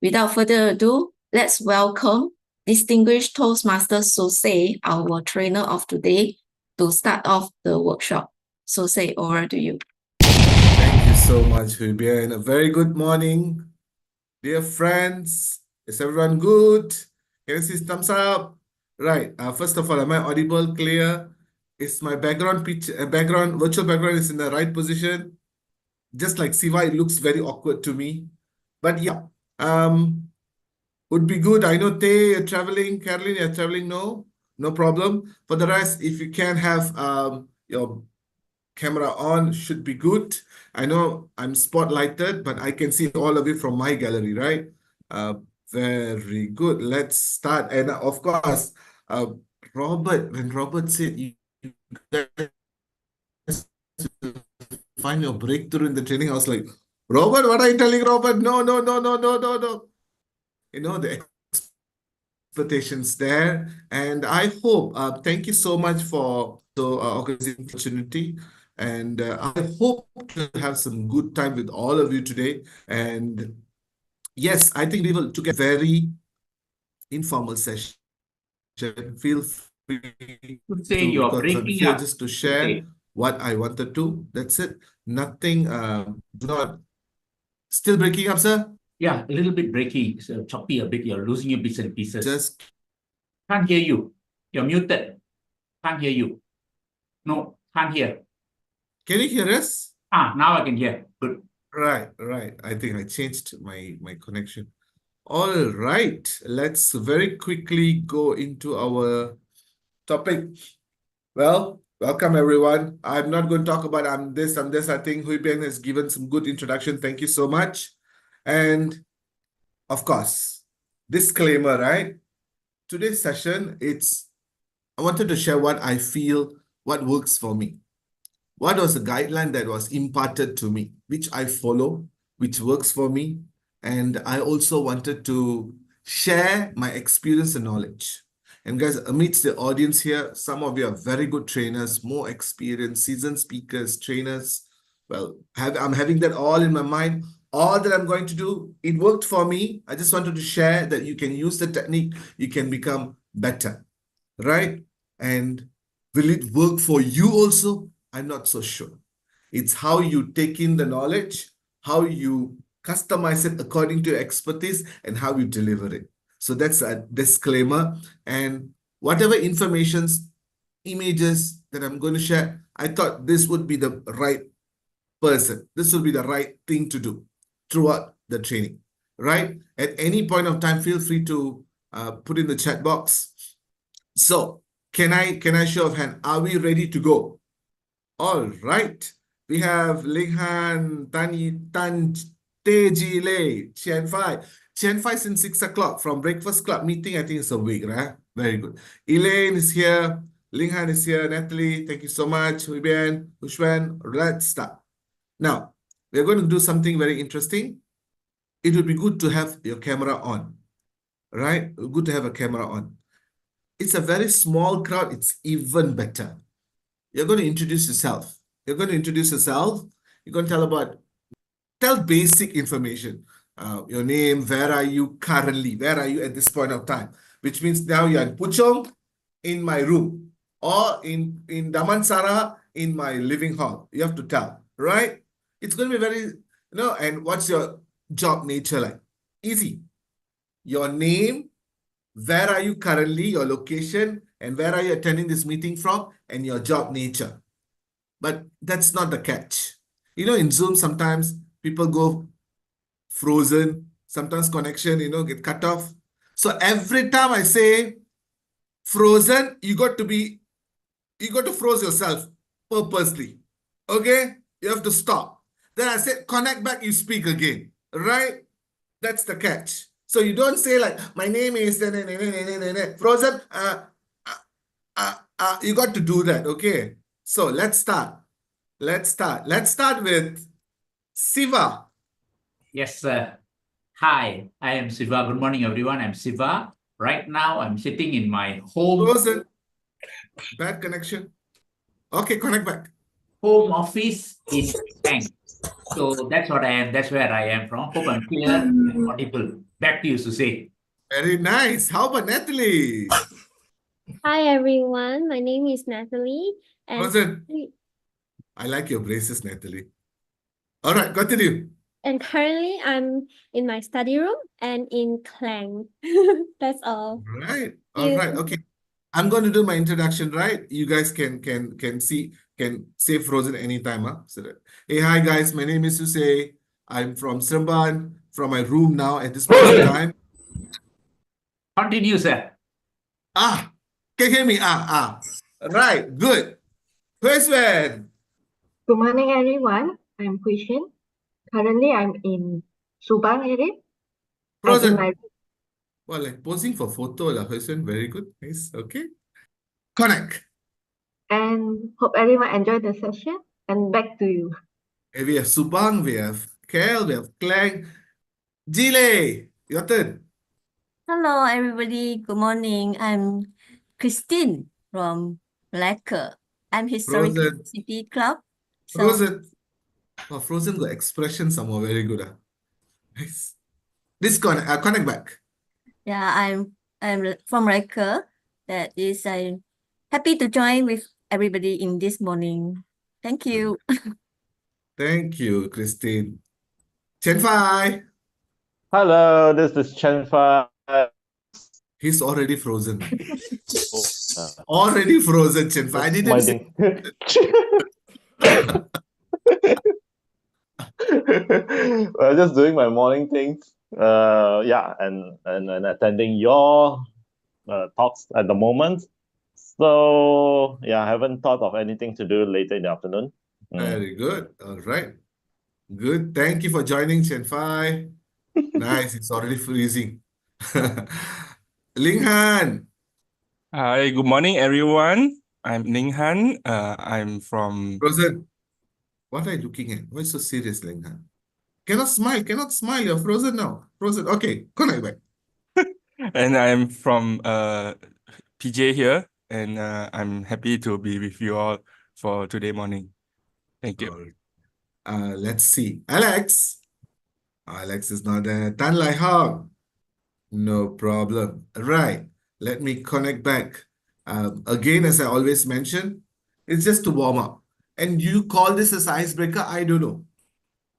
Without further ado, let's welcome distinguished Toastmaster Soosai, our trainer of today, to start off the workshop. Soosai, over to you. Thank you so much, Hubian. A very good morning, dear friends. Is everyone good? Can you see thumbs up? Right. First of all, am I audible, clear? Is my background picture, virtual background is in the right position? Just like Siva, it looks very awkward to me. But yeah, would be good. I know Tay, you're traveling. Caroline, you're traveling. No problem. For the rest, if you can have your camera on, should be good. I know I'm spotlighted, but I can see all of it from my gallery, right? Very good. Let's start. And of course, Robert, when Robert said you guys find your breakthrough in the training, I was like, Robert, what are you telling Robert? No. You know, the expectations there. And I hope, thank you so much for the organizing opportunity. And I hope to have some good time with all of you today. And yes, I think we will took a very informal session. Feel free Say you are because I'm breaking here up. just to share what I wanted to. That's it. Nothing, do not, still breaking up, sir? Yeah, a little bit breaky, so choppy a bit. You're losing your bits and pieces. Just Can't hear you. You're muted. Can't hear you. No, can't hear. can you hear us? Now I can hear. Good. Right. I think I changed my connection. All right, let's very quickly go into our topic. Well, welcome everyone. I'm not going to talk about I'm this. I think Hui Bian has given some good introduction. Thank you so much. And of course, disclaimer, right? Today's session, I wanted to share what I feel, what works for me. What was the guideline that was imparted to me, which I follow, which works for me. And I also wanted to share my experience and knowledge. And guys, amidst the audience here, some of you are very good trainers, more experienced, seasoned speakers, trainers. Well, I'm having that all in my mind. All that I'm going to do, it worked for me. I just wanted to share that you can use the technique, you can become better, right? And will it work for you also? I'm not so sure. It's how you take in the knowledge, how you customize it according to your expertise, and how you deliver it. So that's a disclaimer. And whatever informations, images that I'm going to share, I thought this would be the right person. This will be the right thing to do throughout the training, right? At any point of time, feel free to put in the chat box. So can I show of hand? Are we ready to go? All right. We have Ling Han, Tan Teji Lei, Chen Fai. Chen Fai since 6 o'clock from Breakfast Club meeting. I think it's a week, right? Very good. Elaine is here. Ling Han is here. Natalie, thank you so much. Hui Bian, Hushwan, let's start. Now, we're going to do something very interesting. It would be good to have your camera on, right? Good to have a camera on. It's a very small crowd. It's even better. You're going to introduce yourself. You're going to tell basic information. Your name, where are you currently? Where are you at this point of time? Which means now you're in Puchong, in my room, or in Damansara, in my living hall. You have to tell, right? It's going to be very, and what's your job nature like? Easy. Your name, where are you currently, your location, and where are you attending this meeting from, and your job nature. But that's not the catch. In Zoom, sometimes people go frozen, sometimes connection, get cut off. So every time I say frozen, you got to froze yourself purposely. Okay? You have to stop. Then I say connect back, you speak again. Right? That's the catch. So you don't say like, my name is frozen. You got to do that, okay? So let's start. Let's start with Siva. Yes, sir. Hi, I am Siva. Good morning, everyone. I'm Siva. Right now, I'm sitting in my home. Frozen. Bad connection. Okay, connect back. Home office in bank. So that's what I am. That's where I am from. Hope I'm clear and audible. Back to you, Soosai. Very nice. How about Natalie? Hi everyone, my name is Natalie and Frozen. I like your braces, Natalie. All right, continue. currently I'm in my study room and in Klang. That's all. Right. All You. right. Okay. I'm going to do my introduction, right? You guys can say Frozen anytime, huh? So hey, hi guys. My name is Soosai. I'm from Seremban, from my room now at this point in time. Continue, sir. Can you hear me? Right. Good. Question. Good morning, everyone. I'm Christian. Currently, I'm in Subang area. I'm in Frozen. my Well, like posing for photo, lah. Question. Very good. Nice. Okay. Connect. and hope everyone enjoyed the session. And back to you. Hey, we have Subang, we have Kel, we have Klang. Jile, your turn. Hello, everybody. Good morning. I'm Christine from Malacca. I'm Historical Frozen. City Club. So, Frozen. Oh, Frozen got expression somewhere very good. Nice. Connect back. yeah, I'm from Malacca. That is, I'm happy to join with everybody in this morning. Thank you. Thank you, Christine. Chen Fai. Hello, this is Chen Fai. He's already frozen. Oh, Already frozen, Chen Fai. I just didn't my say. thing. Well, just doing my morning things. Yeah, and attending your talks at the moment. So yeah, I haven't thought of anything to do later in the afternoon. Very good. All right. Good. Thank you for joining, Chen Fai. Nice. It's already freezing. Ling Han. Hi, good morning, everyone. I'm Ning Han. I'm from Frozen. What are you looking at? Why so serious, Ling Han? Cannot smile. Cannot smile. You're frozen now. Frozen. Okay. Connect back. and I'm from PJ here, and I'm happy to be with you all for today morning. Thank you. Let's see. Alex. Alex is not there. Tan Lai Hong. No problem. Right. Let me connect back. Again, as I always mention, it's just to warm up. And you call this as icebreaker? I don't know.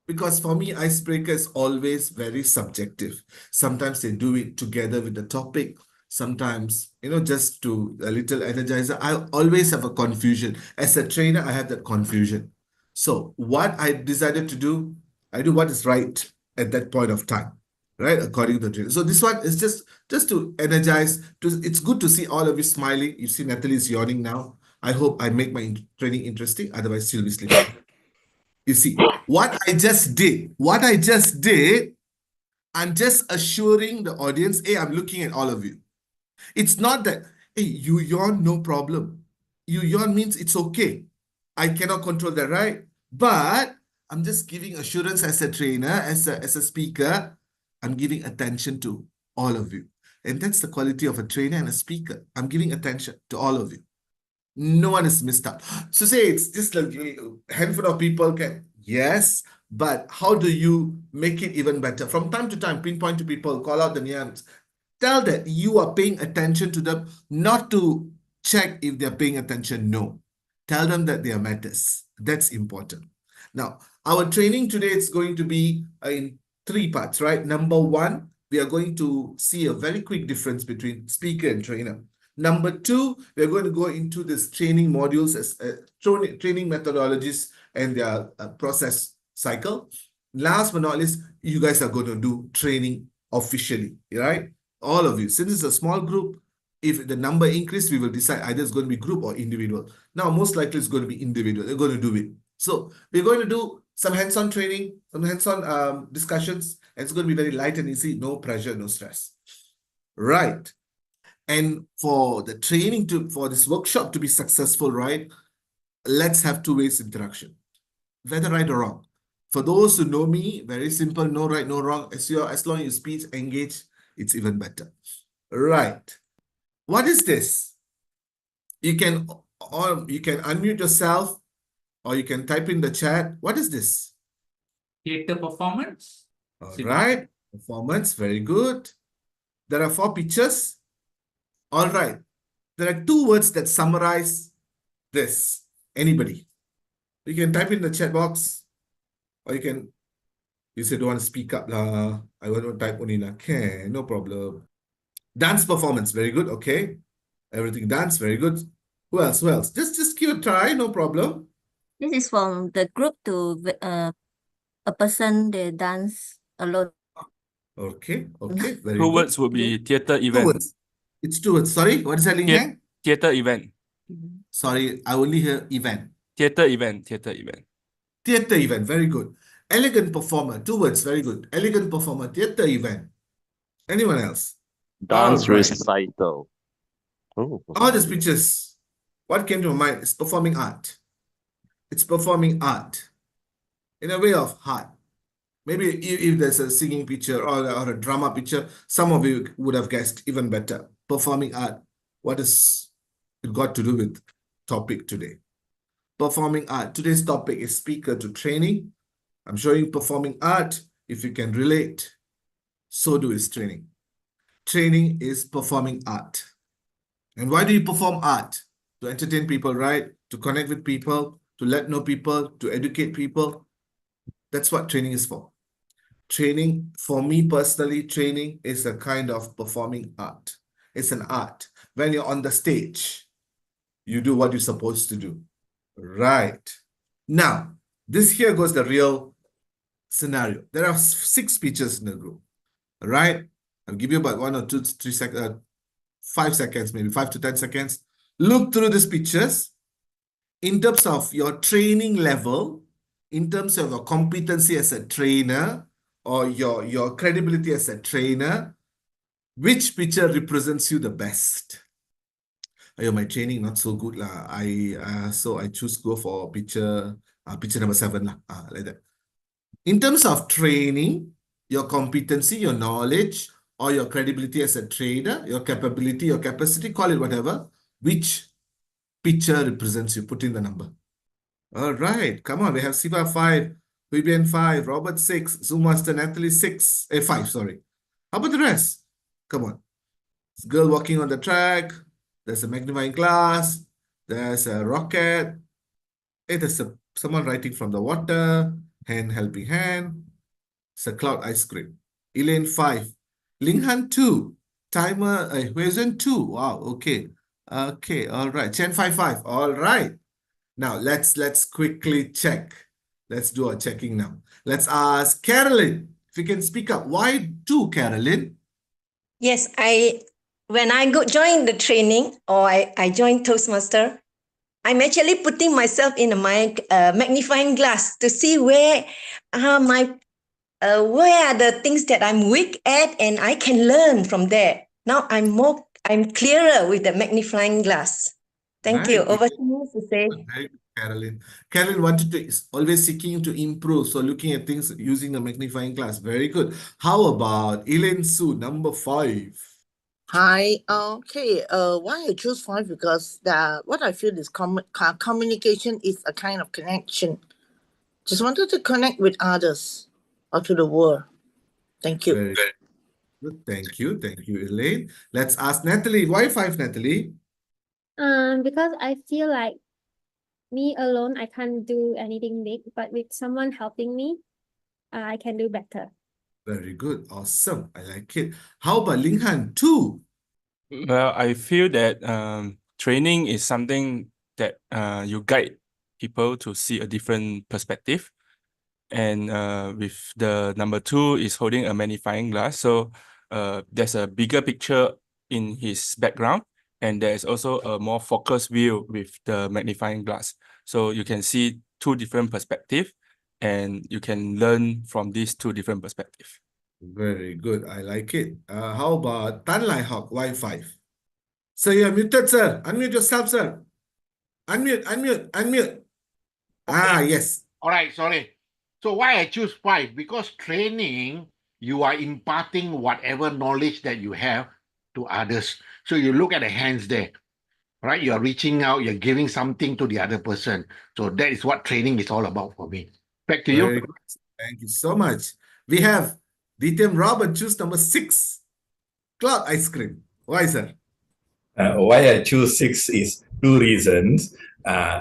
Because for me, icebreaker is always very subjective. Sometimes they do it together with the topic. Sometimes, just to a little energizer. I always have a confusion. As a trainer, I have that confusion. So what I decided to do, I do what is right at that point of time, right? According to the trainer. So this one is just to energize. It's good to see all of you smiling. You see Natalie's yawning now. I hope I make my training interesting. Otherwise, she'll be sleeping. You see, what I just did, I'm just assuring the audience, hey, I'm looking at all of you. It's not that, hey, you yawn, no problem. You yawn means it's okay. I cannot control that, right? But I'm just giving assurance as a trainer, as a speaker. I'm giving attention to all of you. And that's the quality of a trainer and a speaker. I'm giving attention to all of you. No one is missed out. So say it's just a handful of people can, yes, but how do you make it even better? From time to time, pinpoint to people, call out the names. Tell that you are paying attention to them, not to check if they're paying attention. No. Tell them that they are matters. That's important. Now, our training today is going to be in 3 parts, right? Number 1, we are going to see a very quick difference between speaker and trainer. Number 2, we're going to go into this training modules as training methodologies and their process cycle. Last but not least, you guys are going to do training officially, right? All of you. Since it's a small group, if the number increases, we will decide either it's going to be group or individual. Now, most likely it's going to be individual. They're going to do it. So we're going to do some hands-on training, some hands-on discussions, and it's going to be very light and easy, no pressure, no stress. Right. And for the training for this workshop to be successful, right? Let's have 2 ways interaction, whether right or wrong. For those who know me, very simple, no right, no wrong. As long as you speak, engage, it's even better. Right. What is this? You can unmute yourself or you can type in the chat. What is this? Theater performance. All Siva? right. Performance, very good. There are 4 pictures. All right. There are 2 words that summarize this. Anybody? You can type in the chat box, or you say, don't want to speak up lah. I want to type only lah. Okay, no problem. Dance performance, very good. Okay. Everything dance, very good. Who else? Who else? Just give it a try, no problem. This is from the group to a person they dance alone. Okay, okay, very Two good. words would be theater 2 event. words. It's 2 words. Sorry, what is that, Ling Heng? Theater event. Sorry, I only hear event. Theater event. Theater event. Theater event, very good. Elegant performer, 2 words, very good. Elegant performer, theater event. Anyone else? Dance All right. recital. Oh, All these pictures, what came to my mind is performing art. It's performing art in a way of heart. Maybe if there's a singing picture or a drama picture, some of you would have guessed even better. Performing art. What is it got to do with topic today? Performing art. Today's topic is speaker to training. I'm showing performing art. If you can relate, so do is training. Training is performing art. And why do you perform art? To entertain people, right? To connect with people, to let know people, to educate people. That's what training is for. Training, for me personally, training is a kind of performing art. It's an art. When you're on the stage, you do what you're supposed to do. Right. Now, this here goes the real scenario. There are 6 speeches in the group. Right? I'll give you about 1 or 2, 3 seconds, 5 seconds, maybe 5 to 10 seconds. Look through the speeches in terms of your training level, in terms of your competency as a trainer, or your credibility as a trainer. Which picture represents you the best? My training not so good lah. So I choose go for picture number 7 lah. Like that. In terms of training, your competency, your knowledge, or your credibility as a trainer, your capability, your capacity, call it whatever. Which picture represents you? Put in the number. All right, come on. We have Siva 5, Vivian 5, Robert 6, Zoom Master Natalie 5, sorry. How about the rest? Come on. This girl walking on the track. There's a magnifying glass. There's a rocket. Hey, there's someone writing from the water. Hand helping hand. It's a cloud ice cream. Elaine 5. Linghan 2. Timer, Huizhen 2. Wow, okay. Okay, all right. Chen 5. All right. Now, let's quickly check. Let's do our checking now. Let's ask Carolyn, if you can speak up. Why 2, Carolyn? Yes, when I join the training or I join Toastmaster, I'm actually putting myself in my magnifying glass to see where are the things that I'm weak at, and I can learn from there. Now I'm clearer with the magnifying glass. Thank you. Over to you, Soosai. Very good, Carolyn. Carolyn wanted to always seeking to improve, so looking at things using a magnifying glass. Very good. How about Elaine Su, number 5? Hi, okay. Why I choose 5 because what I feel is communication is a kind of connection. Just wanted to connect with others or to the world. Thank you. Very good. Thank you, Elaine. Let's ask Natalie. Why 5, Natalie? Because I feel like me alone, I can't do anything big, but with someone helping me, I can do better. Very good. Awesome. I like it. How about Linghan 2? Well, I feel that training is something that you guide people to see a different perspective. And with the number 2 is holding a magnifying glass. So there's a bigger picture in his background. And there's also a more focused view with the magnifying glass. So you can see 2 different perspectives, and you can learn from these 2 different perspectives. Very good. I like it. How about Tan Lai Hock? Why 5? Sir, you're muted, sir. Unmute yourself, sir. Unmute. Yes. All right, sorry. So why I choose 5? Because training, you are imparting whatever knowledge that you have to others. So you look at the hands there, right? You're reaching out, you're giving something to the other person. So that is what training is all about for me. Back to you. Very good. Thank you so much. We have DTM Robert, choose number 6. Cloud ice cream. Why, sir? Why I choose 6 is 2 reasons.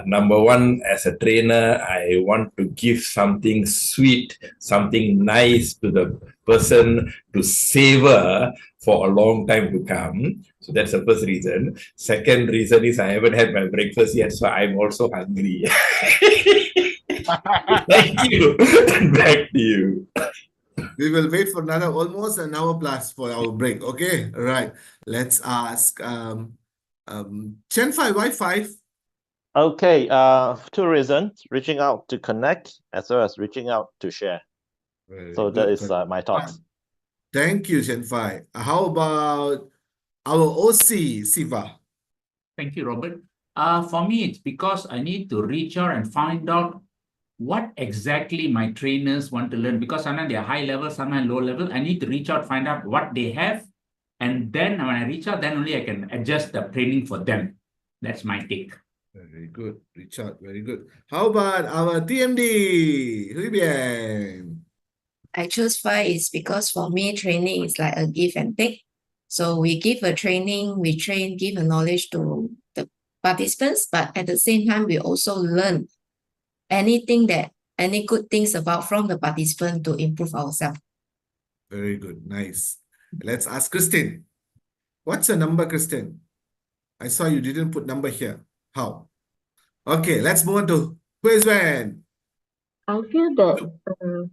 Number 1, as a trainer, I want to give something sweet, something nice to the person to savor for a long time to come. So that's the first reason. Second reason is I haven't had my breakfast yet, so I'm also hungry. Thank you. Back to you. We will wait for another almost an hour plus for our break. Okay, right. Let's ask Chen 5, why 5? Okay, 2 reasons: reaching out to connect as well as reaching out to share. Very So that good. is my thoughts. Thank you, Chen 5. How about our OC, Siva? Thank you, Robert. For me, it's because I need to reach out and find out what exactly my trainers want to learn, because sometimes they're high level, sometimes low level. I need to reach out, find out what they have. And then when I reach out, then only I can adjust the training for them. That's my take. Very good. Reach out. Very good. How about our TMD? Hui Bian? I choose 5 is because for me, training is like a give and take. So we give a training, we train, give a knowledge to the participants, but at the same time, we also learn any good things about from the participant to improve ourselves. Very good. Nice. Let's ask Christine. What's your number, Christine? I saw you didn't put number here. How? Okay, let's move on to quiz van. I feel that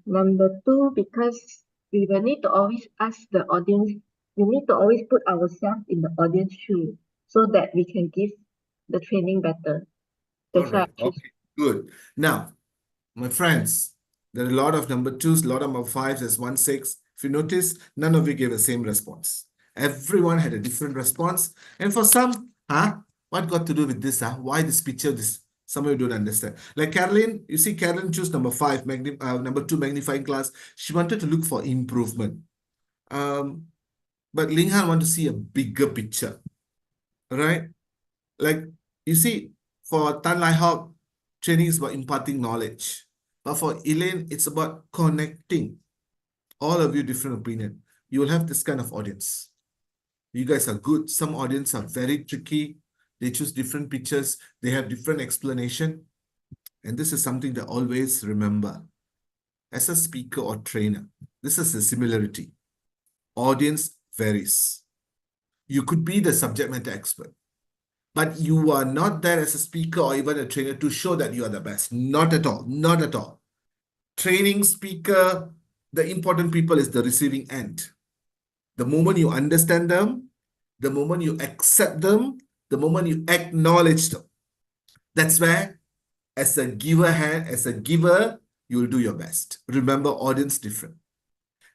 number 2, because we will need to always ask the audience, we need to always put ourselves in the audience shoe so that we can give the training better. All That's why I right. choose. Okay, good. Now, my friends, there are a lot of number 2s, a lot of number 5s, there's 1, 6. If you notice, none of you gave the same response. Everyone had a different response. And for some, what got to do with this? Why this picture? This some of you don't understand. Like Caroline, you see Caroline choose number 5, number 2, magnifying glass. She wanted to look for improvement. But Ling Han want to see a bigger picture. Right? Like, you see, for Tan Lai Hawk, training is about imparting knowledge. But for Elaine, it's about connecting. All of you different opinion. You will have this kind of audience. You guys are good. Some audience are very tricky. They choose different pictures. They have different explanation. And this is something to always remember. As a speaker or trainer, this is a similarity. Audience varies. You could be the subject matter expert, but you are not there as a speaker or even a trainer to show that you are the best. Not at all. Not at all. Training, speaker, the important people is the receiving end. The moment you understand them, the moment you accept them, the moment you acknowledge them, that's where, as a giver, you will do your best. Remember, audience different.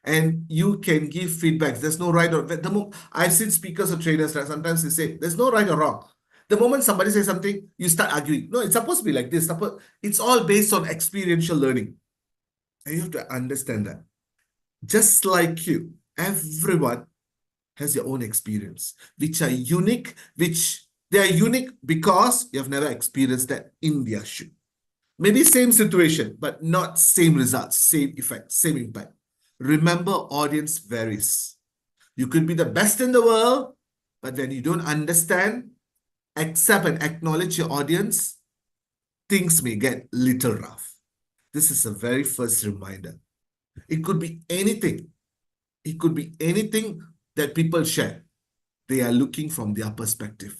And you can give feedback. There's no right or wrong. I've seen speakers or trainers, right? Sometimes they say, there's no right or wrong. The moment somebody says something, you start arguing. No, it's supposed to be like this. It's all based on experiential learning. And you have to understand that. Just like you, everyone has your own experience, which are unique, they are unique because you have never experienced that in their shoe. Maybe same situation, but not same results, same effect, same impact. Remember, audience varies. You could be the best in the world, but when you don't understand, accept and acknowledge your audience, things may get little rough. This is a very first reminder. It could be anything. It could be anything that people share. They are looking from their perspective.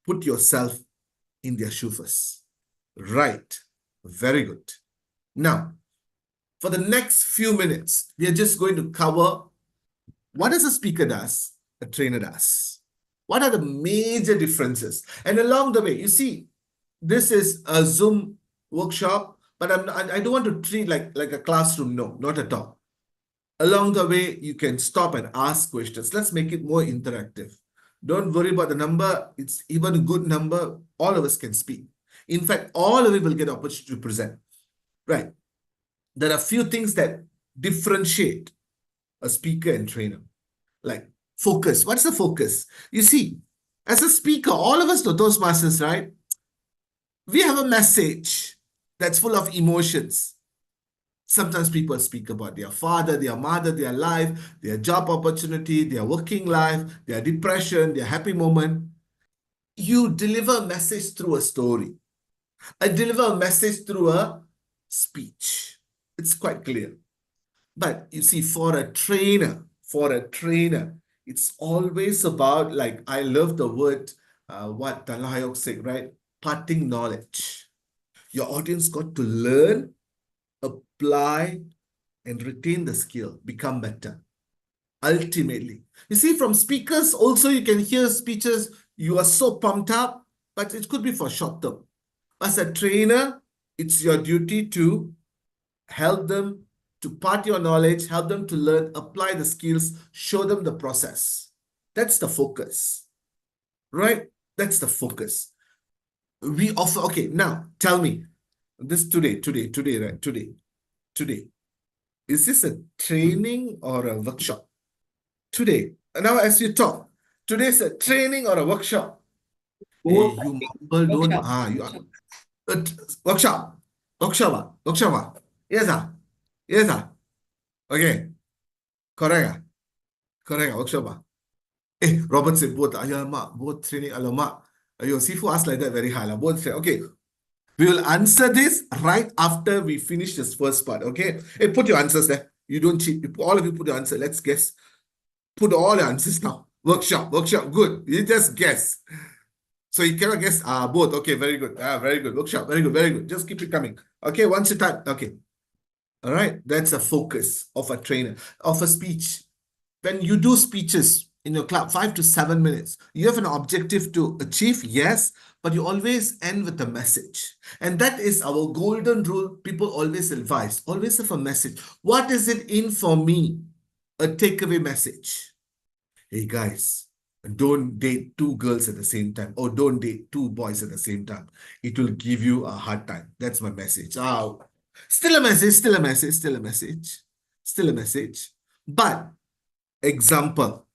Put yourself in their shoe first. Right. Very good. Now, for the next few minutes, we are just going to cover what does a speaker does, a trainer does. What are the major differences? And along the way, you see, this is a Zoom workshop, but I don't want to treat like a classroom. No, not at all. Along the way, you can stop and ask questions. Let's make it more interactive. Don't worry about the number. It's even a good number. All of us can speak. In fact, all of you will get an opportunity to present. Right. There are a few things that differentiate a speaker and trainer. Like focus. What's the focus? You see, as a speaker, all of us know Toastmasters, right? We have a message that's full of emotions. Sometimes people speak about their father, their mother, their life, their job opportunity, their working life, their depression, their happy moment. You deliver a message through a story. I deliver a message through a speech. It's quite clear. But you see, for a trainer, it's always about, like, I love the word, what Talahayok said, right? Parting knowledge. Your audience got to learn, apply, and retain the skill, become better. Ultimately, you see, from speakers also, you can hear speeches, you are so pumped up, but it could be for short term. As a trainer, it's your duty to help them to part your knowledge, help them to learn, apply the skills, show them the process. That's the focus, right? That's the focus. We offer, okay, now tell me, this today, right? Today. Is this a training or a workshop? Today, now as you talk, today's a training or a workshop? Hey, you mumble, don't, you are, workshop. Yes, okay, correct, workshop. Robert said both, both training, alamak. Sifu asked like that very high, both say, okay. We will answer this right after we finish this first part, okay? Hey, put your answers there. You don't cheat. All of you put your answer. Let's guess. Put all your answers now. Workshop, good. You just guess. So you cannot guess both. Okay, very good. Very good. Workshop, very good. Just keep it coming. Okay, once you type. Okay. All right. That's a focus of a trainer, of a speech. When you do speeches in your club, 5 to 7 minutes, you have an objective to achieve, yes, but you always end with a message. And that is our golden rule. People always advise, always have a message. What is it in for me? A takeaway message. Hey guys, don't date 2 girls at the same time, or don't date 2 boys at the same time. It will give you a hard time. That's my message. Still a message. But example,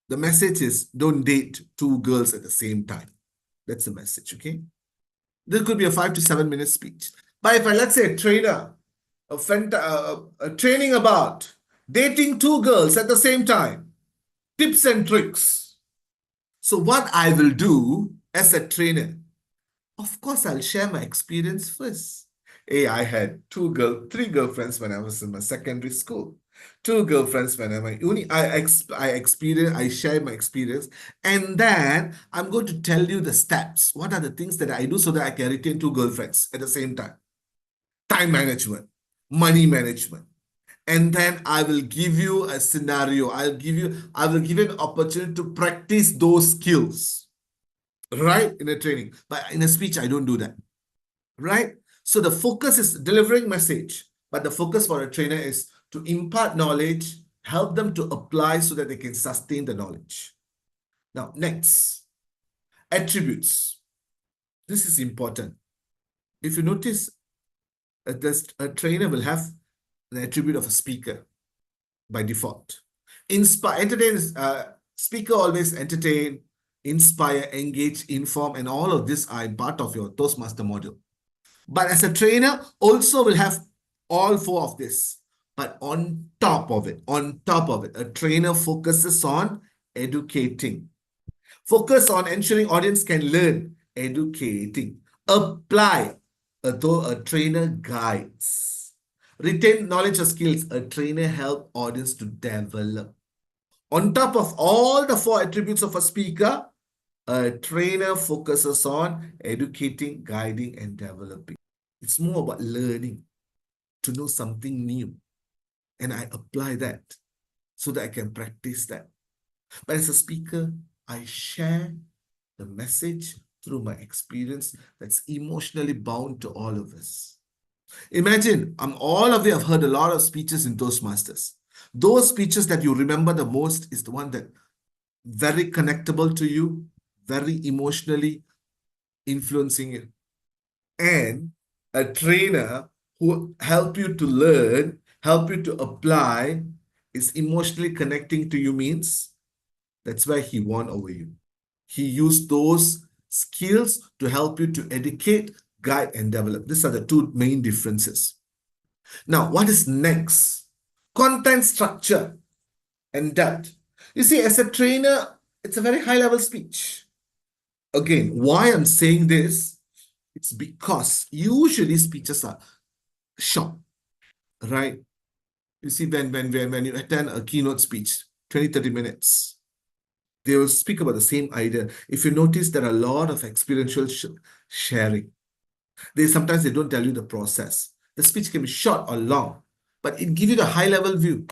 the message is don't date 2 girls at the same time. That's the message, okay? This could be a 5 to 7 minute speech. But if let's say a trainer, a training about dating 2 girls at the same time, tips and tricks. So what I will do as a trainer, of course, I'll share my experience first. Hey, I had 3 girlfriends when I was in my secondary school. 2 girlfriends when I'm at uni. I share my experience, and then I'm going to tell you the steps. What are the things that I do so that I can retain 2 girlfriends at the same time? Time management, money management. And then I will give you a scenario. I will give you an opportunity to practice those skills, right? In a training. But in a speech, I don't do that, right? So the focus is delivering message, but the focus for a trainer is to impart knowledge, help them to apply so that they can sustain the knowledge. Now, next, attributes. This is important. If you notice, a trainer will have an attribute of a speaker by default. Entertain, speaker always entertain, inspire, engage, inform, and all of this are part of your Toastmaster module. But as a trainer, also will have all 4 of this. But on top of it, a trainer focuses on educating. Focus on ensuring audience can learn, educating. Apply, a trainer guides. Retain knowledge or skills, a trainer help audience to develop. On top of all the 4 attributes of a speaker, a trainer focuses on educating, guiding, and developing. It's more about learning, to know something new. And I apply that so that I can practice that. But as a speaker, I share the message through my experience that's emotionally bound to all of us. Imagine, all of you have heard a lot of speeches in Toastmasters. Those speeches that you remember the most is the one that very connectable to you, very emotionally influencing you. And a trainer who help you to learn, help you to apply, is emotionally connecting to you means that's why he won over you. He used those skills to help you to educate, guide, and develop. These are the 2 main differences. Now, what is next? Content structure and depth. You see, as a trainer, it's a very high-level speech. Again, why I'm saying this, it's because usually speeches are short, right? You see, when you attend a keynote speech, 20, 30 minutes, they will speak about the same idea. If you notice, there are a lot of experiential sharing. Sometimes they don't tell you the process. The speech can be short or long, but it gives you the high-level view.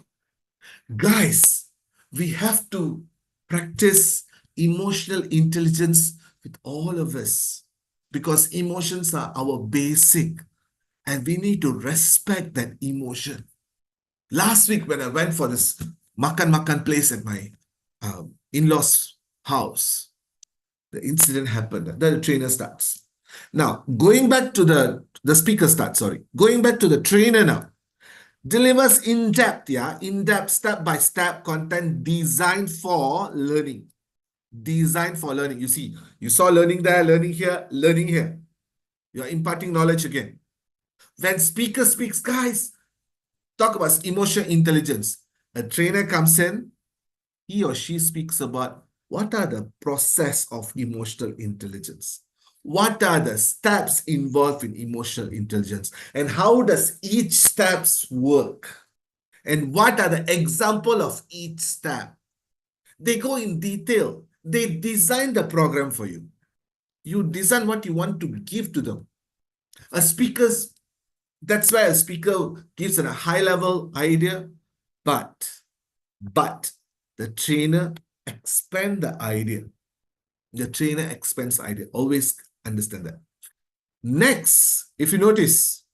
Guys, we have to practice emotional intelligence with all of us because emotions are our basic and we need to respect that emotion. Last week when I went for this makan place at my in-laws' house, the incident happened. Then the trainer starts. Now, going back to the speaker starts, sorry. Going back to the trainer now. Delivers in-depth, in-depth, step-by-step content designed for learning. Designed for learning. You see, you saw learning there, learning here, learning here. You're imparting knowledge again. When speaker speaks, guys, talk about emotional intelligence. A trainer comes in, he or she speaks about what are the process of emotional intelligence. What are the steps involved in emotional intelligence? And how does each steps work? And what are the example of each step? They go in detail. They design the program for you. You design what you want to give to them. That's why a speaker gives a high-level idea, but the trainer expand the idea. The trainer expands the idea. Always understand that. Next, if you notice,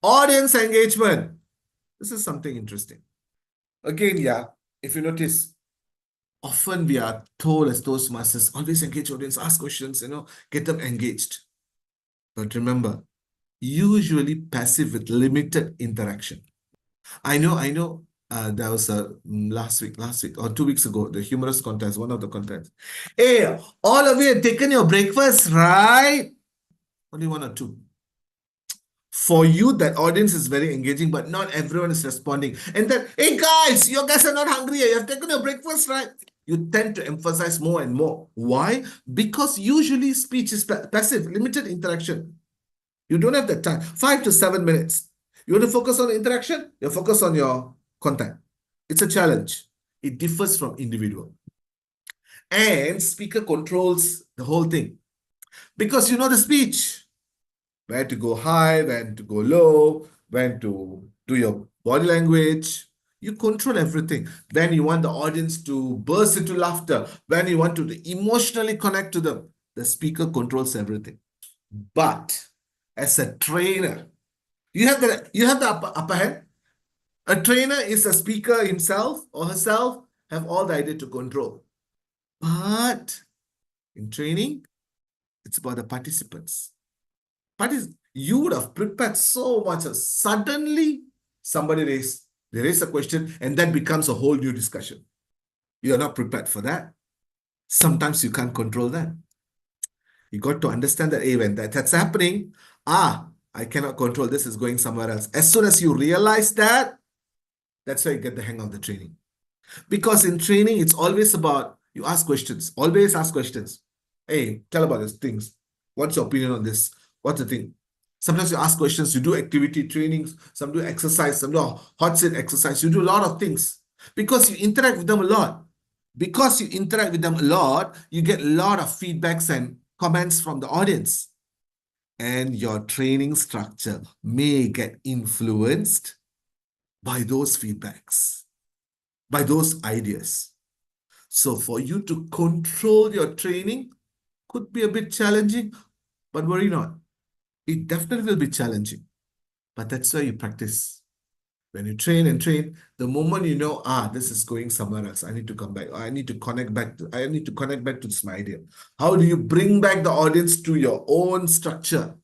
audience engagement. This is something interesting. Again, if you notice, often we are told as Toastmasters, always engage audience, ask questions, get them engaged. But remember, usually passive with limited interaction. I know, there was a last week or 2 weeks ago, the humorous contest, one of the contests. Hey, all of you have taken your breakfast, right? Only 1 or 2. For you, that audience is very engaging, but not everyone is responding. And then, hey guys, you guys are not hungry. You have taken your breakfast, right? You tend to emphasize more and more. Why? Because usually speech is passive, limited interaction. You don't have the time. 5 to 7 minutes. You want to focus on the interaction? You focus on your content. It's a challenge. It differs from individual. And speaker controls the whole thing. Because you know the speech. Where to go high, when to go low, when to do your body language. You control everything. When you want the audience to burst into laughter, when you want to emotionally connect to them, the speaker controls everything. But as a trainer, you have the upper hand. A trainer is a speaker himself or herself, have all the idea to control. But in training, it's about the participants. You would have prepared so much. Suddenly, somebody raise a question, and that becomes a whole new discussion. You are not prepared for that. Sometimes you can't control that. You got to understand that, hey, when that's happening, I cannot control this, is going somewhere else. As soon as you realize that, that's why you get the hang of the training. Because in training, it's always about, you ask questions, always ask questions. Hey, tell about these things. What's your opinion on this? What's the thing? Sometimes you ask questions, you do activity trainings, some do exercise, some do hot seat exercise. You do a lot of things because you interact with them a lot. Because you interact with them a lot, you get a lot of feedbacks and comments from the audience. And your training structure may get influenced by those feedbacks, by those ideas. So for you to control your training could be a bit challenging, but worry not. It definitely will be challenging, but that's why you practice. When you train and train, the moment you know, this is going somewhere else, I need to come back. I need to connect back to this my idea. How do you bring back the audience to your own structure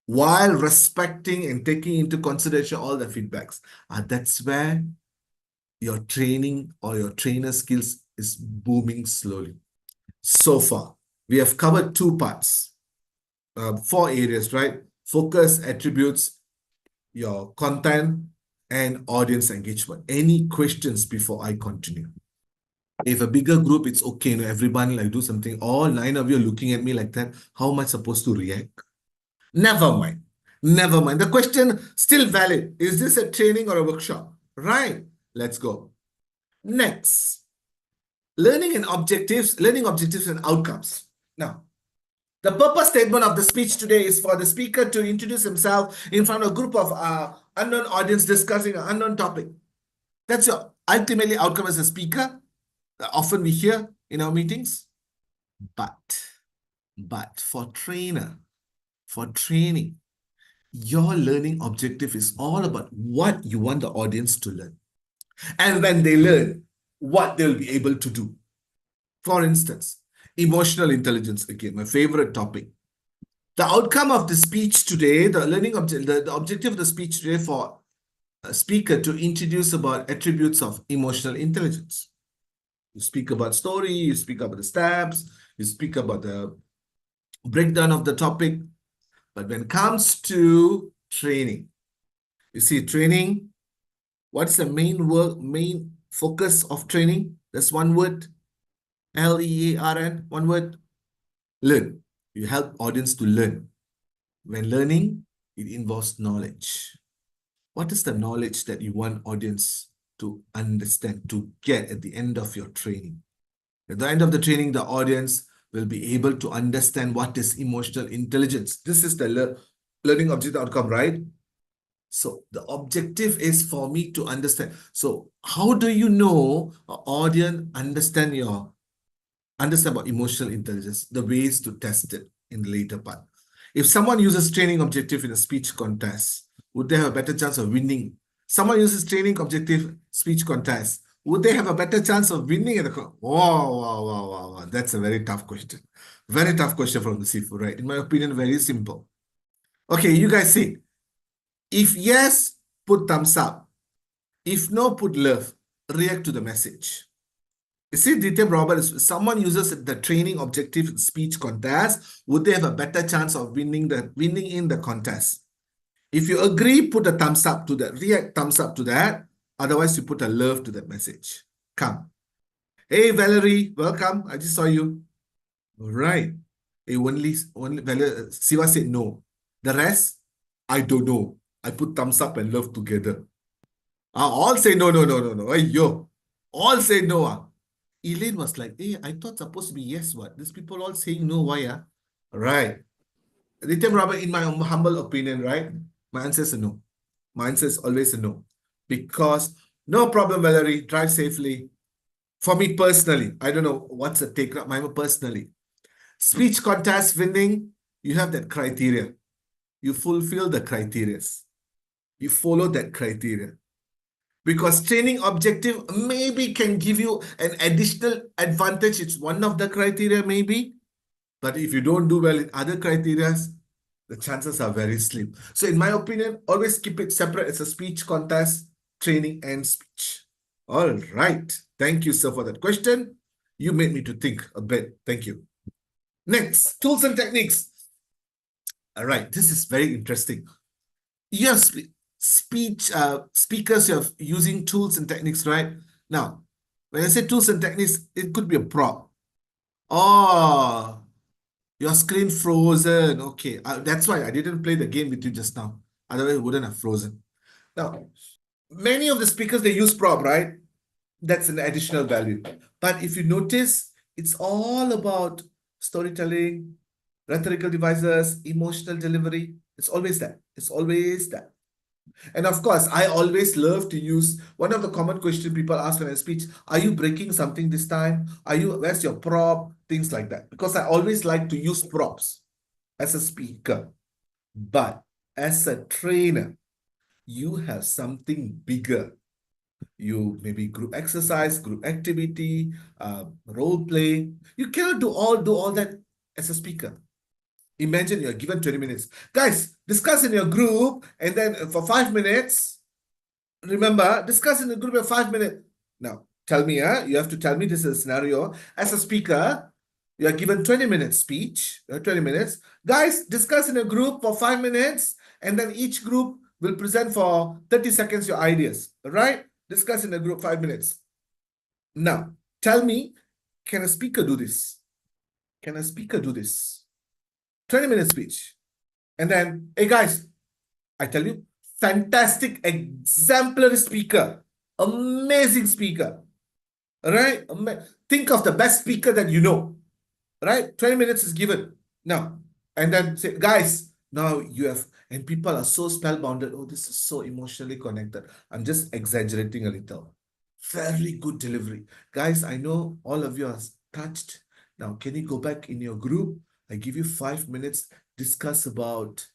while respecting and taking into consideration all the feedbacks? That's where your training or your trainer skills is booming slowly. So far, we have covered 2 parts. 4 areas, right? Focus, attributes, your content, and audience engagement. Any questions before I continue? If a bigger group, it's okay. You know, everyone like do something. All 9 of you are looking at me like that. How am I supposed to react? Never mind. Never mind. The question still valid. Is this a training or a workshop? Right. Let's go. Next. Learning objectives and outcomes. Now, the purpose statement of the speech today is for the speaker to introduce himself in front of a group of unknown audience discussing an unknown topic. That's your ultimately outcome as a speaker. Often we hear in our meetings. But for training, your learning objective is all about what you want the audience to learn. And when they learn, what they'll be able to do. For instance, emotional intelligence, again, my favorite topic. The outcome of the speech today, the objective of the speech today for a speaker to introduce about attributes of emotional intelligence. You speak about story, you speak about the steps, you speak about the breakdown of the topic. But when it comes to training, you see training, what's the main focus of training? That's one word, L-E-A-R-N, one word, learn. You help audience to learn. When learning, it involves knowledge. What is the knowledge that you want audience to understand, to get at the end of your training? At the end of the training, the audience will be able to understand what is emotional intelligence. This is the learning objective outcome, right? So the objective is for me to understand. So how do you know an audience understand about emotional intelligence? The ways to test it in the later part. If someone uses training objective in a speech contest, would they have a better chance of winning? Someone uses training objective speech contest, would they have a better chance of winning at the wow. That's a very tough question. Very tough question from the seafood, right? In my opinion, very simple. Okay, you guys see. If yes, put thumbs up. If no, put love. React to the message. You see, DTM Robert, if someone uses the training objective speech contest, would they have a better chance of winning in the contest? If you agree, put a thumbs up to that. React thumbs up to that. Otherwise, you put a love to that message. Come. Hey, Valerie, welcome. I just saw you. All right. Hey, only Valerie, Siva said no. The rest, I don't know. I put thumbs up and love together. All say no. Hey, yo. All say no. Elaine was like, hey, I thought supposed to be yes, what? These people all saying no, why? Right. DTM Robert, in my humble opinion, right? My answer is a no. My answer is always a no. Because no problem, Valerie, drive safely. For me personally, I don't know what's the take. Personally, speech contest winning, you have that criteria. You fulfill the criteria. You follow that criteria. Because training objective maybe can give you an additional advantage. It's one of the criteria maybe. But if you don't do well in other criteria, the chances are very slim. So in my opinion, always keep it separate as a speech contest, training and speech. All right. Thank you, sir, for that question. You made me to think a bit. Thank you. Next, tools and techniques. All right. This is very interesting. Yes, speakers are using tools and techniques, right? Now, when I say tools and techniques, it could be a prop. Oh, your screen frozen. Okay, that's why I didn't play the game with you just now. Otherwise, it wouldn't have frozen. Now, many of the speakers, they use prop, right? That's an additional value. But if you notice, it's all about storytelling, rhetorical devices, emotional delivery. It's always that. It's always that. And of course, I always love to use one of the common questions people ask when I speak. Are you breaking something this time? Where's your prop? Things like that. Because I always like to use props as a speaker. But as a trainer, you have something bigger. You maybe group exercise, group activity, role play. You cannot do all that as a speaker. Imagine you're given 20 minutes. Guys, discuss in your group and then for 5 minutes. Remember, discuss in the group for 5 minutes. Now, tell me, you have to tell me this is a scenario. As a speaker, you are given 20 minutes speech, 20 minutes. Guys, discuss in a group for 5 minutes and then each group will present for 30 seconds your ideas, all right? Discuss in a group, 5 minutes. Now, tell me, can a speaker do this? Can a speaker do this? 20-minute speech. And then, hey guys, I tell you, fantastic, exemplary speaker, amazing speaker, all right? Think of the best speaker that you know, right? 20 minutes is given. Now, and then say, guys, now you have, and people are so spellbounded. Oh, this is so emotionally connected. I'm just exaggerating a little. Very good delivery. Guys, I know all of you are touched. Now, can you go back in your group? I give you 5 minutes, discuss about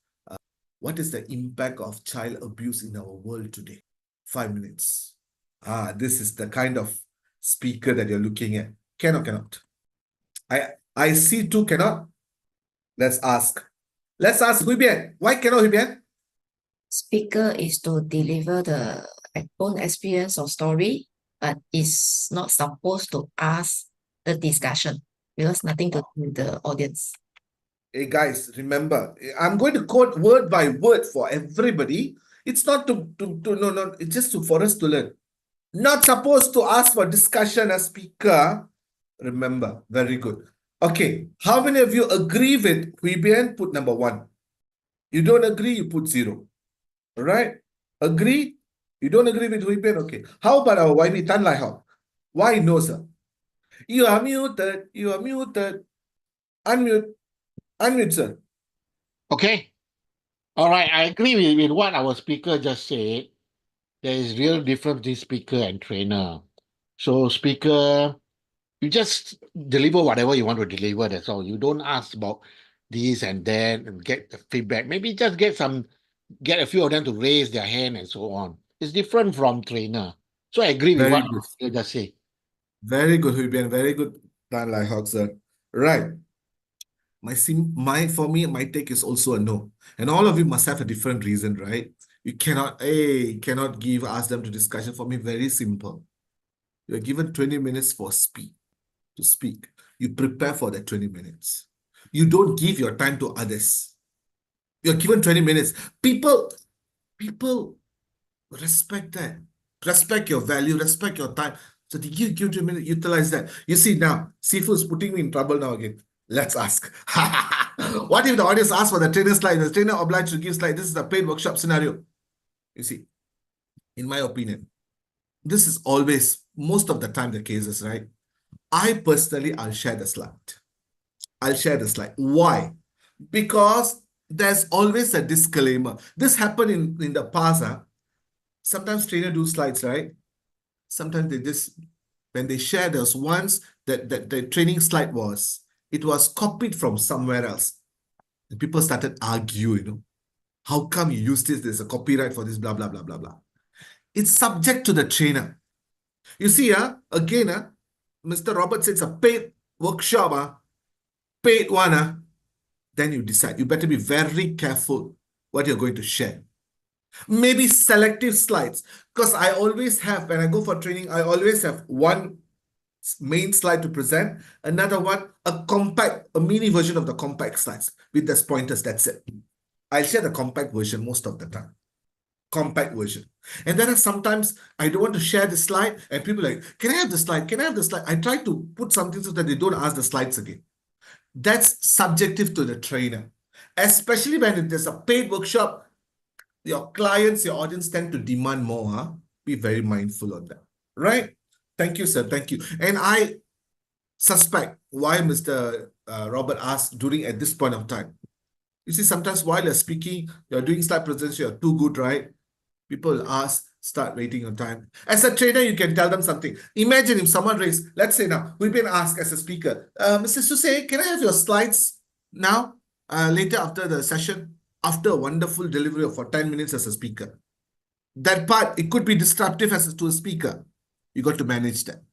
what is the impact of child abuse in our world today? 5 minutes. This is the kind of speaker that you're looking at. Can or cannot? I see two cannot. Let's ask. Let's ask Hui Bian. Why cannot Hui Bian? Speaker is to deliver the own experience or story, but is not supposed to ask the discussion because nothing to do with the audience. Hey guys, remember, I'm going to quote word by word for everybody. It's not no, it's just for us to learn. Not supposed to ask for discussion as speaker. Remember, very good. Okay, how many of you agree with Hui Bian? Put number 1. You don't agree, you put 0. All right? Agree? You don't agree with Hui Bian? Okay. How about our YB Tan Lai Hao? Why no, sir? You are muted. You are muted. Unmute. Unmute, sir. Okay. All right. I agree with what our speaker just said. There is real difference between speaker and trainer. So speaker, you just deliver whatever you want to deliver. That's all. You don't ask about this and that and get the feedback. Maybe just get a few of them to raise their hand and so on. It's different from trainer. So I agree with Very what good. you just say. Very good, Hui Bian. Very good, Tan Lai Hao, sir. Right. For me, my take is also a no. And all of you must have a different reason, right? You cannot ask them to discussion. For me, very simple. You're given 20 minutes to speak. You prepare for that 20 minutes. You don't give your time to others. You're given 20 minutes. People respect that. Respect your value, respect your time. So the give 20 minutes, utilize that. You see now, Sifu is putting me in trouble now again. Let's ask. What if the audience asks for the trainer slide? The trainer obliged to give slide. This is a paid workshop scenario. You see, in my opinion, this is always, most of the time, the cases, right? I personally, I'll share the slide. I'll share the slide. Why? Because there's always a disclaimer. This happened in the past. Sometimes trainer do slides, right? Sometimes they just, when they share, there's once that the training slide it was copied from somewhere else. And people started arguing, how come you use this? There's a copyright for this, blah, blah, blah, blah, blah. It's subject to the trainer. You see, again, Mr. Robert said it's a paid workshop, paid one, then you decide. You better be very careful what you're going to share. Maybe selective slides, because I always have, when I go for training, I always have one main slide to present, another one, a mini version of the compact slides with the pointers, that's it. I'll share the compact version most of the time. Compact version. And then sometimes I don't want to share the slide and people are like, can I have the slide? Can I have the slide? I try to put something so that they don't ask the slides again. That's subjective to the trainer. Especially when there's a paid workshop, your clients, your audience tend to demand more. Be very mindful of that. Right? Thank you, sir. Thank you. And I suspect why Mr. Robert asked at this point of time. You see, sometimes while you're speaking, you're doing slide presentation, you're too good, right? People ask, start waiting your time. As a trainer, you can tell them something. Imagine if someone raised, let's say now, we've been asked as a speaker, Mr. Soosai, can I have your slides now, later after the session, after a wonderful delivery for 10 minutes as a speaker? That part, it could be disruptive to a speaker. You got to manage that.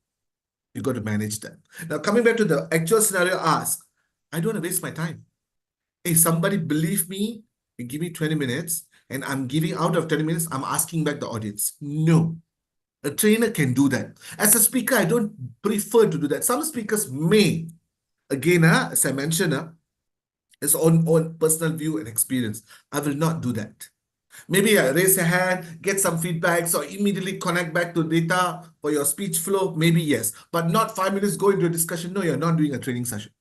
You got to manage that. Now, coming back to the actual scenario asked, I don't want to waste my time. Hey, somebody believe me, you give me 20 minutes, and I'm giving out of 20 minutes, I'm asking back the audience. No. A trainer can do that. As a speaker, I don't prefer to do that. Some speakers may. Again, as I mentioned, it's on personal view and experience. I will not do that. Maybe raise a hand, get some feedbacks, or immediately connect back to data for your speech flow. Maybe yes, but not 5 minutes go into a discussion. No, you're not doing a training session.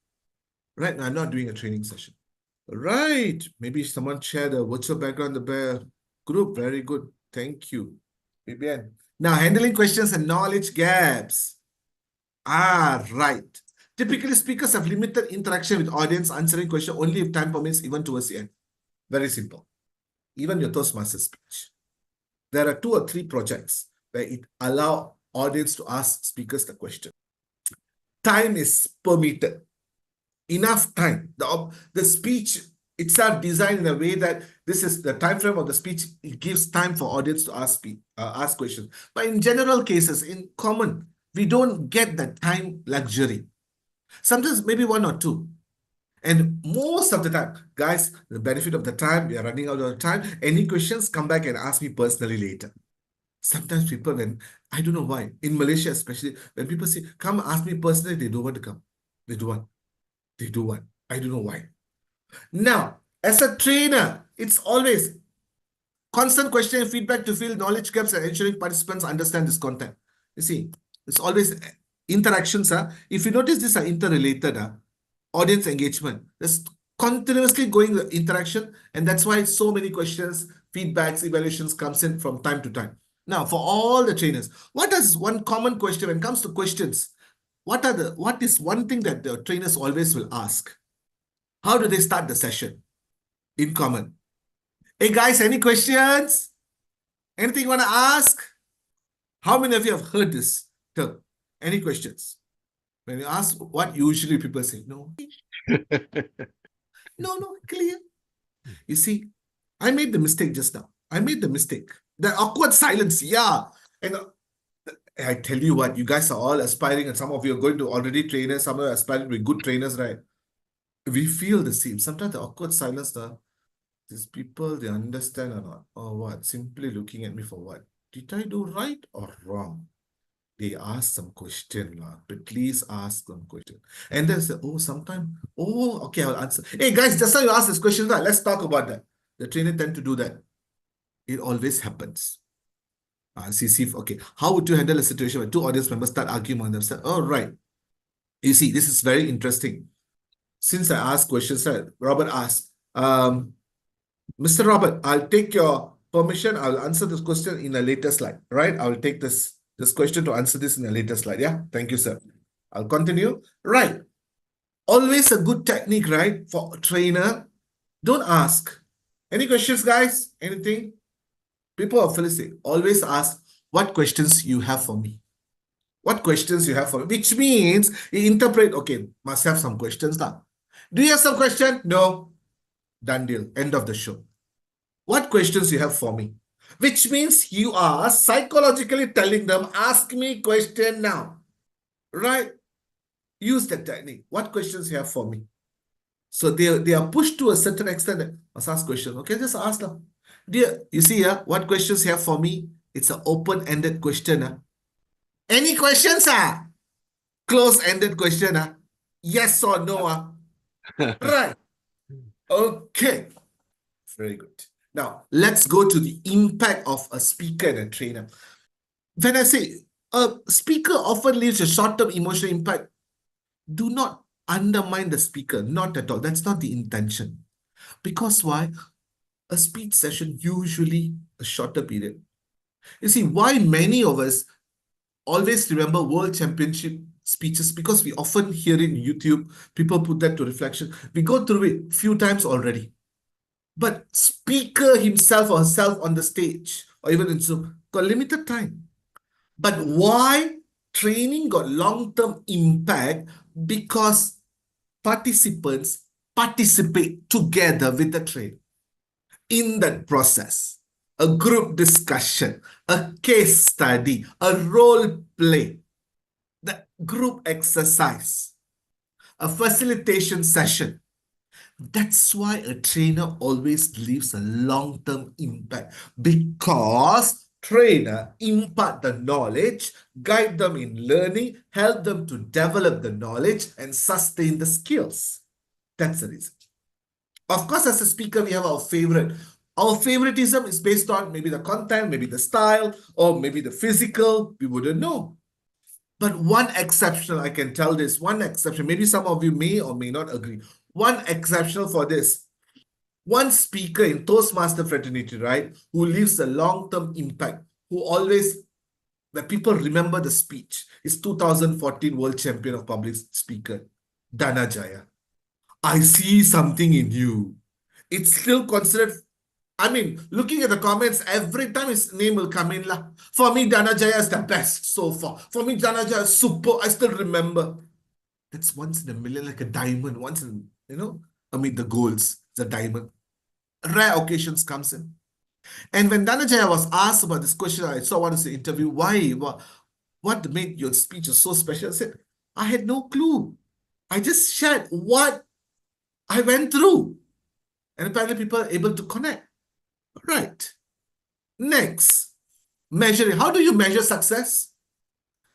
Right? No, I'm not doing a training session. Right. Maybe someone shared a virtual background in the group. Very good. Thank you. Vivian. Now, handling questions and knowledge gaps. Right. Typically, speakers have limited interaction with audience, answering questions only if time permits, even towards the end. Very simple. Even your Toastmasters speech. There are 2 or 3 projects where it allows audience to ask speakers the question. Time is permitted. Enough time. The speech itself designed in a way that this is the time frame of the speech. It gives time for audience to ask questions. But in general cases, in common, we don't get that time luxury. Sometimes maybe 1 or 2. And most of the time, guys, the benefit of the time, we are running out of time. Any questions, come back and ask me personally later. Sometimes people, I don't know why, in Malaysia especially, when people say, come ask me personally, they don't want to come. They don't want. They do what? I don't know why. Now, as a trainer, it's always constant question and feedback to fill knowledge gaps and ensuring participants understand this content. You see, it's always interactions. If you notice, these are interrelated. Audience engagement. There's continuously going interaction, and that's why so many questions, feedbacks, evaluations comes in from time to time. Now, for all the trainers, what is one common question when it comes to questions? What is one thing that the trainers always will ask? How do they start the session? In common. Hey guys, any questions? Anything you want to ask? How many of you have heard this term? Any questions? When you ask, what usually people say? No. No, clear. You see, I made the mistake just now. I made the mistake. The awkward silence, yeah. And I tell you what, you guys are all aspiring, and some of you are going to already trainers, some of you are aspiring to be good trainers, right? We feel the same. Sometimes the awkward silence, these people, they understand or not, or what? Simply looking at me for what? Did I do right or wrong? They ask some question, but please ask some question. And then say, okay, I'll answer. Hey guys, just now you asked this question, right? Let's talk about that. The trainer tend to do that. It always happens. Okay, how would you handle a situation where 2 audience members start arguing on themselves? All right. You see, this is very interesting. Since I asked questions, Robert asked, Mr. Robert, I'll take your permission. I'll answer this question in a later slide, right? I'll take this question to answer this in a later slide. Yeah, thank you, sir. I'll continue. Right. Always a good technique, right? For a trainer, don't ask. Any questions, guys? Anything? People are felicitating. Always ask what questions you have for me. What questions you have for me? Which means you interpret, okay, must have some questions now. Do you have some question? No. Done deal. End of the show. What questions you have for me? Which means you are psychologically telling them, ask me question now. Right? Use that technique. What questions you have for me? So they are pushed to a certain extent. Must ask questions. Okay, just ask them. You see, what questions you have for me? It's an open-ended question. Any questions? Close-ended question. Yes or no? Right. Okay. Very good. Now, let's go to the impact of a speaker and a trainer. When I say a speaker often leaves a short-term emotional impact, do not undermine the speaker. Not at all. That's not the intention. Because why? A speech session usually a shorter period. You see, why many of us always remember World Championship speeches, because we often hear it in YouTube. People put that to reflection. We go through it a few times already. But speaker himself or herself on the stage, or even in Zoom, got limited time. But why training got long-term impact? Because participants participate together with the trainer. In that process, a group discussion, a case study, a role play, the group exercise, a facilitation session. That's why a trainer always leaves a long-term impact, because trainer impart the knowledge, guide them in learning, help them to develop the knowledge and sustain the skills. That's the reason. Of course, as a speaker, we have our favorite. Our favoritism is based on maybe the content, maybe the style, or maybe the physical. We wouldn't know. But one exception, I can tell this, one exception, maybe some of you may or may not agree. One exception for this. One speaker in Toastmaster fraternity, right, who leaves a long-term impact, who always, that people remember the speech, is 2014 World Champion of Public Speaker, Dana Jaya. I see something in you. It's still considered, I mean, looking at the comments, every time his name will come in. For me, Dana Jaya is the best so far. For me, Dana Jaya is super. I still remember. That's once in a million, like a diamond. Once in, amid the golds, it's a diamond. Rare occasions comes in. And when Dana Jaya was asked about this question, I saw one of the interview, why, what made your speech so special? I said, I had no clue. I just shared what I went through. And apparently people are able to connect. Right. Next, measuring. How do you measure success?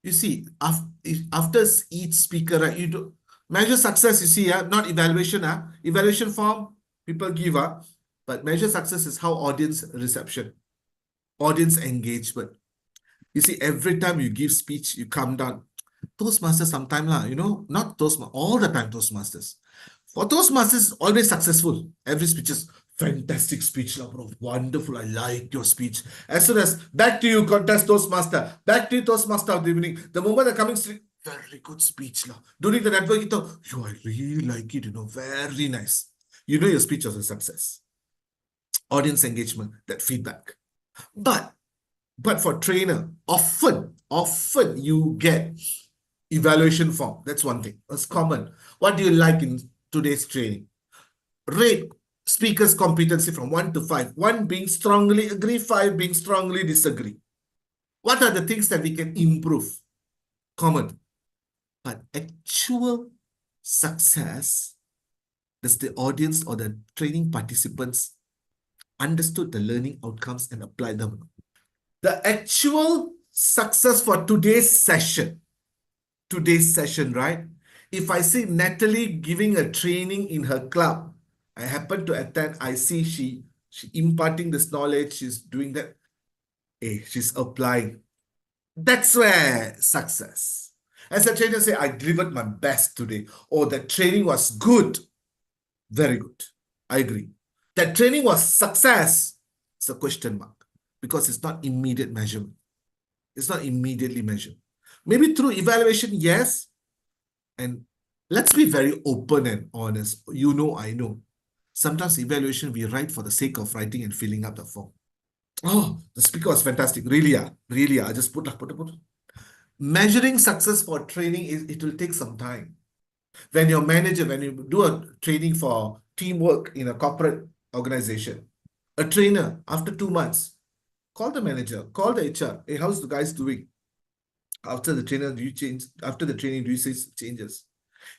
You see, after each speaker, right, you do measure success, you see, not evaluation. Evaluation form, people give up. But measure success is how audience reception, audience engagement. You see, every time you give speech, you come down. Toastmasters sometimes, not Toastmasters, all the time Toastmasters. For Toastmasters, always successful. Every speech is fantastic speech, bro. Wonderful. I like your speech. As soon as back to you, contest Toastmaster. Back to you, Toastmaster of the evening. The moment they're coming straight, very good speech. During the network, I really like it, very nice. You know your speech was a success. Audience engagement, that feedback. But for trainer, often you get evaluation form. That's one thing. That's common. What do you like in today's training? Rate speaker's competency from 1 to 5. 1 being strongly agree, 5 being strongly disagree. What are the things that we can improve? Common. But actual success, does the audience or the training participants understood the learning outcomes and applied them? The actual success for today's session, right? If I see Natalie giving a training in her club, I happen to attend, I see she imparting this knowledge, she's doing that. Hey, she's applying. That's where success. As a trainer say, I delivered my best today, or the training was good. Very good. I agree. That training was success. It's a question mark because it's not immediate measurement. It's not immediately measured. Maybe through evaluation, yes. And let's be very open and honest. I know. Sometimes evaluation we write for the sake of writing and filling up the form. Oh, the speaker was fantastic. Really, I just put. Measuring success for training, it will take some time. When your manager, when you do a training for teamwork in a corporate organization, a trainer, after 2 months, call the manager, call the HR. Hey, how's the guys doing? After the trainer, do you change? After the training, do you say changes?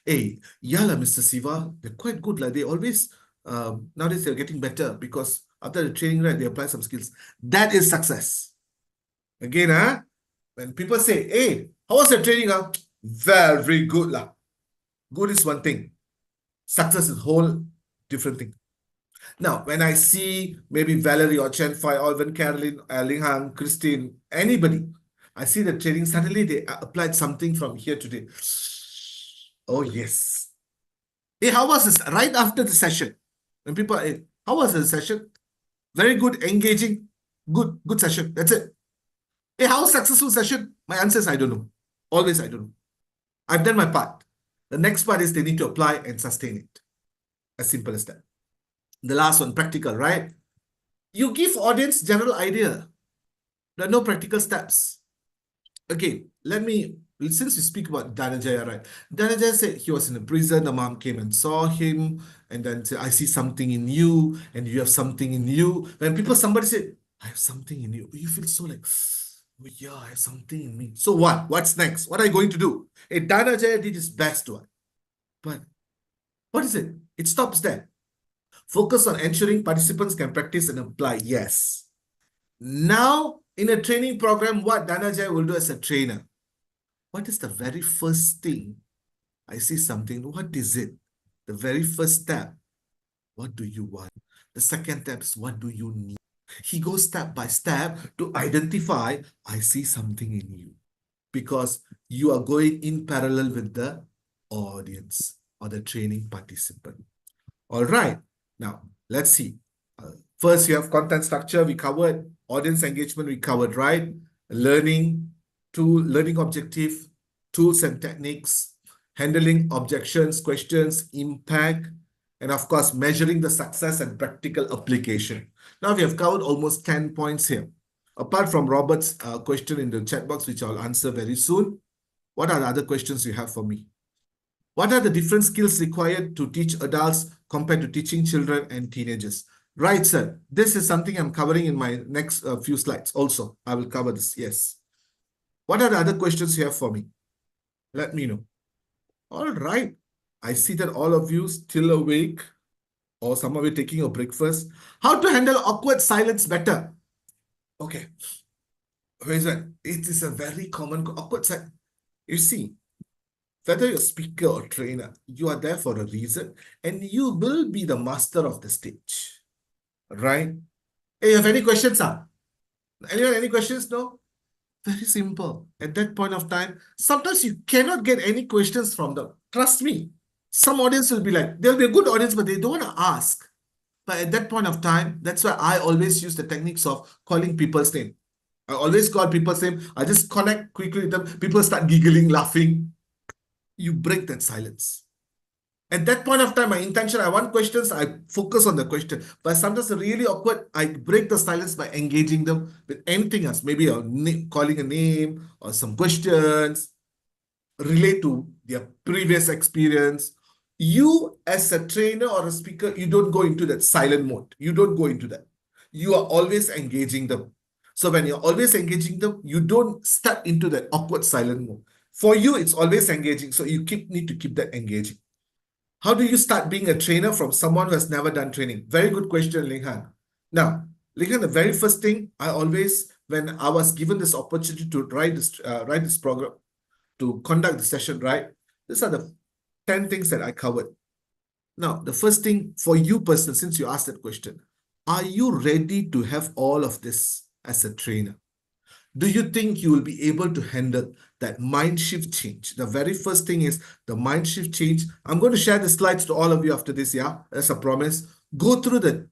Hey, Mr. Siva, they're quite good. They always, nowadays they're getting better because after the training, right, they apply some skills. That is success. Again, when people say, hey, how was the training? Very good. Good is one thing. Success is a whole different thing. Now, when I see maybe Valerie or Chen Fai or even Caroline, Ling Hang, Christine, anybody, I see the training, suddenly they applied something from here today. Oh, yes. Hey, how was this? Right after the session, when people, hey, how was the session? Very good, engaging, good session. That's it. Hey, how successful session? My answer is I don't know. Always I don't know. I've done my part. The next part is they need to apply and sustain it. As simple as that. The last one, practical, right? You give audience general idea. There are no practical steps. Okay, since we speak about Dhananjaya, right? Dhananjaya said he was in a prison, the mom came and saw him, and then said, I see something in you, and you have something in you. When somebody said, I have something in you, you feel so like, oh yeah, I have something in me. So what? What's next? What are you going to do? Dhananjaya did his best one. But what is it? It stops there. Focus on ensuring participants can practice and apply. Yes. Now, in a training program, what Dhananjaya will do as a trainer? What is the very first thing? I see something. What is it? The very first step. What do you want? The second step is, what do you need? He goes step by step to identify, I see something in you. Because you are going in parallel with the audience or the training participant. All right. Now, let's see. First, you have content structure, we covered. Audience engagement, we covered, right? Learning, learning objective, tools and techniques, handling objections, questions, impact, and of course, measuring the success and practical application. Now, we have covered almost 10 points here. Apart from Robert's question in the chat box, which I'll answer very soon, what are the other questions you have for me? What are the different skills required to teach adults compared to teaching children and teenagers? Right, sir. This is something I'm covering in my next few slides. Also, I will cover this. Yes. What are the other questions you have for me? Let me know. All right. I see that all of you still awake, or some of you taking your breakfast. How to handle awkward silence better? Okay. Where is that? It is a very common awkward silence. You see, whether you're a speaker or trainer, you are there for a reason, and you will be the master of the stage. Right? Hey, you have any questions, sir? Anyone, any questions? No? Very simple. At that point of time, sometimes you cannot get any questions from them. Trust me. Some audience will be like, they'll be a good audience, but they don't want to ask. But at that point of time, that's why I always use the techniques of calling people's name. I always call people's name. I just connect quickly with them. People start giggling, laughing. You break that silence. At that point of time, my intention, I want questions, I focus on the question. But sometimes it's really awkward. I break the silence by engaging them with anything else. Maybe calling a name or some questions, relate to their previous experience. You, as a trainer or a speaker, you don't go into that silent mode. You don't go into that. You are always engaging them. So when you're always engaging them, you don't step into that awkward silent mode. For you, it's always engaging. So you need to keep that engaging. How do you start being a trainer from someone who has never done training? Very good question, Linghan. Now, Linghan, the very first thing I always, when I was given this opportunity to write this program, to conduct the session, right? These are the 10 things that I covered. Now, the first thing for you personally, since you asked that question, are you ready to have all of this as a trainer? Do you think you will be able to handle that mind shift change? The very first thing is the mind shift change. I'm going to share the slides to all of you after this, yeah? As a promise. Go through the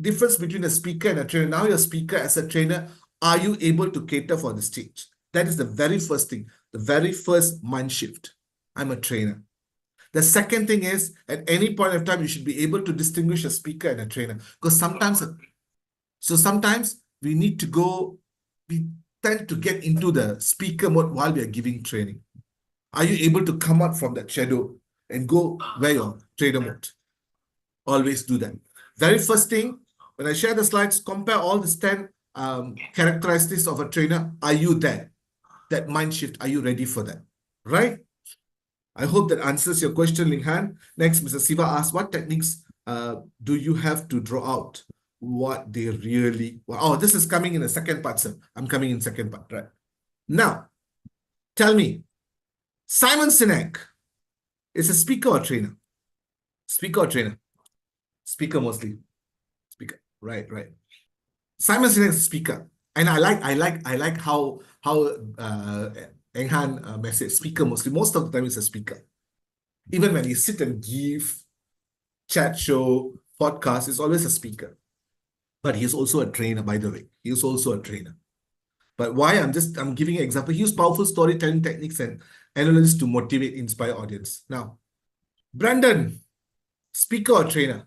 difference between a speaker and a trainer. Now you're a speaker as a trainer. Are you able to cater for this change? That is the very first thing. The very first mind shift. I'm a trainer. The second thing is, at any point of time, you should be able to distinguish a speaker and a trainer. Because sometimes we need to go, we tend to get into the speaker mode while we are giving training. Are you able to come out from that shadow and go where you're trainer mode? Always do that. Very first thing, when I share the slides, compare all the 10 characteristics of a trainer. Are you there? That mind shift, are you ready for that? Right? I hope that answers your question, Linghan. Next, Mr. Siva asked, what techniques do you have to draw out what they really... Oh, this is coming in the second part, sir. I'm coming in second part, right? Now, tell me, Simon Sinek is a speaker or trainer? Speaker or trainer? Speaker mostly. Speaker, right. Simon Sinek is a speaker. And I like how Enghan message, speaker mostly. Most of the time, he's a speaker. Even when he sit and give chat show, podcast, he's always a speaker. But he's also a trainer, by the way. He's also a trainer. But why? I'm giving an example. He used powerful storytelling techniques and analysis to motivate, inspire audience. Now, Brandon, speaker or trainer?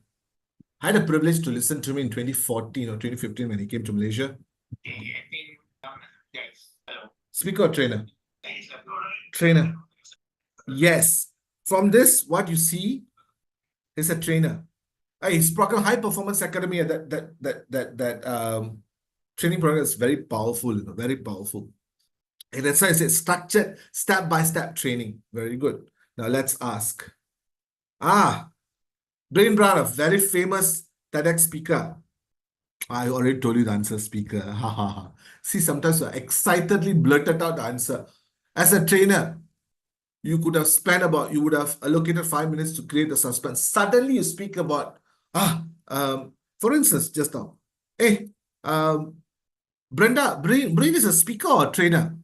I had a privilege to listen to him in 2014 or 2015 when he came to Malaysia. Speaker or trainer? Trainer. Yes. From this, what you see is a trainer. His program, High Performance Academy, that training program is very powerful, very powerful. And that's why I said structured, step-by-step training. Very good. Now let's ask. Dwayne Brown, a very famous TEDx speaker. I already told you the answer, speaker. See, sometimes you excitedly blurted out the answer. As a trainer, you would have allocated 5 minutes to create the suspense. Suddenly you speak about, For instance, just now, hey, Brenda, Breen is a speaker or a trainer?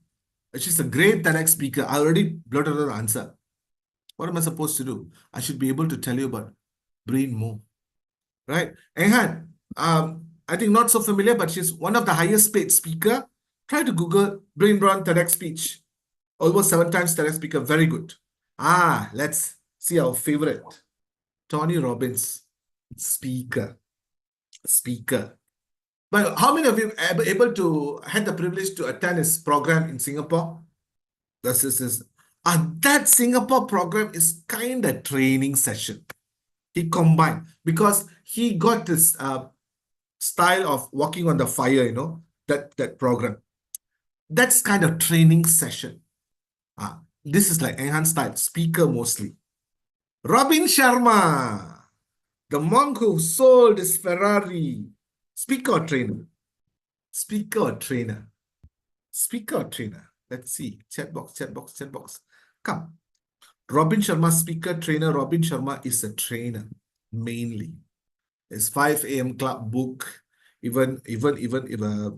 She's a great TEDx speaker. I already blurted out the answer. What am I supposed to do? I should be able to tell you about Breen more, right? Enghan, I think not so familiar, but she's one of the highest paid speaker. Try to Google Breen Brown TEDx speech. Almost 7 times TEDx speaker. Very good. Let's see our favorite. Tony Robbins, speaker. But how many of you are able to had the privilege to attend his program in Singapore? That Singapore program is kind of training session. He combined because he got this style of walking on the fire, you know, that program. That's kind of training session. This is like enhanced style, speaker mostly. Robin Sharma, the monk who sold his Ferrari. Speaker or trainer? Speaker or trainer? Speaker or trainer? Let's see. Chat box. Come. Robin Sharma, speaker, trainer. Robin Sharma is a trainer, mainly. His 5 a.m. club book, even if a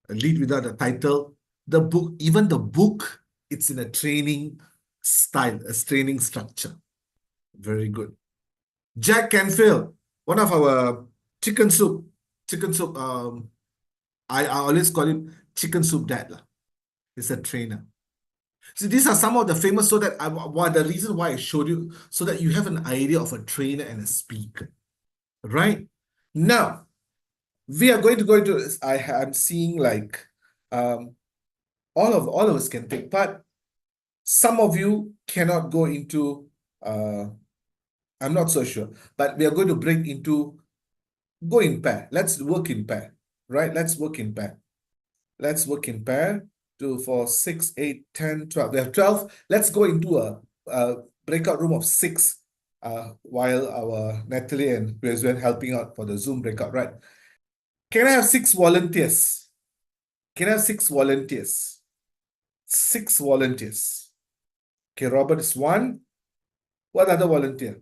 lead without a title, the book, it's in a training style, a training structure. Very good. Jack Canfield, one of our chicken soup. I always call him chicken soup dad. He's a trainer. See, these are some of the famous, so that the reason why I showed you, so that you have an idea of a trainer and a speaker. Right? Now, we are going to go into this. I'm seeing like all of us can take part. Some of you cannot go into I'm not so sure, but we are going to break into go in pair. Let's work in pair, right? Let's work in pair. Let's work in pair. 2, 4, 6, 8, 10, 12. We have 12. Let's go into a breakout room of 6 while our Natalie and Rizwan helping out for the Zoom breakout, right? Can I have 6 volunteers? Can I have 6 volunteers? 6 volunteers. Okay, Robert is 1. What other volunteer?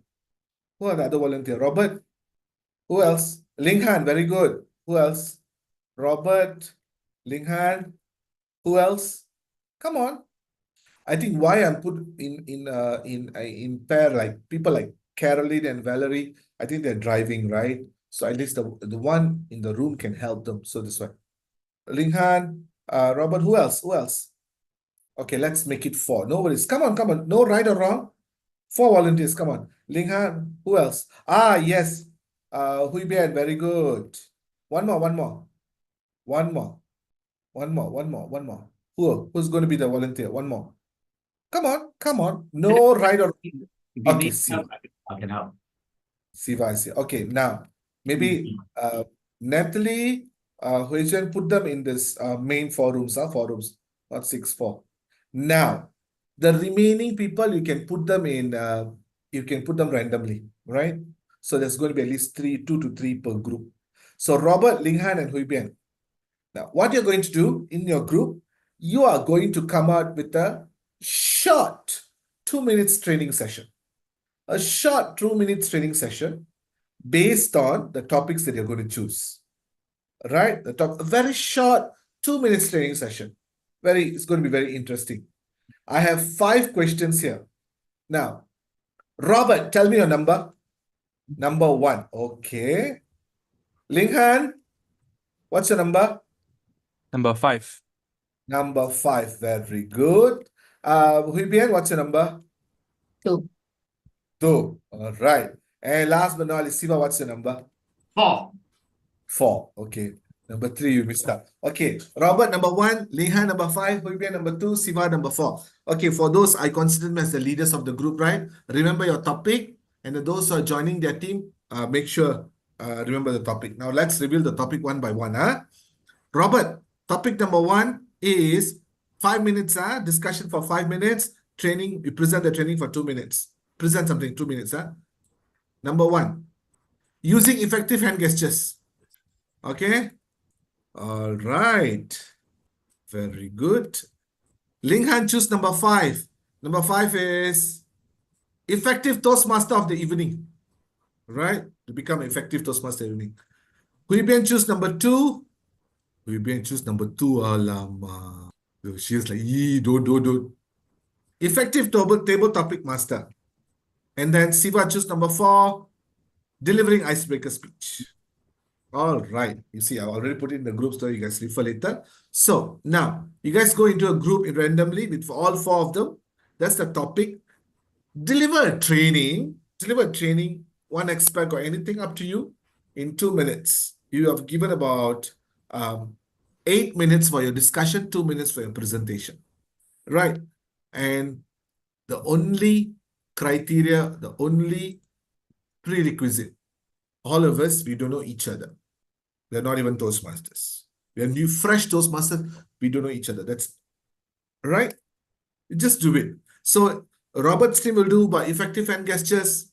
Who are the other volunteer? Robert? Who else? Linghan, very good. Who else? Robert, Linghan. Who else? Come on. I think why I'm put in pair, like people like Caroline and Valerie, I think they're driving, right? So at least the one in the room can help them. So this one. Linghan, Robert, who else? Who else? Okay, let's make it 4. No worries. Come on. No right or wrong. 4 volunteers. Come on. Linghan, who else? Yes. Hui Bian, very good. One more. Who's going to be the volunteer? One more. Come on. No right or okay, Siva. I can help. Siva, I see. Okay, now maybe Natalie, Huichen, put them in this main 4 rooms, not 6, 4. Now, the remaining people you can put them in. You can put them randomly, right? So there's going to be at least 2 to 3 per group. So Robert, Linghan, and Hui Bian. Now, what you're going to do in your group, you are going to come out with a short 2 minutes training session. A short 2 minutes training session based on the topics that you're going to choose. Right? A very short 2 minutes training session. It's going to be very interesting. I have 5 questions here. Now, Robert, tell me your number. Number 1. Okay. Linghan, what's your number? Number 5. Number 5. Very good. Hui Bian, what's your number? 2. 2. All right. And last but not least, Siva, what's your number? 4. 4. Okay. Number 3, you missed out. Okay. Robert, number 1. Linghan, number 5. Hui Bian, number 2. Siva, number 4. Okay. For those, I consider them as the leaders of the group, right? Remember your topic. And those who are joining their team, make sure remember the topic. Now, let's reveal the topic one by one. Robert, topic number 1 is 5 minutes. Discussion for 5 minutes. Training. You present the training for 2 minutes. Present something 2 minutes. Number 1, using effective hand gestures. Okay. All right. Very good. Linghan, choose number 5. Number 5 is effective Toastmaster of the evening. Right? To become effective Toastmaster evening. Hui Bian choose number 2. Hui Bian choose number 2. Alamak. She was like, don't. Effective table topic master. And then Siva choose number 4. Delivering icebreaker speech. All right. You see, I already put it in the group so you guys refer later. So now you guys go into a group randomly with all 4 of them. That's the topic. Deliver training. One expert or anything up to you in 2 minutes. You have given about 8 minutes for your discussion, 2 minutes for your presentation. Right. And the only criteria, the only prerequisite, all of us, we don't know each other. We're not even Toastmasters. We are new, fresh Toastmasters. We don't know each other. That's right. Just do it. So Robert's team will do by effective hand gestures.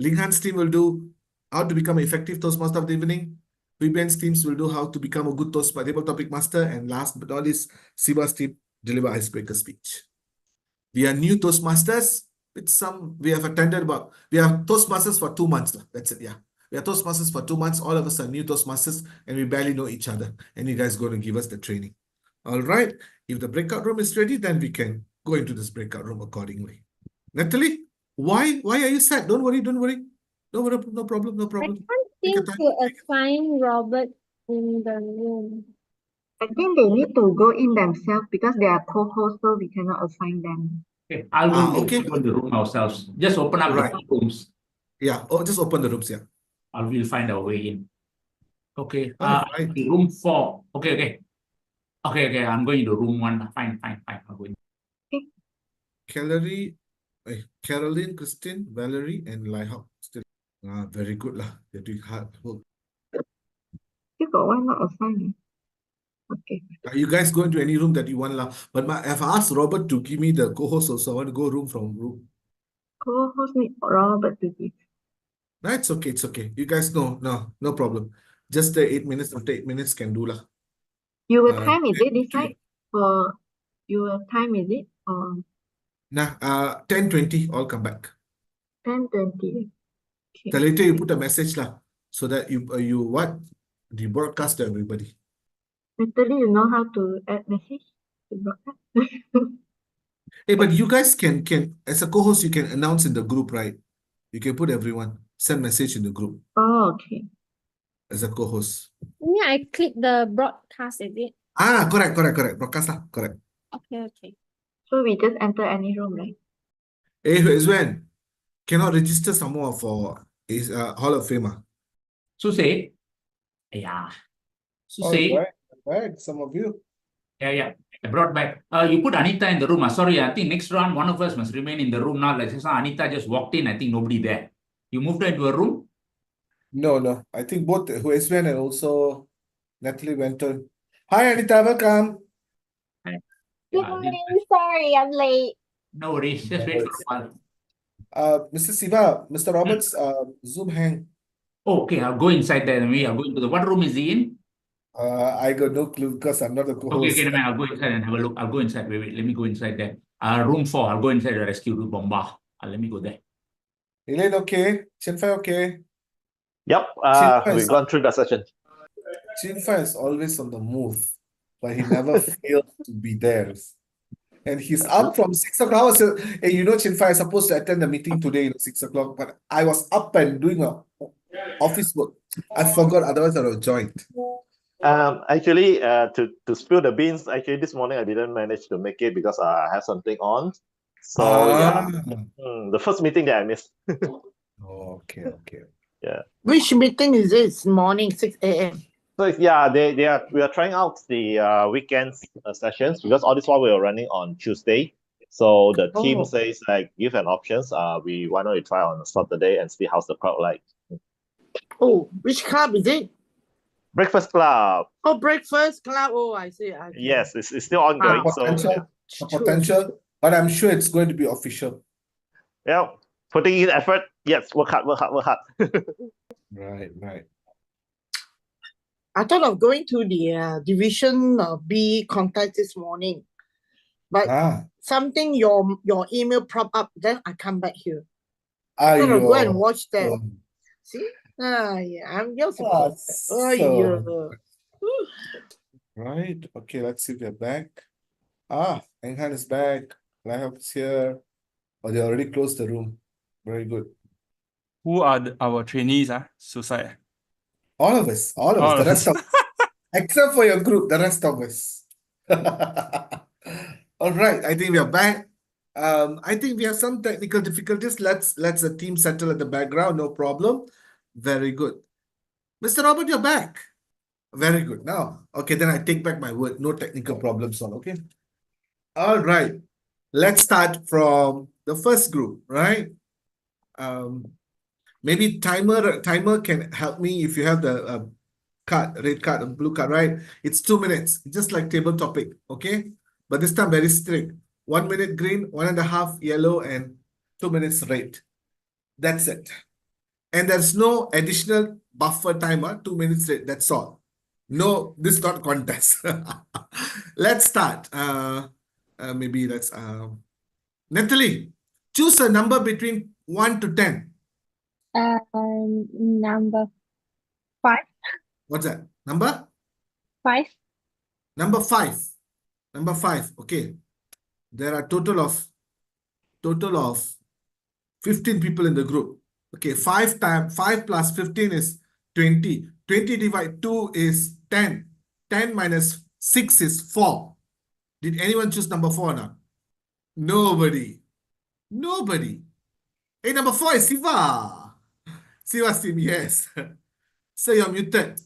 Linghan's team will do how to become an effective Toastmaster of the evening. Vivian's teams will do how to become a good table topic master. And last but not least, Siva's team deliver icebreaker speech. We are new Toastmasters. We have Toastmasters for 2 months. That's it. Yeah. We are Toastmasters for 2 months. All of us are new Toastmasters and we barely know each other. And you guys are going to give us the training. All right. If the breakout room is ready, then we can go into this breakout room accordingly. Natalie, why are you sad? Don't worry. No problem. I can't seem to assign Robert in the room. I think they need to go in themselves because they are co-hosts, so we cannot assign them. Okay, I'll go okay. to the room ourselves. Just open up the rooms. Yeah, just open the rooms, yeah. We'll find our way in. Okay, right. room 4. Okay, I'm going to room 1. Fine. I'm going. Caroline, Christine, Valerie, and Lai Hao. Still, very good lah. They're doing hard work. You got one not assigned. Okay. You guys go into any room that you want lah. But I've asked Robert to give me the co-host also. I want to go room from room. Co-host need Robert to give. No, it's okay. You guys know, no problem. Just the 8 minutes. After 8 minutes can do lah. Your time is it this night? For your time is it? Or 10:20. All come back. 10:20. Okay. Then later you put a message lah, so that you broadcast to everybody. Natalie, you know how to add message to broadcast? Hey, but you guys can as a co-host you can announce in the group, right? You can put everyone send message in the group. Oh, okay. As a co-host. Yeah, I click the broadcast, is it? Correct. Broadcast lah, correct. Okay. So we just enter any room, right? Hey, Sven, cannot register someone for Hall of Fame. Soosai. Yeah. Soosai. Right, some of you. Yeah. I brought back. You put Anita in the room. Sorry, I think next round one of us must remain in the room now. Like Anita just walked in. I think nobody there. You moved her into a room? No. I think both Sven and also Natalie went on. Hi, Anita, welcome. Good morning. Sorry, I'm late. No worries. Just wait for a while. Mr. Siva, Mr. Roberts, Zoom hang. Oh, okay, I'll go inside there. I'll go into what room is he in? I got no clue because I'm not a co-host. Okay, I'll go inside and have a look. I'll go inside. Wait, let me go inside there. Room 4. I'll go inside the rescue room. Bomba. Let me go there. Elaine, okay? Chinfai, okay? Yep, we've gone through that session. Chinfai is always on the move, but he never fails to be there. And he's up from 6 o'clock. So, hey, Chinfai is supposed to attend the meeting today at 6 o'clock, but I was up and doing office work. I forgot, otherwise I would have joined. Actually, to spill the beans, actually this morning I didn't manage to make it because I have something on. So the first meeting that I missed. Okay. Yeah. Which meeting is this morning, 6 a.m.? So yeah, we are trying out the weekends sessions because all this while we are running on Tuesday. So the team says like give an options. Why don't we try on Saturday and see how's the crowd like? Oh, which club is it? Breakfast Club. Oh, Breakfast Club. Oh, I see. Yes, it's still ongoing. Potential, but I'm sure it's going to be official. Yeah, putting in effort. Yes, work hard. Right. I thought of going to the Division B contest this morning, but something your email prop up. Then I come back here. I thought I'll go and watch that. See? Yeah, I'm your Ah, support. Oh, yeah. so, right. Okay, let's see if they're back. Enghan is back. Lahab is here. Oh, they already closed the room. Very good. Who are our trainees, Soosai? All of us, All the of rest us. of except for your group, the rest of us. All right, I think we are back. I think we have some technical difficulties. Let's the team settle at the background, no problem. Very good. Mr. Robert, you're back. Very good. Now, okay, then I take back my word. No technical problems on, okay? All right. Let's start from the first group, right? Maybe timer can help me if you have the card, red card and blue card, right? It's 2 minutes, just like table topic, okay? But this time very strict. 1 minute green, 1.5 yellow, and 2 minutes red. That's it. And there's no additional buffer timer, 2 minutes red, that's all. No, this is not contest. Let's start. Maybe let's Natalie, choose a number between 1 to 10. Number 5. What's that? Number? 5. Number 5. Number 5. Okay. There are total of 15 people in the group. Okay, 5 plus 15 is 20. 20 divided 2 is 10. 10 minus 6 is 4. Did anyone choose number 4 now? Nobody. Nobody. Hey, number 4 is Siva. Siva's team, yes. So you're muted.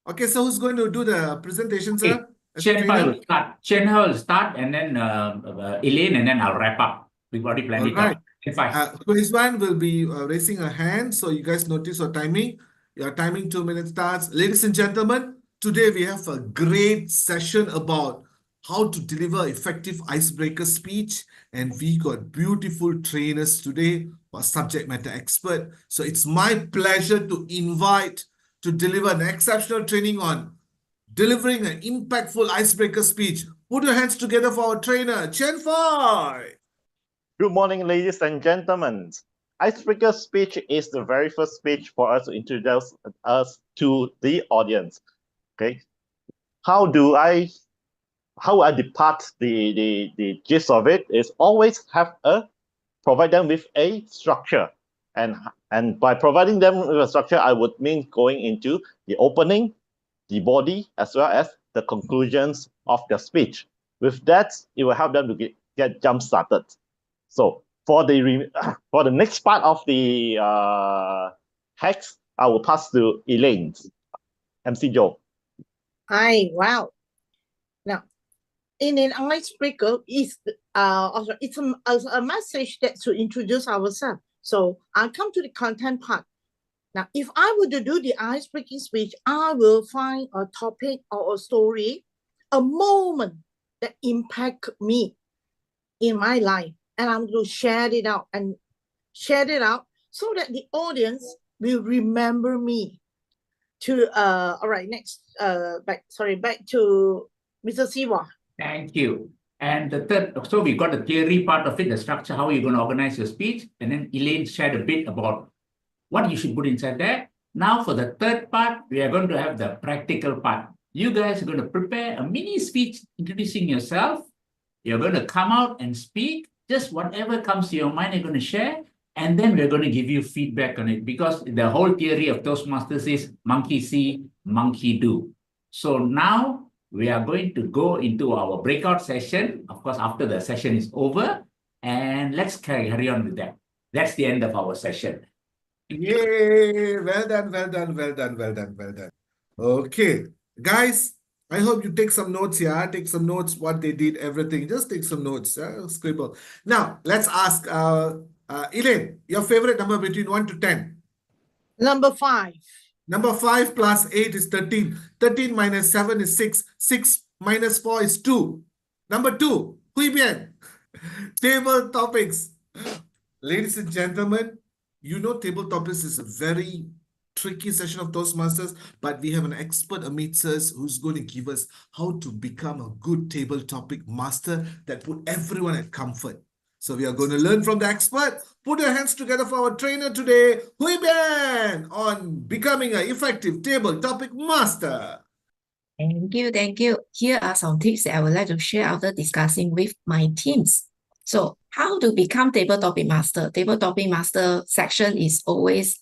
Okay, so who's going to do the presentation, sir? As a Chen trainer? will start. Chen will start, and then Elaine, and then I'll wrap up. We've already planned All it right. out. Fine. Quiz1 will be raising her hand, so you guys notice your timing. Your timing 2 minutes starts. Ladies and gentlemen, today we have a great session about how to deliver effective icebreaker speech, and we got beautiful trainers today for subject matter expert. So it's my pleasure to invite to deliver an exceptional training on delivering an impactful icebreaker speech. Put your hands together for our trainer, Chen Foy. Good morning, ladies and gentlemen. Icebreaker speech is the very first speech for us to introduce us to the audience. Okay, how I depart the gist of it is always provide them with a structure, and by providing them with a structure, I would mean going into the opening, the body, as well as the conclusions of their speech. With that, it will help them to get jump started. So for the next part of the hacks, I will pass to Elaine, MC Joe. Hi, wow. Now, in an icebreaker, it's a message that to introduce ourselves. So I'll come to the content part. Now, if I were to do the icebreaking speech, I will find a topic or a story, a moment that impact me in my life, and I'm going to share it out so that the audience will remember me. All right, next, back to Mr. Siwa. Thank you. And the third, so we got the theory part of it, the structure, how you're going to organize your speech. And then Elaine shared a bit about what you should put inside there. Now for the third part, we are going to have the practical part. You guys are going to prepare a mini speech introducing yourself. You're going to come out and speak. Just whatever comes to your mind, you're going to share. And then we're going to give you feedback on it, because the whole theory of Toastmasters is monkey see, monkey do. So now we are going to go into our breakout session, of course, after the session is over. And let's carry on with that. That's the end of our session. Yay! Well done, well done, well done, well done, well done. Okay, guys, I hope you take some notes here. Take some notes, what they did, everything. Just take some notes, scribble. Now, let's ask Elaine, your favorite number between 1 to 10? Number 5. Number 5 plus 8 is 13. 13 minus 7 is 6. 6 minus 4 is 2. Number 2, Hui Bian. Table topics. Ladies and gentlemen, you know table topics is a very tricky session of Toastmasters, but we have an expert amidst us who's going to give us how to become a good table topic master that put everyone at comfort. So we are going to learn from the expert. Put your hands together for our trainer today, Hui Bian, on becoming an effective table topic master. Thank you, thank you. Here are some tips that I would like to share after discussing with my teams. So, how to become table topic master? Table topic master section is always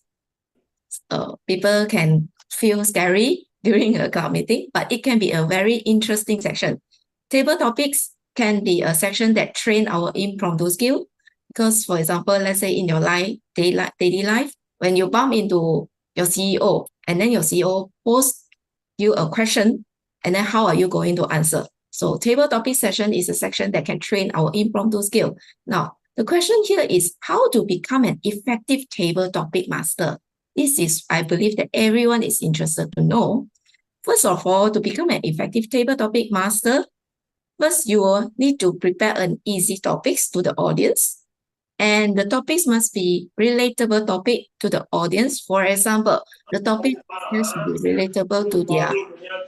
people can feel scary during a club meeting, but it can be a very interesting section. Table topics can be a section that train our impromptu skill. Because, for example, let's say in your daily life, when you bump into your CEO, and then your CEO posts you a question, and then how are you going to answer? So table topic session is a section that can train our impromptu skill. Now, the question here is how to become an effective table topic master. This is, I believe, that everyone is interested to know. First of all, to become an effective table topic master, first you will need to prepare an easy topics to the audience. And the topics must be relatable topic to the audience. For example, the topic has to be relatable to their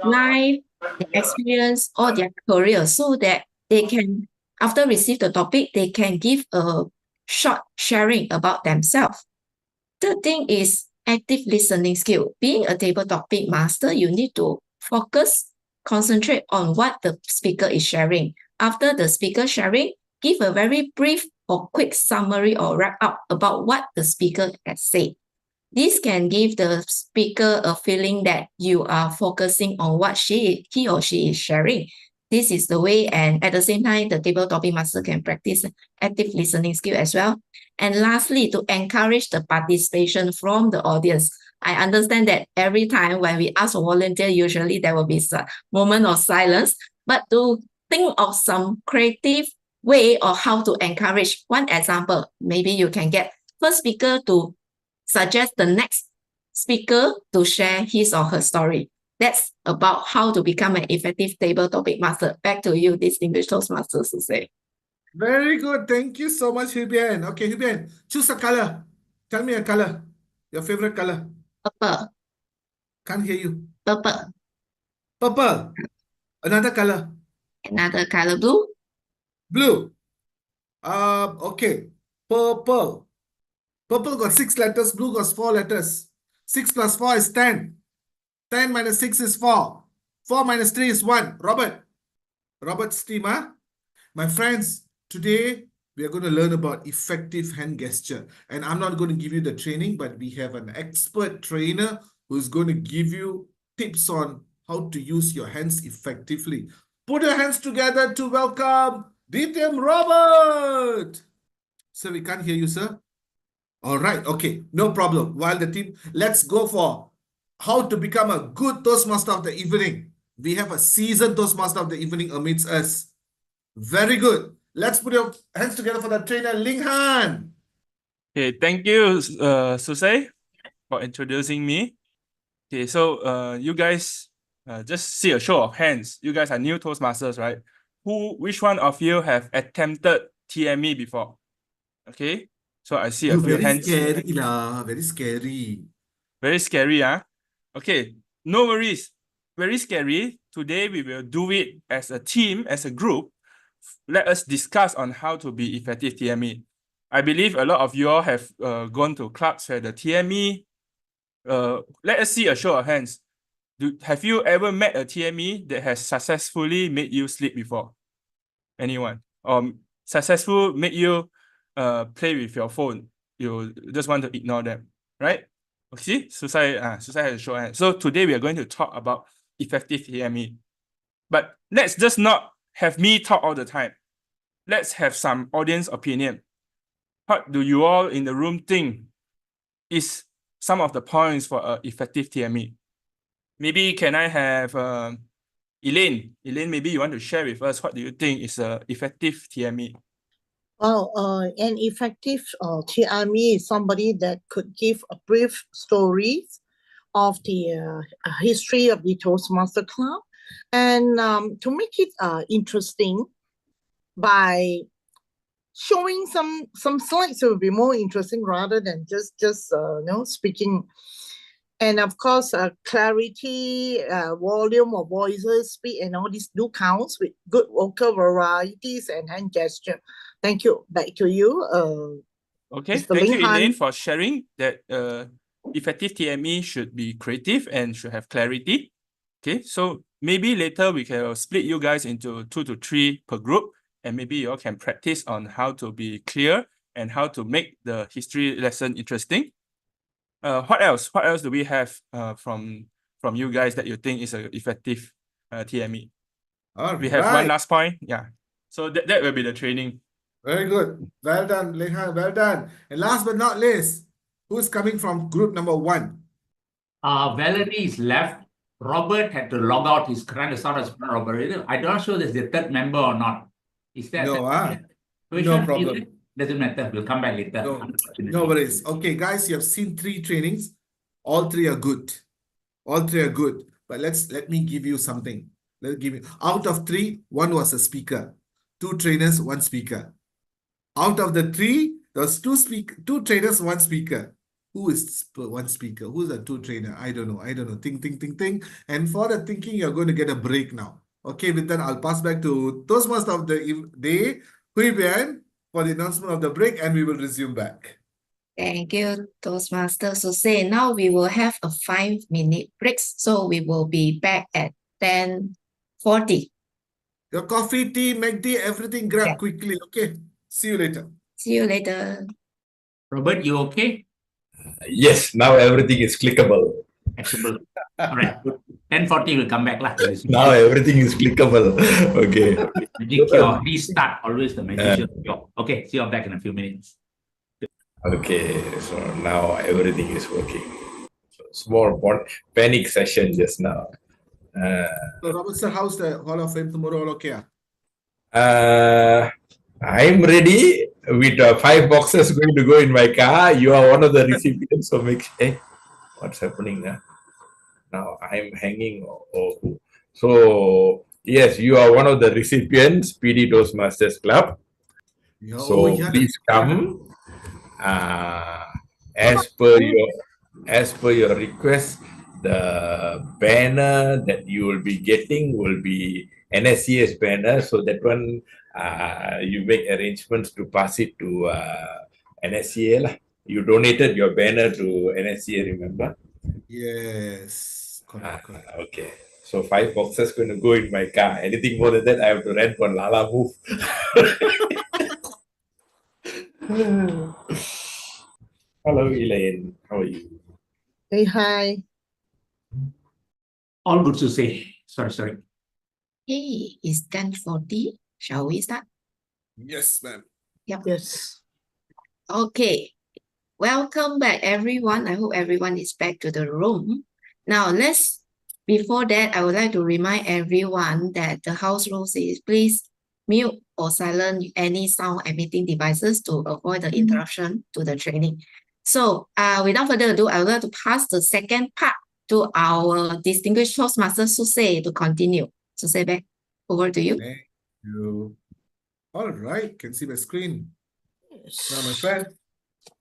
life, their experience, or their career, so that they can, after receive the topic, they can give a short sharing about themselves. Third thing is active listening skill. Being a table topic master, you need to focus, concentrate on what the speaker is sharing. After the speaker sharing, give a very brief or quick summary or wrap up about what the speaker has said. This can give the speaker a feeling that you are focusing on what he or she is sharing. This is the way, and at the same time, the table topic master can practice active listening skill as well. And lastly, to encourage the participation from the audience. I understand that every time when we ask for volunteer, usually there will be a moment of silence, but to think of some creative way or how to encourage. One example, maybe you can get first speaker to suggest the next speaker to share his or her story. That's about how to become an effective table topic master. Back to you, distinguished Toastmasters, to say. Very good. Thank you so much, Hui Bian. Okay, Hui Bian, choose a color. Tell me a color. Your favorite color. Purple. Can't hear you. Purple. Purple. Another color. Another color, blue. Blue. Okay. Purple. Purple got 6 letters. Blue got 4 letters. 6 plus 4 is 10. 10 minus 6 is 4. 4 minus 3 is 1. Robert's team, huh? My friends, today we are going to learn about effective hand gesture. And I'm not going to give you the training, but we have an expert trainer who is going to give you tips on how to use your hands effectively. Put your hands together to welcome DTM Robert. Sir, we can't hear you, sir. All right, okay, no problem. While the team, let's go for how to become a good Toastmaster of the evening. We have a seasoned Toastmaster of the evening amidst us. Very good. Let's put your hands together for the trainer, Ling Han. Okay, thank you, Soosai, for introducing me. Okay, so you guys just see a show of hands. You guys are new Toastmasters, right? Which one of you have attempted TME before? Okay, so I see a few Very hands. scary lah, very scary. Very scary, huh? Okay, no worries. Very scary. Today we will do it as a team, as a group. Let us discuss on how to be effective TME. I believe a lot of you all have gone to clubs where the TME. Let us see a show of hands. Have you ever met a TME that has successfully made you sleep before? Anyone? Successful made you play with your phone. You just want to ignore them, right? See, Soosai has a show of hands. So today we are going to talk about effective TME. But let's just not have me talk all the time. Let's have some audience opinion. What do you all in the room think is some of the points for effective TME? Maybe can I have Elaine? Elaine, maybe you want to share with us what do you think is effective TME? Well, an effective TME is somebody that could give a brief story of the history of the Toastmaster Club, and to make it interesting by showing some slides, it will be more interesting rather than just speaking. And of course, clarity, volume of voices, speed, and all these do counts with good vocal varieties and hand gesture. Thank you. Back to you, Okay, Mr. thank you, Ling Han. Elaine, for sharing that effective TME should be creative and should have clarity. Okay, so maybe later we can split you guys into 2 to 3 per group, and maybe you all can practice on how to be clear and how to make the history lesson interesting. What else? What else do we have from you guys that you think is an effective TME? All We have one right. last point. Yeah. So that will be the training. Very good. Well done, Lehan. Well done. And last but not least, who's coming from group number 1? Valerie is left. Robert had to log out. He's trying to start as Robert. I'm not sure there's a third member or not. Is there? No, Which no one is problem. it? Doesn't matter. We'll come back later. No, unfortunately. no worries. Okay, guys, you have seen 3 trainings. All 3 are good. All 3 are good. But let me give you something. Let's give you out of 3, 1 was a speaker. 2 trainers, 1 speaker. Out of the 3, there was 2 trainers, 1 speaker. Who is 1 speaker? Who's the 2 trainer? I don't know. Think. And for the thinking, you're going to get a break now. Okay, with that, I'll pass back to Toastmasters of the day, Hui Bian, for the announcement of the break, and we will resume back. Thank you, Toastmaster. So say now we will have a 5-minute break. So we will be back at 10:40. Your coffee, tea, McD, everything grab Yeah. quickly. Okay, see you later. See you later. Robert, you okay? Yes, now everything is clickable. Excellent. All right. 10:40 will come back lah. Now everything is clickable. Okay. Magic cure. Restart. Always the magician cure. Okay. See you all back in a few minutes. Okay, so now everything is working. So small panic session just now. So, Robert sir, how's the Hall of Fame tomorrow? All okay? I'm ready with 5 boxes going to go in my car. You are one of the recipients, so what's happening now? Now I'm hanging. So yes, you are one of the recipients, PD Toastmasters Club. So please come. As per your request, the banner that you will be getting will be NSCS banner. So that one, you make arrangements to pass it to NSCA lah. You donated your banner to NSCA, remember? Yes. Correct. Okay. So 5 boxes going to go in my car. Anything more than that, I have to rent one Lala Move. Hello, Elaine. How are you? Hey, hi. All good to say. Sorry. Hey, it's 10:40. Shall we start? Yes, ma'am. Yep. Yes. Okay. Welcome back, everyone. I hope everyone is back to the room. Now, before that, I would like to remind everyone that the house rules is please mute or silent any sound emitting devices to avoid the interruption to the training. So, without further ado, I would like to pass the second part to our distinguished Toastmaster Soosai to continue. Soosai, back over to you. Thank you. All right, can see my screen. Now, my friend,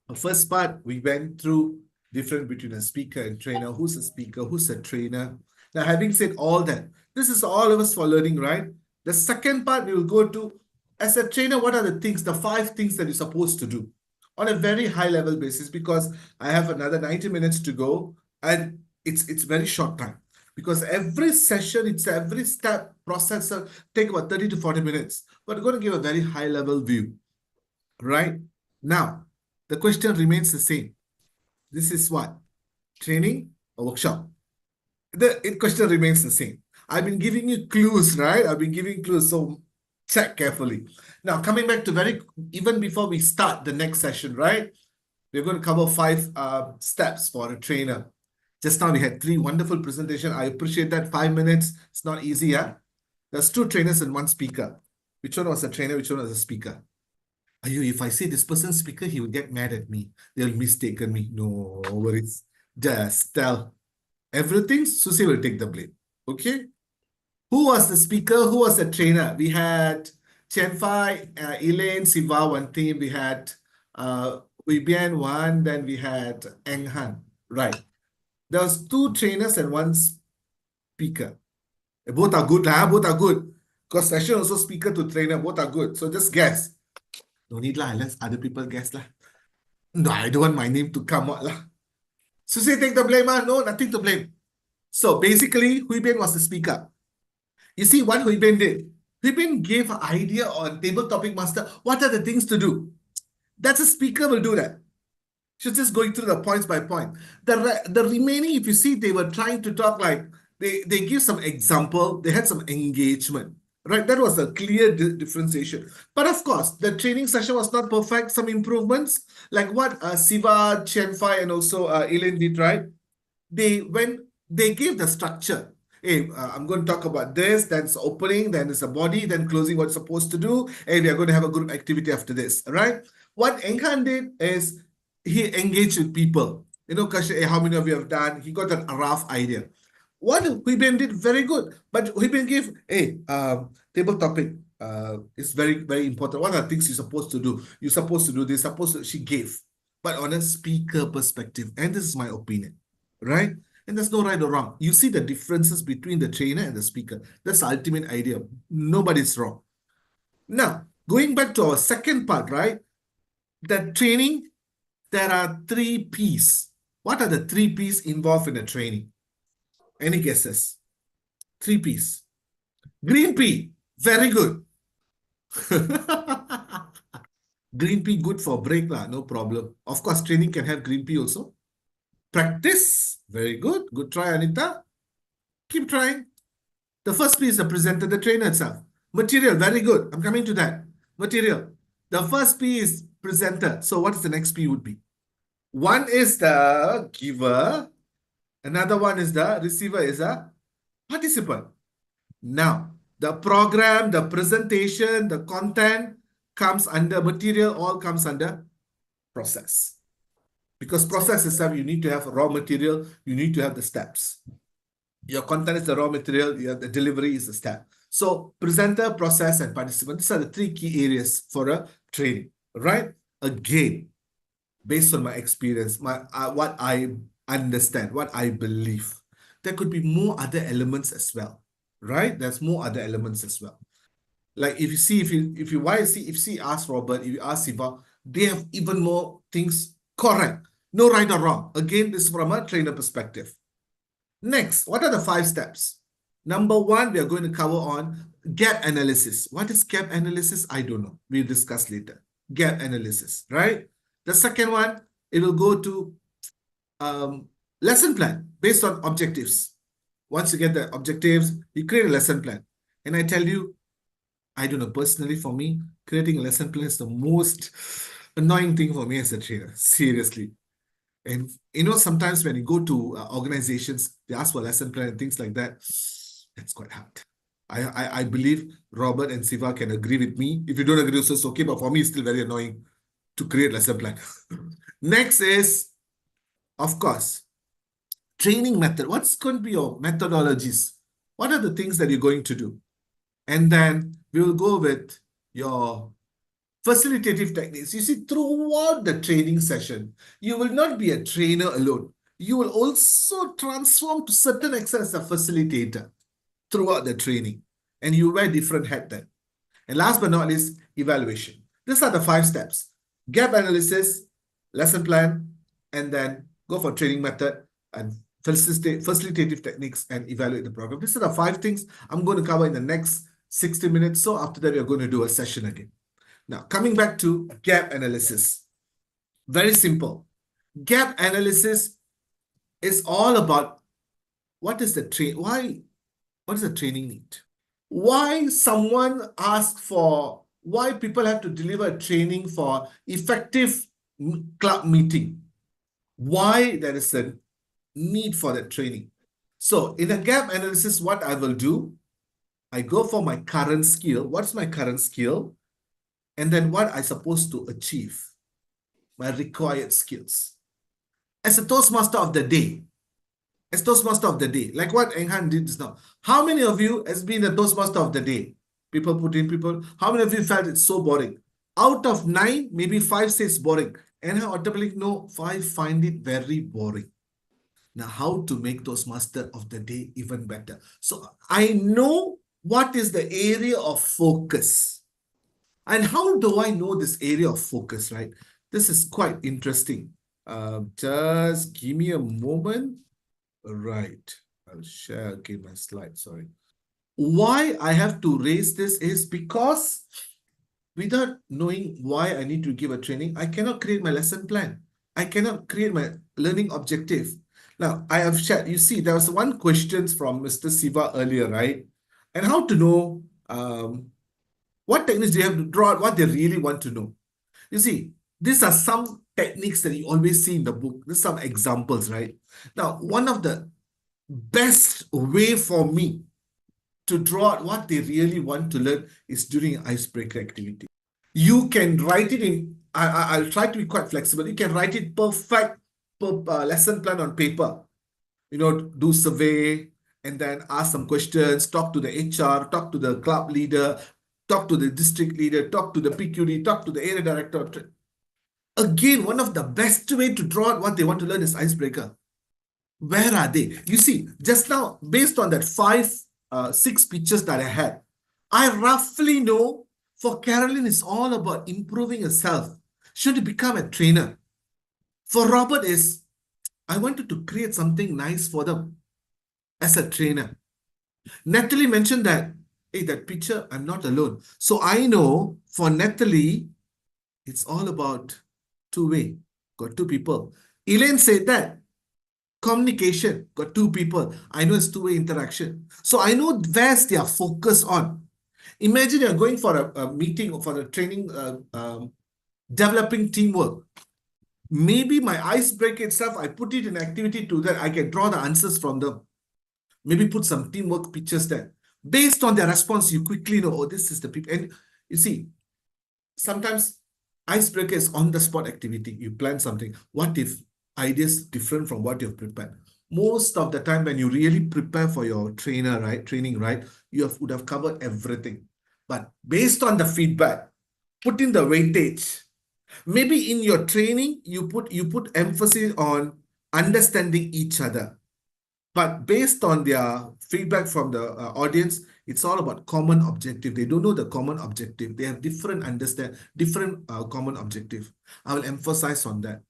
the first part, we went through difference between a speaker and trainer. Who's a speaker? Who's a trainer? Now, having said all that, this is all of us for learning, right? The second part, we will go to, as a trainer, what are the things, the 5 things that you're supposed to do on a very high level basis, because I have another 90 minutes to go and it's very short time. Because every session, every step process take about 30 to 40 minutes. But we're going to give a very high level view, right? Now, the question remains the same. This is what? Training or workshop? The question remains the same. I've been giving you clues, right? I've been giving clues, so check carefully. Now, coming back to even before we start the next session, right? We're going to cover 5 steps for a trainer. Just now we had 3 wonderful presentations. I appreciate that. 5 minutes. It's not easy, yeah? There's 2 trainers and 1 speaker. Which one was a trainer? Which one was a speaker? If I say this person's speaker, he will get mad at me. They'll mistaken me. No worries. Just tell everything. Soosai will take the blame. Okay? Who was the speaker? Who was the trainer? We had Chen Fai, Elaine, Siva, one team. We had Wei Bian, one. Then we had Eng Han. Right. There was 2 trainers and 1 speaker. Both are good, lah. Both are good. Because session also speaker to trainer, both are good. So just guess. No need lah. Let other people guess lah. No, I don't want my name to come out lah. Soosai take the blame, ah. No, nothing to blame. So basically, Hui Bian was the speaker. You see what Hui Bian did? Hui Bian gave an idea on table topic master. What are the things to do? That's a speaker will do that. She's just going through the points by point. The remaining, if you see, they were trying to talk like, they give some example, they had some engagement, right? That was a clear differentiation. But of course, the training session was not perfect, some improvements, like what Siva, Chen Fai, and also Elaine did, right? They gave the structure. Hey, I'm going to talk about this, then it's opening, then it's a body, then closing what it's supposed to do, and we are going to have a group activity after this, right? What Enghan did is he engaged with people. You know, question, hey, how many of you have done? He got a rough idea. What Hui Bian did very good, but Hui Bian gave, hey, table topic is very, very important. What are the things you're supposed to do? You're supposed to do this, she gave, but on a speaker perspective, and this is my opinion, right? And there's no right or wrong. You see the differences between the trainer and the speaker. That's the ultimate idea. Nobody's wrong. Now, going back to our second part, right? The training, there are 3 P's. What are the 3 P's involved in the training? Any guesses? 3 P's. Green P, very good. Green P, good for break, lah, no problem. Of course, training can have green P also. Practice, very good. Good try, Anita. Keep trying. The first P is the presenter, the trainer itself. Material, very good. I'm coming to that. Material. The first P is presenter. So what is the next P would be? One is the giver. Another one is the receiver, is a participant. Now, the program, the presentation, the content comes under material, all comes under process. Because process itself, you need to have raw material, you need to have the steps. Your content is the raw material, the delivery is the step. So presenter, process, and participant, these are the 3 key areas for a training, right? Again, based on my experience, what I understand, what I believe, there could be more other elements as well, right? There's more other elements as well. Like if you see, if you ask Robert, if you ask Siva, they have even more things correct. No right or wrong. Again, this is from a trainer perspective. Next, what are the 5 steps? Number 1, we are going to cover on gap analysis. What is gap analysis? I don't know. We'll discuss later. Gap analysis, right? The second one, it will go to lesson plan based on objectives. Once you get the objectives, you create a lesson plan. And I tell you, I don't know, personally for me, creating a lesson plan is the most annoying thing for me as a trainer, seriously. And you know, sometimes when you go to organizations, they ask for a lesson plan and things like that. That's quite hard. I believe Robert and Siva can agree with me. If you don't agree, so it's okay. But for me, it's still very annoying to create lesson plan. Next is, of course, training method. What's going to be your methodologies? What are the things that you're going to do? And then we will go with your facilitative techniques. You see, throughout the training session, you will not be a trainer alone. You will also transform to certain extent as a facilitator throughout the training. And you wear different hats then. And last but not least, evaluation. These are the 5 steps. Gap analysis, lesson plan, and then go for training method and facilitative techniques and evaluate the program. These are the 5 things I'm going to cover in the next 60 minutes. So after that, we are going to do a session again. Now, coming back to gap analysis. Very simple. Gap analysis is all about what is the what does the training need? Why someone asks for, why people have to deliver training for effective club meeting? Why there is a need for that training? So in a gap analysis, what I will do, I go for my current skill. What's my current skill? And then what I'm supposed to achieve, my required skills. As a Toastmaster of the day, like what Enghan did just now. How many of you has been a Toastmaster of the day? People, how many of you felt it's so boring? Out of 9, maybe 5 says boring. And automatically, no, 5 find it very boring. Now, how to make Toastmaster of the day even better. So I know what is the area of focus. And how do I know this area of focus, right? This is quite interesting. Just give me a moment. Right. I'll share again my slide, sorry. Why I have to raise this is because without knowing why I need to give a training, I cannot create my lesson plan. I cannot create my learning objective. Now, I have shared, you see, there was one question from Mr. Siva earlier, right? And how to know what techniques do you have to draw out what they really want to know. You see, these are some techniques that you always see in the book. These are some examples, right? Now, one of the best way for me to draw out what they really want to learn is during an icebreaker activity. You can write it in, I'll try to be quite flexible. You can write it perfect lesson plan on paper. You know, do survey and then ask some questions, talk to the HR, talk to the club leader, talk to the district leader, talk to the PQD, talk to the area director. Again, one of the best way to draw out what they want to learn is icebreaker. Where are they? You see, just now, based on that 6 pictures that I had, I roughly know for Carolyn, it's all about improving herself. Should become a trainer. For Robert is, I wanted to create something nice for them as a trainer. Natalie mentioned that, hey, that picture, I'm not alone. So I know for Natalie, it's all about two-way, got 2 people. Elaine said that communication, got 2 people. I know it's two-way interaction. So I know where's their focus on. Imagine you're going for a meeting or for the training, developing teamwork. Maybe my icebreaker itself, I put it in activity to that I can draw the answers from them. Maybe put some teamwork pictures there. Based on their response, you quickly know, oh, this is the people. And you see, sometimes icebreaker is on the spot activity. You plan something. What if ideas different from what you've prepared? Most of the time when you really prepare for your training, right, you would have covered everything. But based on the feedback, put in the weightage. Maybe in your training, you put emphasis on understanding each other. But based on their feedback from the audience, it's all about common objective. They don't know the common objective. They have different common objective. I will emphasize on that.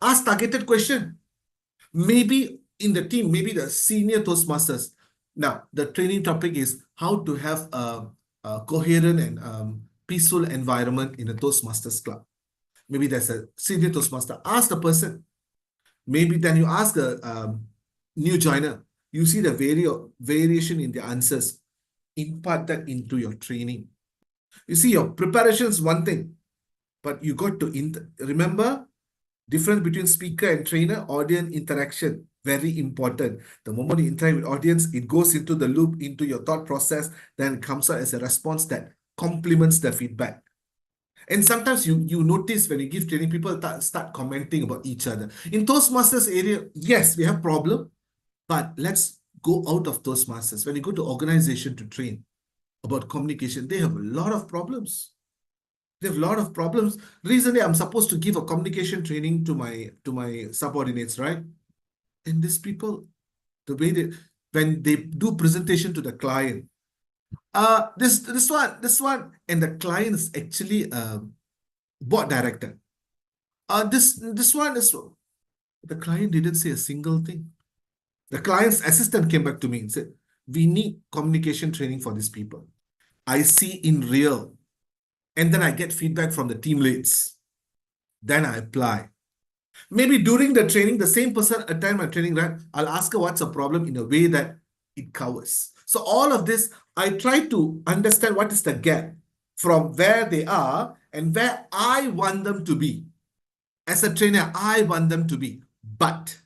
Ask targeted question. Maybe in the team, maybe the senior Toastmasters. Now, the training topic is how to have a coherent and peaceful environment in a Toastmasters club. Maybe there's a senior Toastmaster. Ask the person. Maybe then you ask a new joiner. You see the variation in the answers. Impart that into your training. You see, your preparation is one thing, but you got to remember difference between speaker and trainer, audience interaction. Very important. The moment you interact with audience, it goes into the loop, into your thought process, then comes out as a response that complements the feedback. And sometimes you notice when you give training, people start commenting about each other. In Toastmasters area, yes, we have problem, but let's go out of Toastmasters. When you go to organization to train about communication, they have a lot of problems. They have a lot of problems. Recently, I'm supposed to give a communication training to my subordinates, right? And these people, the way when they do presentation to the client, this one, and the client is actually a board director. This one is, the client didn't say a single thing. The client's assistant came back to me and said, we need communication training for these people. I see in real. And then I get feedback from the team leads. Then I apply. Maybe during the training, the same person attend my training, right? I'll ask her what's the problem in a way that it covers. So all of this, I try to understand what is the gap from where they are and where I want them to be. As a trainer, I want them to be. But,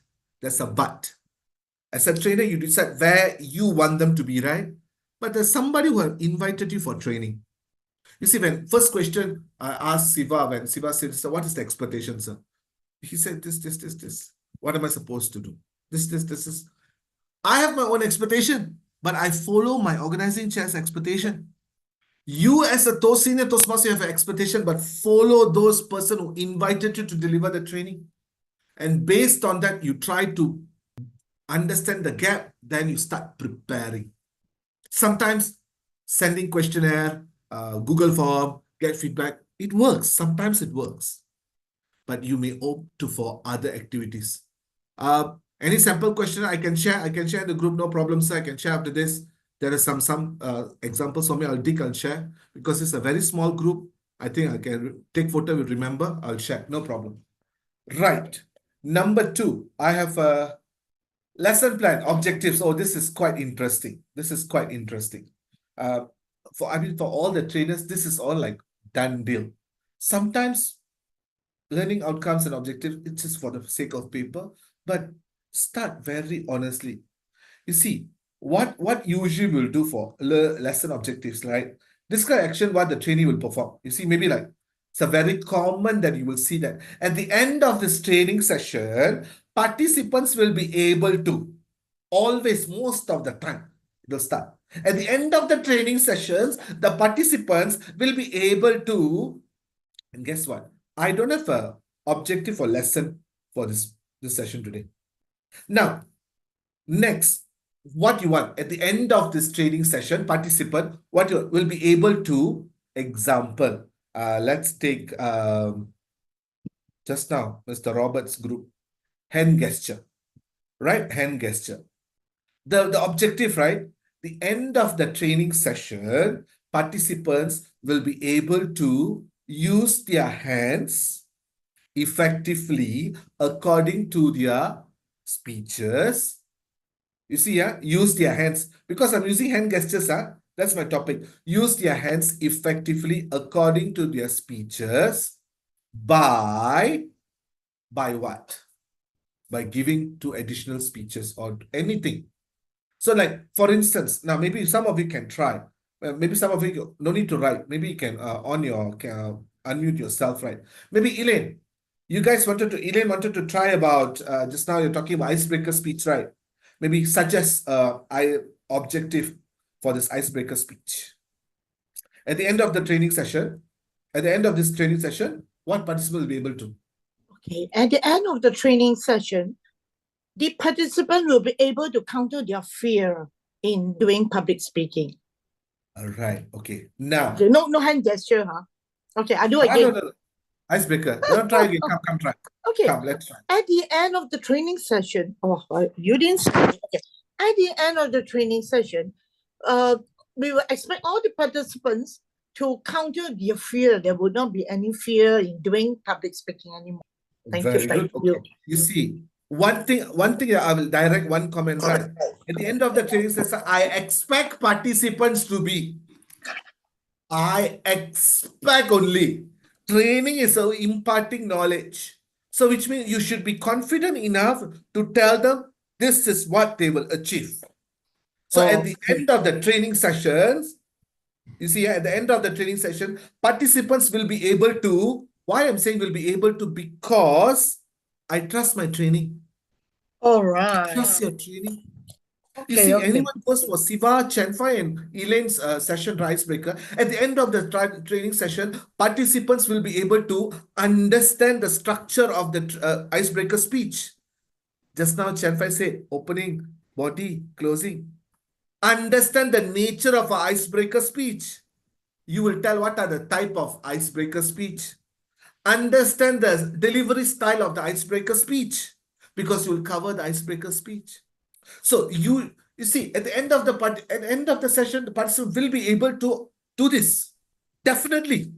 there's a but. As a trainer, you decide where you want them to be, right? But there's somebody who have invited you for training. You see, when first question I asked Siva, when Siva said, so what is the expectation, sir? He said, this. What am I supposed to do? This is. I have my own expectation, but I follow my organizing chair's expectation. You as a senior Toastmaster have an expectation, but follow those person who invited you to deliver the training. And based on that, you try to understand the gap, then you start preparing. Sometimes sending questionnaire, Google form, get feedback, it works. Sometimes it works, but you may opt to for other activities. Any sample question I can share? I can share in the group, no problem, sir. I can share after this. There are some examples for me. I'll share because it's a very small group. I think I can take photo, will remember. I'll share, no problem. Right. Number 2, I have a lesson plan objectives. Oh, this is quite interesting. This is quite interesting. For all the trainers, this is all like done deal. Sometimes learning outcomes and objectives, it's just for the sake of paper, but start very honestly. You see, what usually we'll do for lesson objectives, right? Describe action what the trainee will perform. You see, maybe like it's a very common that you will see that at the end of this training session, participants will be able to always, most of the time, they'll start. At the end of the training sessions, the participants will be able to, and guess what? I don't have an objective or lesson for this session today. Now, next, what you want at the end of this training session, participant, what you will be able to, example, let's take just now, Mr. Robert's group, hand gesture, right? Hand gesture. The objective, right? The end of the training session, participants will be able to use their hands effectively according to their speeches. You see, use their hands. Because I'm using hand gestures, that's my topic. Use their hands effectively according to their speeches by what? By giving 2 additional speeches or anything. So like, for instance, now maybe some of you can try. Maybe some of you no need to write. Maybe you can unmute yourself, right? Maybe Elaine, Elaine wanted to try about, just now you're talking about icebreaker speech, right? Maybe suggest objective for this icebreaker speech. At the end of the training session, at the end of this training session, what participant will be able to? Okay, at the end of the training session, the participant will be able to counter their fear in doing public speaking. All right, okay. Now. Okay, no hand gesture, huh? Okay, I do again. No. Icebreaker. Don't try again. Come, try. Okay. Come, let's try. At the end of the training session, you didn't say it. Okay. At the end of the training session, we will expect all the participants to counter their fear. There would not be any fear in doing public speaking anymore. Very good. Okay. You see, one thing I will direct one comment, right? At the end of the training session, I expect participants to be. I expect only. Training is imparting knowledge. So which means you should be confident enough to tell them this is what they will achieve. So at the end of the training sessions, you see, at the end of the training session, participants will be able to, why I'm saying will be able to, because I trust my training. All right. I trust your training. You see, anyone goes for Siva, Chenfai, and Elaine's session icebreaker, at the end of the training session, participants will be able to understand the structure of the icebreaker speech. Just now, Chenfai said, opening, body, closing. Understand the nature of an icebreaker speech. You will tell what are the type of icebreaker speech. Understand the delivery style of the icebreaker speech, because you will cover the icebreaker speech. So you see, at the end of the session, the participant will be able to do this. Definitely.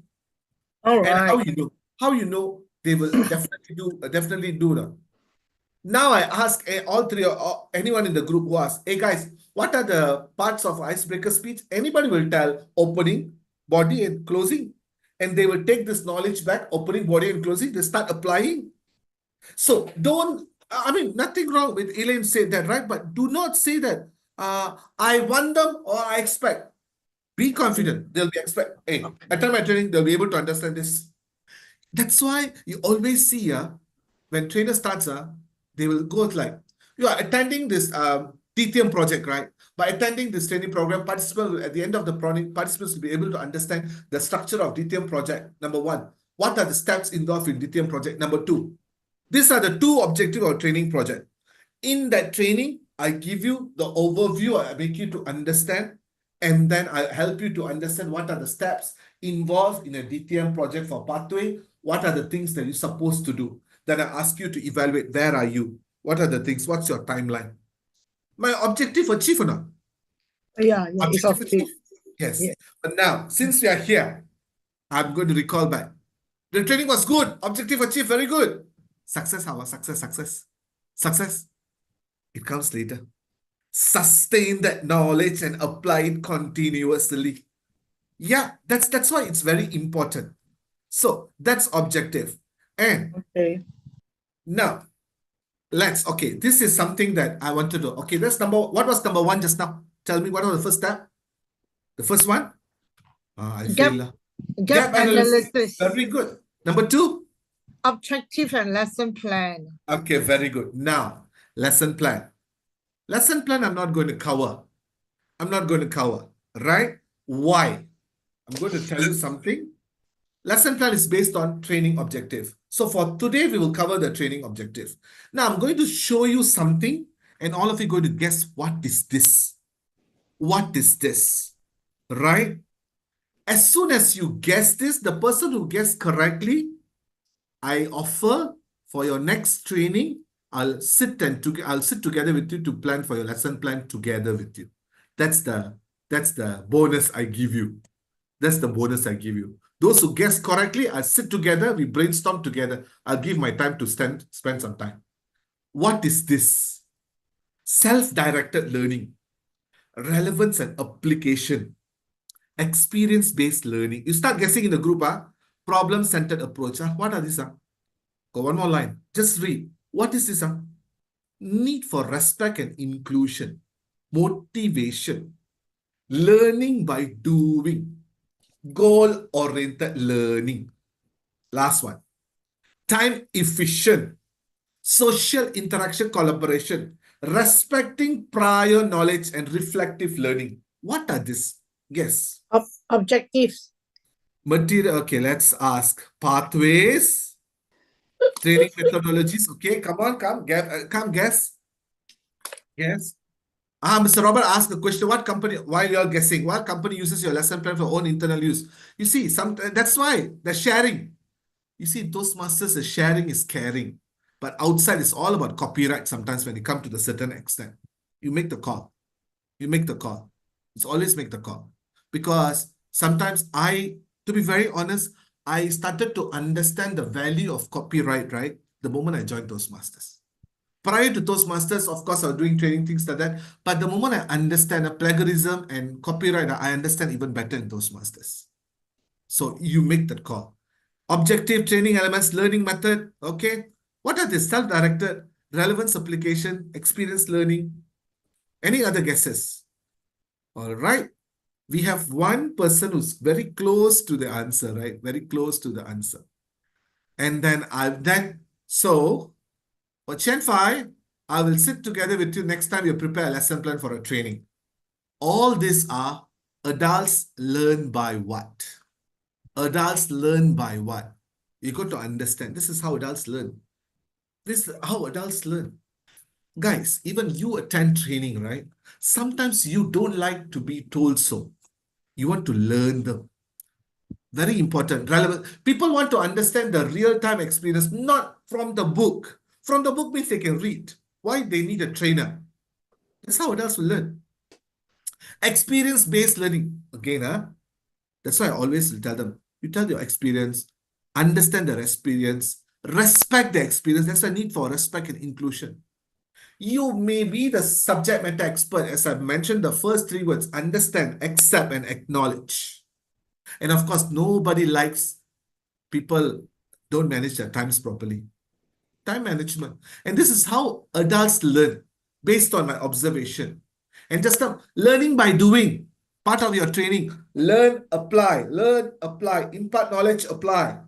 All right. And how you know they will definitely do that. Now I ask all three or anyone in the group who asks, hey guys, what are the parts of icebreaker speech? Anybody will tell opening, body, and closing. And they will take this knowledge back, opening, body, and closing. They start applying. So nothing wrong with Elaine said that, right? But do not say that I want them or I expect. Be confident. They'll be expect. Hey, at my training, they'll be able to understand this. That's why you always see when trainer starts, they will go like, you are attending this DTM project, right? By attending this training program, participants will, at the end of the project, participants will be able to understand the structure of DTM project. Number 1, what are the steps involved in DTM project? Number 2, these are the 2 objectives of training project. In that training, I give you the overview, I make you to understand, and then I help you to understand what are the steps involved in a DTM project for pathway, what are the things that you're supposed to do. Then I ask you to evaluate, where are you? What are the things? What's your timeline? My objective achieved or not? Yeah, yeah, it's Objective okay. achieved? Yes. Yeah. But now, since we are here, I'm going to recall back. The training was good. Objective achieved, very good. Success, how? Success. It comes later. Sustain that knowledge and apply it continuously. Yeah, that's why it's very important. So that's objective. And Okay. now okay, this is something that I want to do. Okay, what was number one just now? Tell me, what was the first step? The first one? I Gap- fail. Gap analysis. Very good. Number two? Objective and lesson plan. Okay, very good. Now, lesson plan. Lesson plan I'm not going to cover. Right? Why? I'm going to tell you something. Lesson plan is based on training objective. So for today, we will cover the training objective. Now, I'm going to show you something, and all of you are going to guess, what is this? What is this? Right? As soon as you guess this, the person who guessed correctly, I offer for your next training, I'll sit together with you to plan for your lesson plan together with you. That's the bonus I give you. That's the bonus I give you. Those who guess correctly, I'll sit together, we brainstorm together. I'll give my time to spend some time. What is this? Self-directed learning, relevance and application, experience-based learning. You start guessing in the group, problem-centered approach. What are these? Got one more line. Just read. What is this? Need for respect and inclusion, motivation, learning by doing, goal-oriented learning. Last one. Time efficient, social interaction, collaboration, respecting prior knowledge and reflective learning. What are these? Guess. Objectives. Material. Okay, let's ask. Pathways, training methodologies. Okay, come on, come guess. Yes. Mr. Robert asked the question, while you're guessing, what company uses your lesson plan for own internal use? You see, that's why the sharing. You see, Toastmasters, the sharing is caring. But outside, it's all about copyright sometimes when you come to the certain extent. You make the call. It's always make the call. Because sometimes to be very honest, I started to understand the value of copyright, right? The moment I joined Toastmasters. Prior to Toastmasters, of course, I was doing training, things like that. But the moment I understand plagiarism and copyright, I understand even better in Toastmasters. So you make that call. Objective, training elements, learning method. Okay. What are the self-directed, relevance application, experience learning? Any other guesses? All right. We have one person who's very close to the answer, right? Very close to the answer. And then so for Chen Fai, I will sit together with you next time you prepare a lesson plan for a training. All these are adults learn by what? Adults learn by what? You got to understand. This is how adults learn. This is how adults learn. Guys, even you attend training, right? Sometimes you don't like to be told so. You want to learn them. Very important, relevant. People want to understand the real-time experience, not from the book. From the book means they can read. Why they need a trainer? That's how adults will learn. Experience-based learning. Again, that's why I always tell them, you tell your experience, understand their experience, respect the experience. That's the need for respect and inclusion. You may be the subject matter expert, as I mentioned, the first three words, understand, accept, and acknowledge. And of course, nobody likes people don't manage their times properly. Time management. And this is how adults learn based on my observation. And just learning by doing, part of your training, learn, apply, impart knowledge, apply.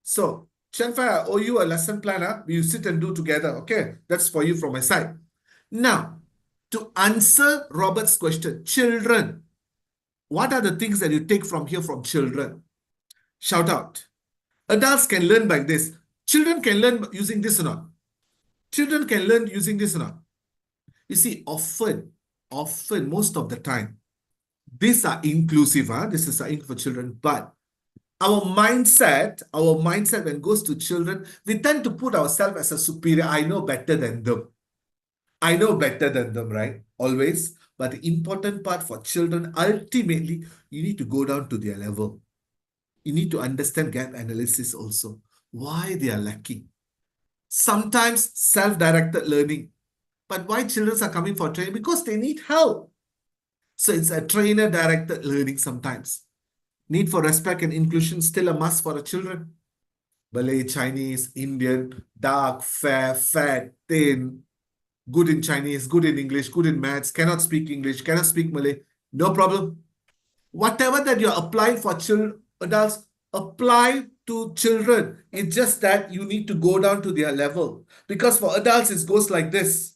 So, Chen Fai, I owe you a lesson plan. We sit and do together. Okay, that's for you from my side. Now, to answer Robert's question, children, what are the things that you take from here from children? Shout out. Adults can learn by this. Children can learn using this or not? Children can learn using this or not? You see, often, most of the time, these are inclusive, this is for children, but our mindset when it goes to children, we tend to put ourselves as a superior. I know better than them. I know better than them, right? Always. But the important part for children, ultimately, you need to go down to their level. You need to understand gap analysis also. Why they are lacking. Sometimes self-directed learning. But why children are coming for training? Because they need help. So it's a trainer-directed learning sometimes. Need for respect and inclusion still a must for the children. Malay, Chinese, Indian, dark, fair, fat, thin, good in Chinese, good in English, good in maths, cannot speak English, cannot speak Malay, no problem. Whatever that you're applying for adults, apply to children. It's just that you need to go down to their level. Because for adults, it goes like this.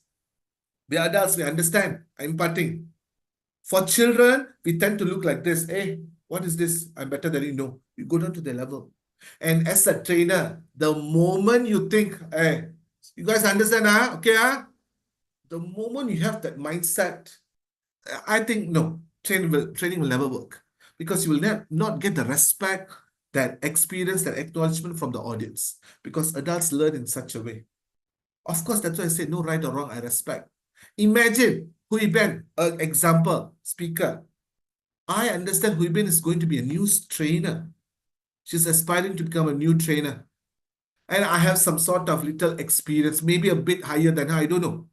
We are adults, we understand. I'm imparting. For children, we tend to look like this. Hey, what is this? I'm better than you. No, you go down to their level. And as a trainer, the moment you think, hey, you guys understand, okay, the moment you have that mindset, I think no, training will never work because you will not get the respect, that experience, that acknowledgement from the audience because adults learn in such a way. Of course, that's why I say no right or wrong, I respect. Imagine Hui Ben, an example, speaker. I understand Hui Ben is going to be a news trainer. She's aspiring to become a new trainer. And I have some sort of little experience, maybe a bit higher than her, I don't know.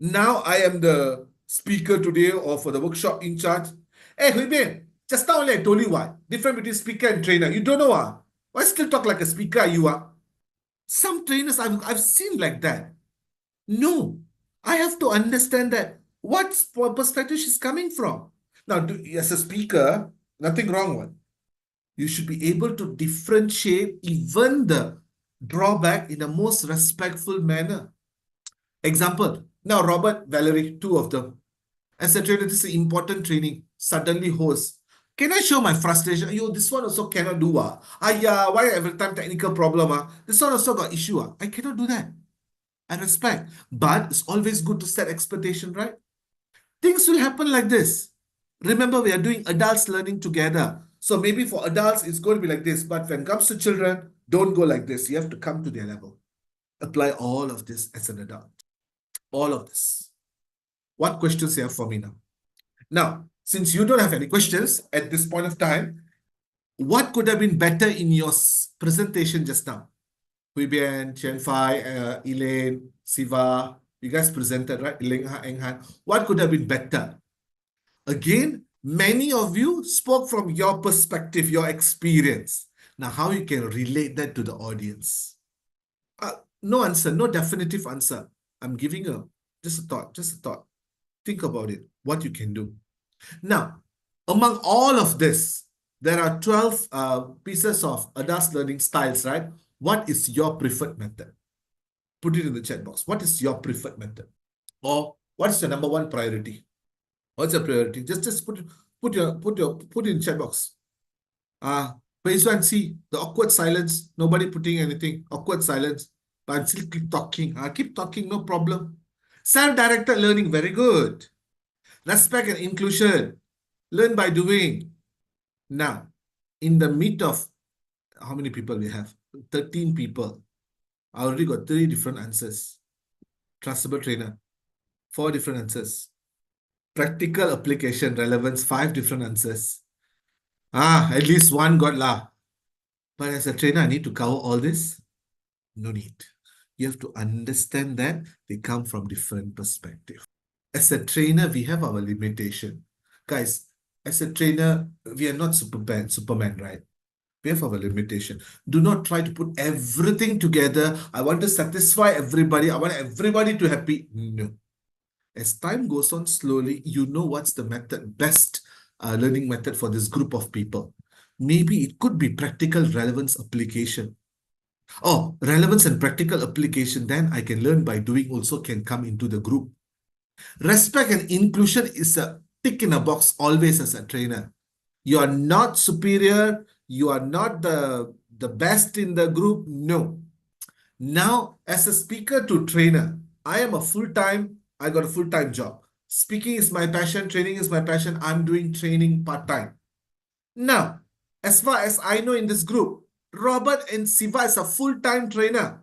Now I am the speaker today or for the workshop in charge. Hey, Hui Ben, just now only I told you what? Difference between speaker and trainer. You don't know, why still talk like a speaker, you are? Some trainers I've seen like that. No, I have to understand that what perspective she's coming from. Now, as a speaker, nothing wrong with. You should be able to differentiate even the drawback in the most respectful manner. Example, now Robert, Valerie, two of them. As a trainer, this is important training. Suddenly host. Can I show my frustration? Yo, this one also cannot do. Why every time technical problem? This one also got issue. I cannot do that. I respect. But it's always good to set expectation, right? Things will happen like this. Remember, we are doing adults learning together. So maybe for adults, it's going to be like this. But when it comes to children, don't go like this. You have to come to their level. Apply all of this as an adult. All of this. What questions you have for me now? Now, since you don't have any questions at this point of time, what could have been better in your presentation just now? Hui Bian, Chen Fai, Elaine, Siva, you guys presented, right? Ling Ha, Eng Han. What could have been better? Again, many of you spoke from your perspective, your experience. Now, how you can relate that to the audience? No answer, no definitive answer. I'm giving just a thought. Think about it, what you can do. Now, among all of this, there are 12 pieces of adult learning styles, right? What is your preferred method? Put it in the chat box. What is your preferred method? Or what is your number one priority? What's your priority? Just put it in chat box. Phase one, see the awkward silence. Nobody putting anything. Awkward silence. But I'm still keep talking. Keep talking, no problem. Self-directed learning, very good. Respect and inclusion. Learn by doing. Now, in the meet of how many people we have? 13 people. I already got 3 different answers. Trustable trainer. 4 different answers. Practical application relevance, 5 different answers. At least one got lah. But as a trainer, I need to cover all this? No need. You have to understand that they come from different perspectives. As a trainer, we have our limitation. Guys, as a trainer, we are not Superman, right? We have our limitation. Do not try to put everything together. I want to satisfy everybody. I want everybody to be happy. No. As time goes on slowly, you know what's the best learning method for this group of people. Maybe it could be practical relevance application. Oh, relevance and practical application, then I can learn by doing also can come into the group. Respect and inclusion is a tick in a box always as a trainer. You are not superior. You are not the best in the group. No. Now, as a speaker to trainer, I got a full-time job. Speaking is my passion, training is my passion. I'm doing training part-time. Now, as far as I know in this group, Robert and Siva is a full-time trainer.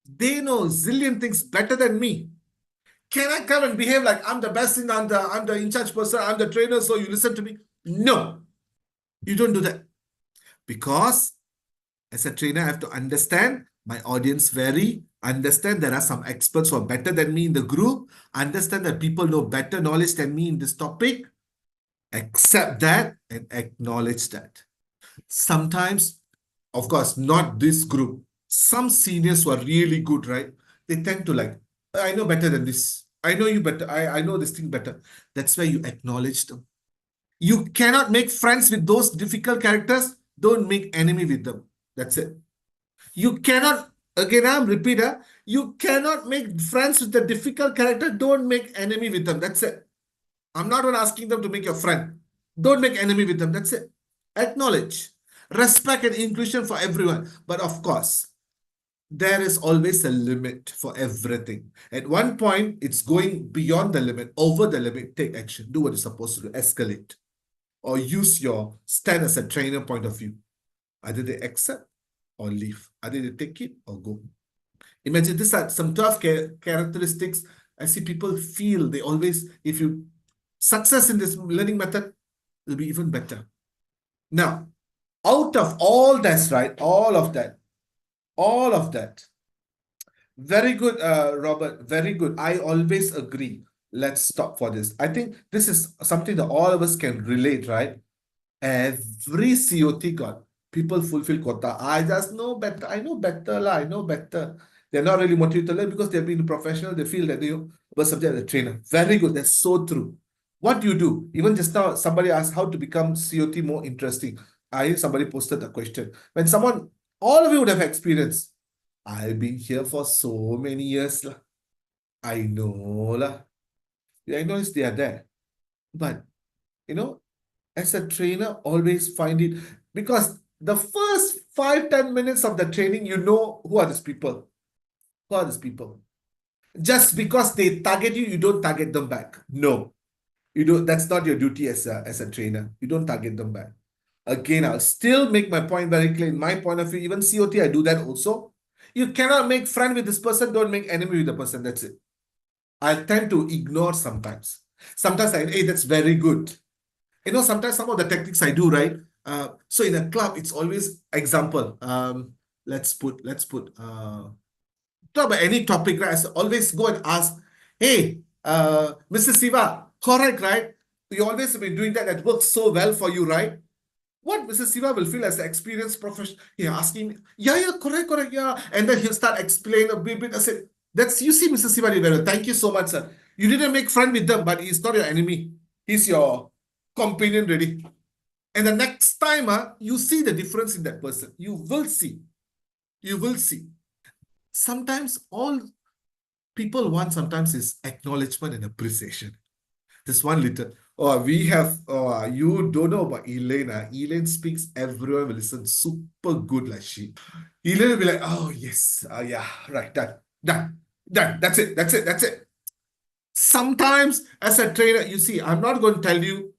They know zillion things better than me. Can I come and behave like I'm the best I'm the in-charge person, I'm the trainer, so you listen to me? No, you don't do that. Because as a trainer, I have to understand my audience vary, understand there are some experts who are better than me in the group, understand that people know better knowledge than me in this topic, accept that and acknowledge that. Sometimes, of course, not this group. Some seniors who are really good, right? They tend to like, I know better than this. I know you better. I know this thing better. That's why you acknowledge them. You cannot make friends with those difficult characters. Don't make enemy with them. That's it. You cannot, again, I'm repeater. You cannot make friends with the difficult character. Don't make enemy with them. That's it. I'm not asking them to make your friend. Don't make enemy with them. That's it. Acknowledge. Respect and inclusion for everyone. But of course, there is always a limit for everything. At one point, it's going beyond the limit, over the limit, take action. Do what you're supposed to do, escalate. Or use your stand as a trainer point of view. Either they accept or leave. Either they take it or go. Imagine these are some 12 characteristics. I see people feel they always, if you success in this learning method, will be even better. Now, out of all that's right, all of that. Very good, Robert. Very good. I always agree. Let's stop for this. I think this is something that all of us can relate, right? Every COT got people fulfill quota. I just know better. I know better. I know better. They're not really motivated to learn because they've been professional. They feel that they were subject as a trainer. Very good. That's so true. What do you do? Even just now, somebody asked how to become COT more interesting. Somebody posted a question. When someone, all of you would have experienced, I've been here for so many years. I know. I know they are there. But, as a trainer, always find it. Because the first 5-10 minutes of the training, who are these people. Who are these people? Just because they target you, you don't target them back. No. You don't. That's not your duty as a trainer. You don't target them back. Again, I'll still make my point very clear. In my point of view, even COT, I do that also. You cannot make friend with this person. Don't make enemy with the person. That's it. I tend to ignore sometimes. Sometimes hey, that's very good. Sometimes some of the techniques I do, right? So in a club, it's always example. Let's put talk about any topic, right? I always go and ask, hey, Mr. Siva, correct, right? You always have been doing that. That works so well for you, right? What Mr. Siva will feel as an experienced professional, asking me, yeah, correct, yeah. And then he'll start explaining a bit. I said, you see, Mr. Siva, thank you so much, sir. You didn't make friend with them, but he's not your enemy. He's your companion ready. And the next time, you see the difference in that person. You will see. Sometimes all people want sometimes is acknowledgement and appreciation. This one little, you don't know about Elaine. Elaine speaks, everyone will listen super good like she. Elaine will be like, oh yes, yeah, right, done. That's it. Sometimes as a trainer, you see, I'm not going to tell you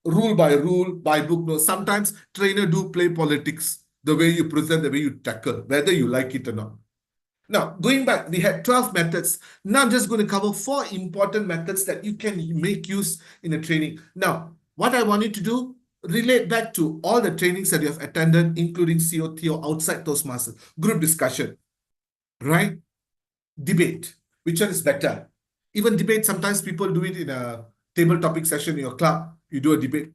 rule by book. No, sometimes trainer do play politics, the way you present, the way you tackle, whether you like it or not. Now, going back, we had 12 methods. Now I'm just going to cover 4 important methods that you can make use in a training. Now, what I want you to do, relate back to all the trainings that you have attended, including COT or outside Toastmasters, group discussion, right? Debate, which one is better? Even debate, sometimes people do it in a table topic session in your club. You do a debate,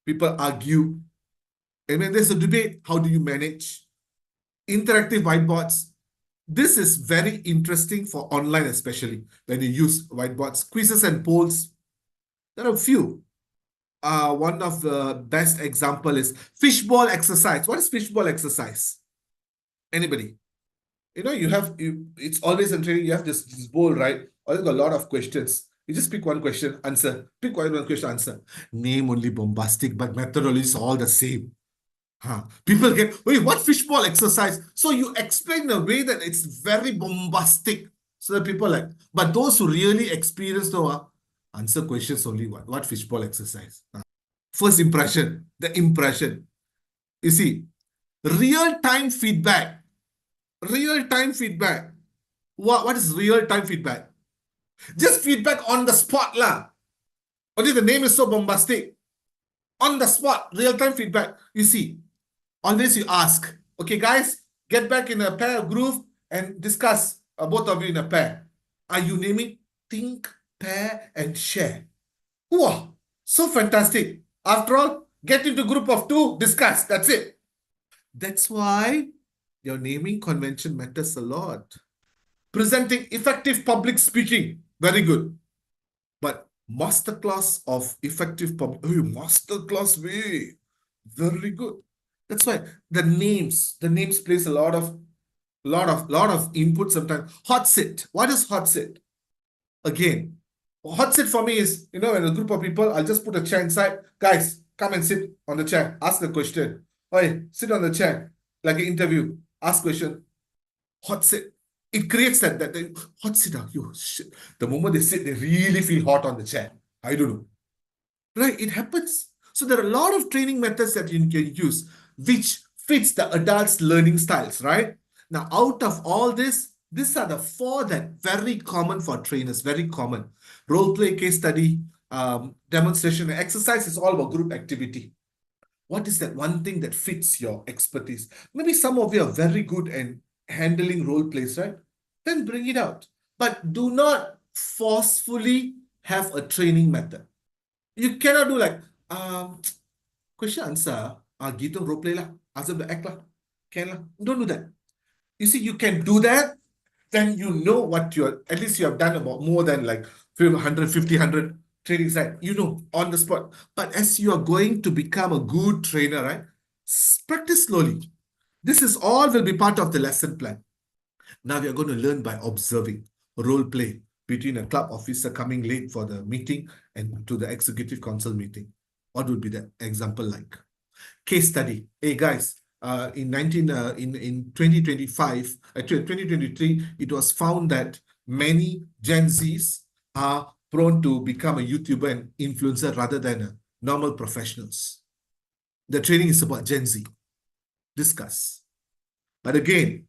people argue. And when there's a debate, how do you manage? Interactive whiteboards. This is very interesting for online, especially when you use whiteboards, quizzes and polls. There are a few. One of the best example is fishbowl exercise. What is fishbowl exercise? Anybody? It's always in training, you have this bowl, right? Always got a lot of questions. You just pick one question, answer. Pick one question, answer. Name only bombastic, but methodology is all the same. People get, wait, what fishball exercise? So you explain in a way that it's very bombastic. So that people like, but those who really experience know, answer questions only what fishball exercise? First impression, the impression. You see, real-time feedback. Real-time feedback. What is real-time feedback? Just feedback on the spot lah. Only the name is so bombastic. On the spot, real-time feedback. You see, always you ask, okay, guys, get back in a pair groove and discuss, both of you in a pair. Are you naming? Think, pair, and share. Wow, so fantastic. After all, get into group of 2, discuss. That's it. That's why your naming convention matters a lot. Presenting effective public speaking, very good. But masterclass of effective public, masterclass way, very good. That's why the names plays a lot of input sometimes. Hot sit. What is hot sit? Again, hot sit for me is, in a group of people, I'll just put a chair inside. Guys, come and sit on the chair. Ask the question. Hey, sit on the chair. Like an interview. Ask question. Hot sit. It creates that hot sit. Shit. The moment they sit, they really feel hot on the chair. I don't know. Right? It happens. So there are a lot of training methods that you can use, which fits the adults' learning styles, right? Now, out of all this, these are the 4 that very common for trainers, very common. Role play, case study, demonstration, exercise is all about group activity. What is that one thing that fits your expertise? Maybe some of you are very good at handling role plays, right? Then bring it out. But do not forcefully have a training method. You cannot do like, question answer, give them role play lah, ask them to act lah, can lah. Don't do that. You see, you can do that, then you know what at least you have done about more than like 150, 100 trainings, right? You know, on the spot. But as you are going to become a good trainer, right? Practice slowly. This is all will be part of the lesson plan. Now we are going to learn by observing role play between a club officer coming late for the meeting and to the executive council meeting. What would be the example like? Case study. Hey guys, in 2025, 2023, it was found that many Gen Zs are prone to become a YouTuber and influencer rather than normal professionals. The training is about Gen Z. Discuss. But again,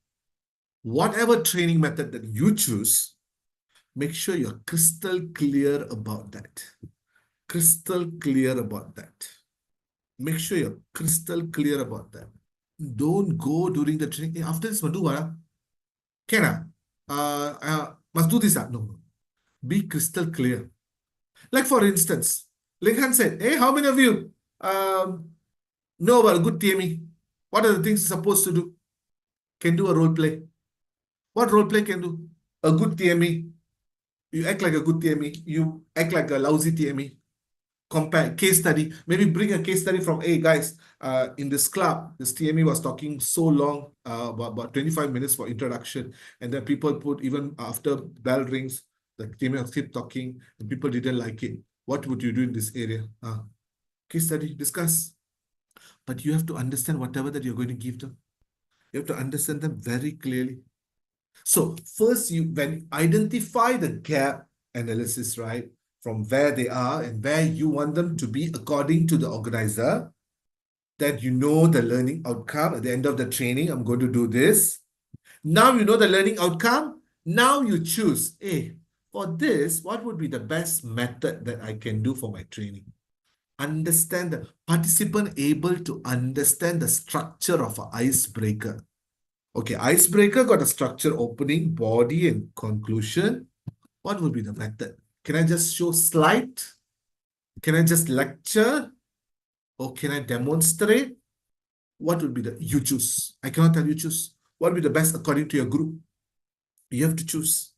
whatever training method that you choose, make sure you're crystal clear about that. Crystal clear about that. Make sure you're crystal clear about that. Don't go during the training. Hey, after this, must do what? Can must do this? No. Be crystal clear. Like for instance, Linghan said, hey, how many of you know about a good TME? What are the things you're supposed to do? Can do a role play. What role play can do? A good TME. You act like a good TME. You act like a lousy TME. Compare case study. Maybe bring a case study from, hey guys, in this club, this TME was talking so long, about 25 minutes for introduction. And then people put, even after bell rings, the TME was keep talking and people didn't like it. What would you do in this area? Case study, discuss. But you have to understand whatever that you're going to give them. You have to understand them very clearly. So first, when identify the gap analysis, right? From where they are and where you want them to be according to the organizer, that you know the learning outcome. At the end of the training, I'm going to do this. Now you know the learning outcome. Now you choose, hey, for this, what would be the best method that I can do for my training? Understand the participant able to understand the structure of an icebreaker. Okay, icebreaker got a structure, opening, body, and conclusion. What would be the method? Can I just show slide? Can I just lecture? Or can I demonstrate? What would be you choose? I cannot tell you choose. What would be the best according to your group? You have to choose.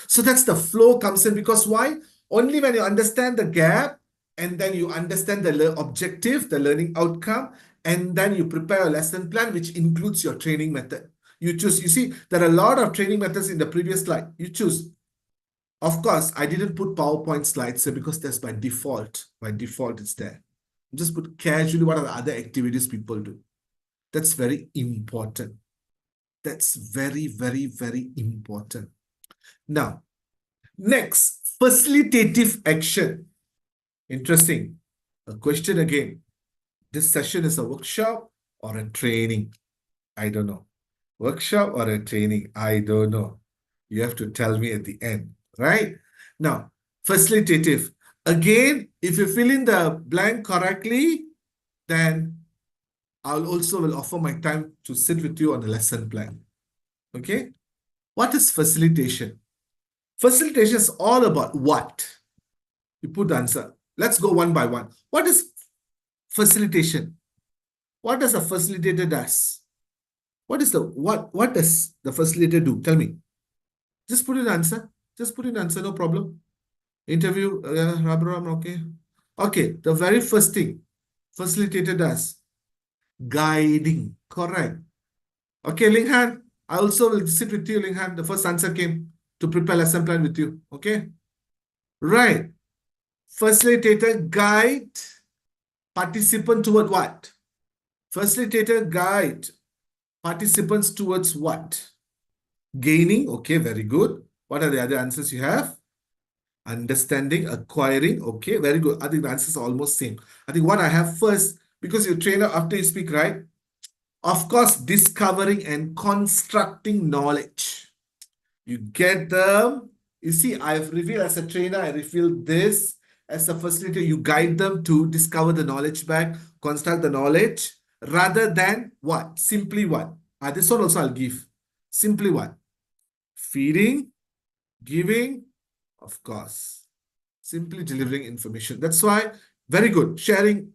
So that's the flow comes in, because why? Only when you understand the gap and then you understand the objective, the learning outcome, and then you prepare a lesson plan, which includes your training method. You choose. You see, there are a lot of training methods in the previous slide. You choose. Of course, I didn't put PowerPoint slides here because that's by default. By default, it's there. Just put casually what are the other activities people do. That's very important. That's very, very, very important. Now, next, facilitative action. Interesting. A question again. This session is a workshop or a training? I don't know. Workshop or a training? I don't know. You have to tell me at the end, right? Now, facilitative. Again, if you fill in the blank correctly, then I'll also will offer my time to sit with you on the lesson plan. Okay? What is facilitation? Facilitation is all about what? You put the answer. Let's go one by one. What is facilitation? What does a facilitator does? What does the facilitator do? Tell me. Just put in the answer. Just put in the answer, no problem. Interview, Rabram, okay. Okay, the very first thing facilitator does, guiding, correct. Okay, Linghan, I also will sit with you, Linghan. The first answer came to prepare lesson plan with you, okay? Right. Facilitator guide participant toward what? Facilitator guide participants towards what? Gaining, okay, very good. What are the other answers you have? Understanding, acquiring, okay, very good. I think the answers are almost same. I think what I have first, because you're trainer after you speak, right? Of course, discovering and constructing knowledge. You get them. You see, I've revealed as a trainer, I revealed this. As a facilitator, you guide them to discover the knowledge back, construct the knowledge, rather than what? Simply what? This one also I'll give. Simply what? Feeding, giving, of course. Simply delivering information. That's why, very good. Sharing.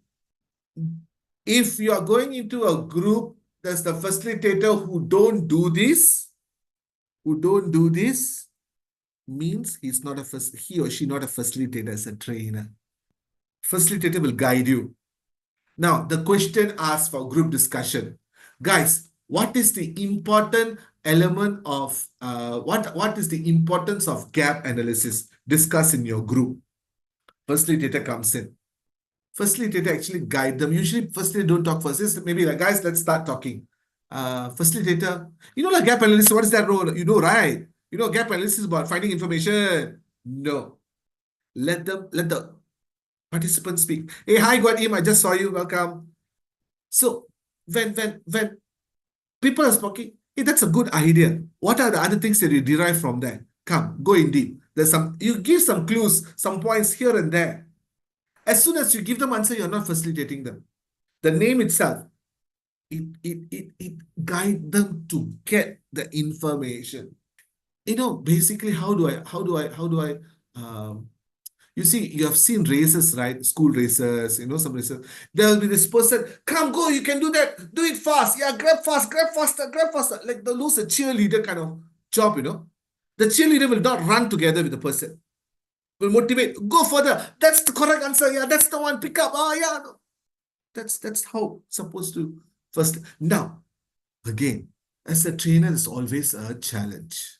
If you are going into a group, there's the facilitator who don't do this, means he's not he or she not a facilitator as a trainer. Facilitator will guide you. Now, the question asks for group discussion. Guys, what is the important element of, what is the importance of gap analysis? Discuss in your group. Facilitator comes in. Facilitator actually guide them. Usually, facilitator don't talk first. It's maybe like, guys, let's start talking. Facilitator, like gap analysis, what is that role? You know, right? Gap analysis is about finding information. No. Let the participants speak. Hey, hi, Guadim, I just saw you. Welcome. So when people are speaking, hey, that's a good idea. What are the other things that you derive from that? Come, go in deep. You give some clues, some points here and there. As soon as you give them answer, you're not facilitating them. The name itself, it guide them to get the information. Basically, how do I, you see, you have seen races, right? School races, some races. There will be this person, come, go, you can do that. Do it fast. Yeah, grab fast, grab faster, grab faster. Like the lose a cheerleader kind of job, The cheerleader will not run together with the person. Will motivate, go further. That's the correct answer. Yeah, that's the one. Pick up. Oh, yeah. No. That's how it's supposed to first. Now, again, as a trainer, it's always a challenge.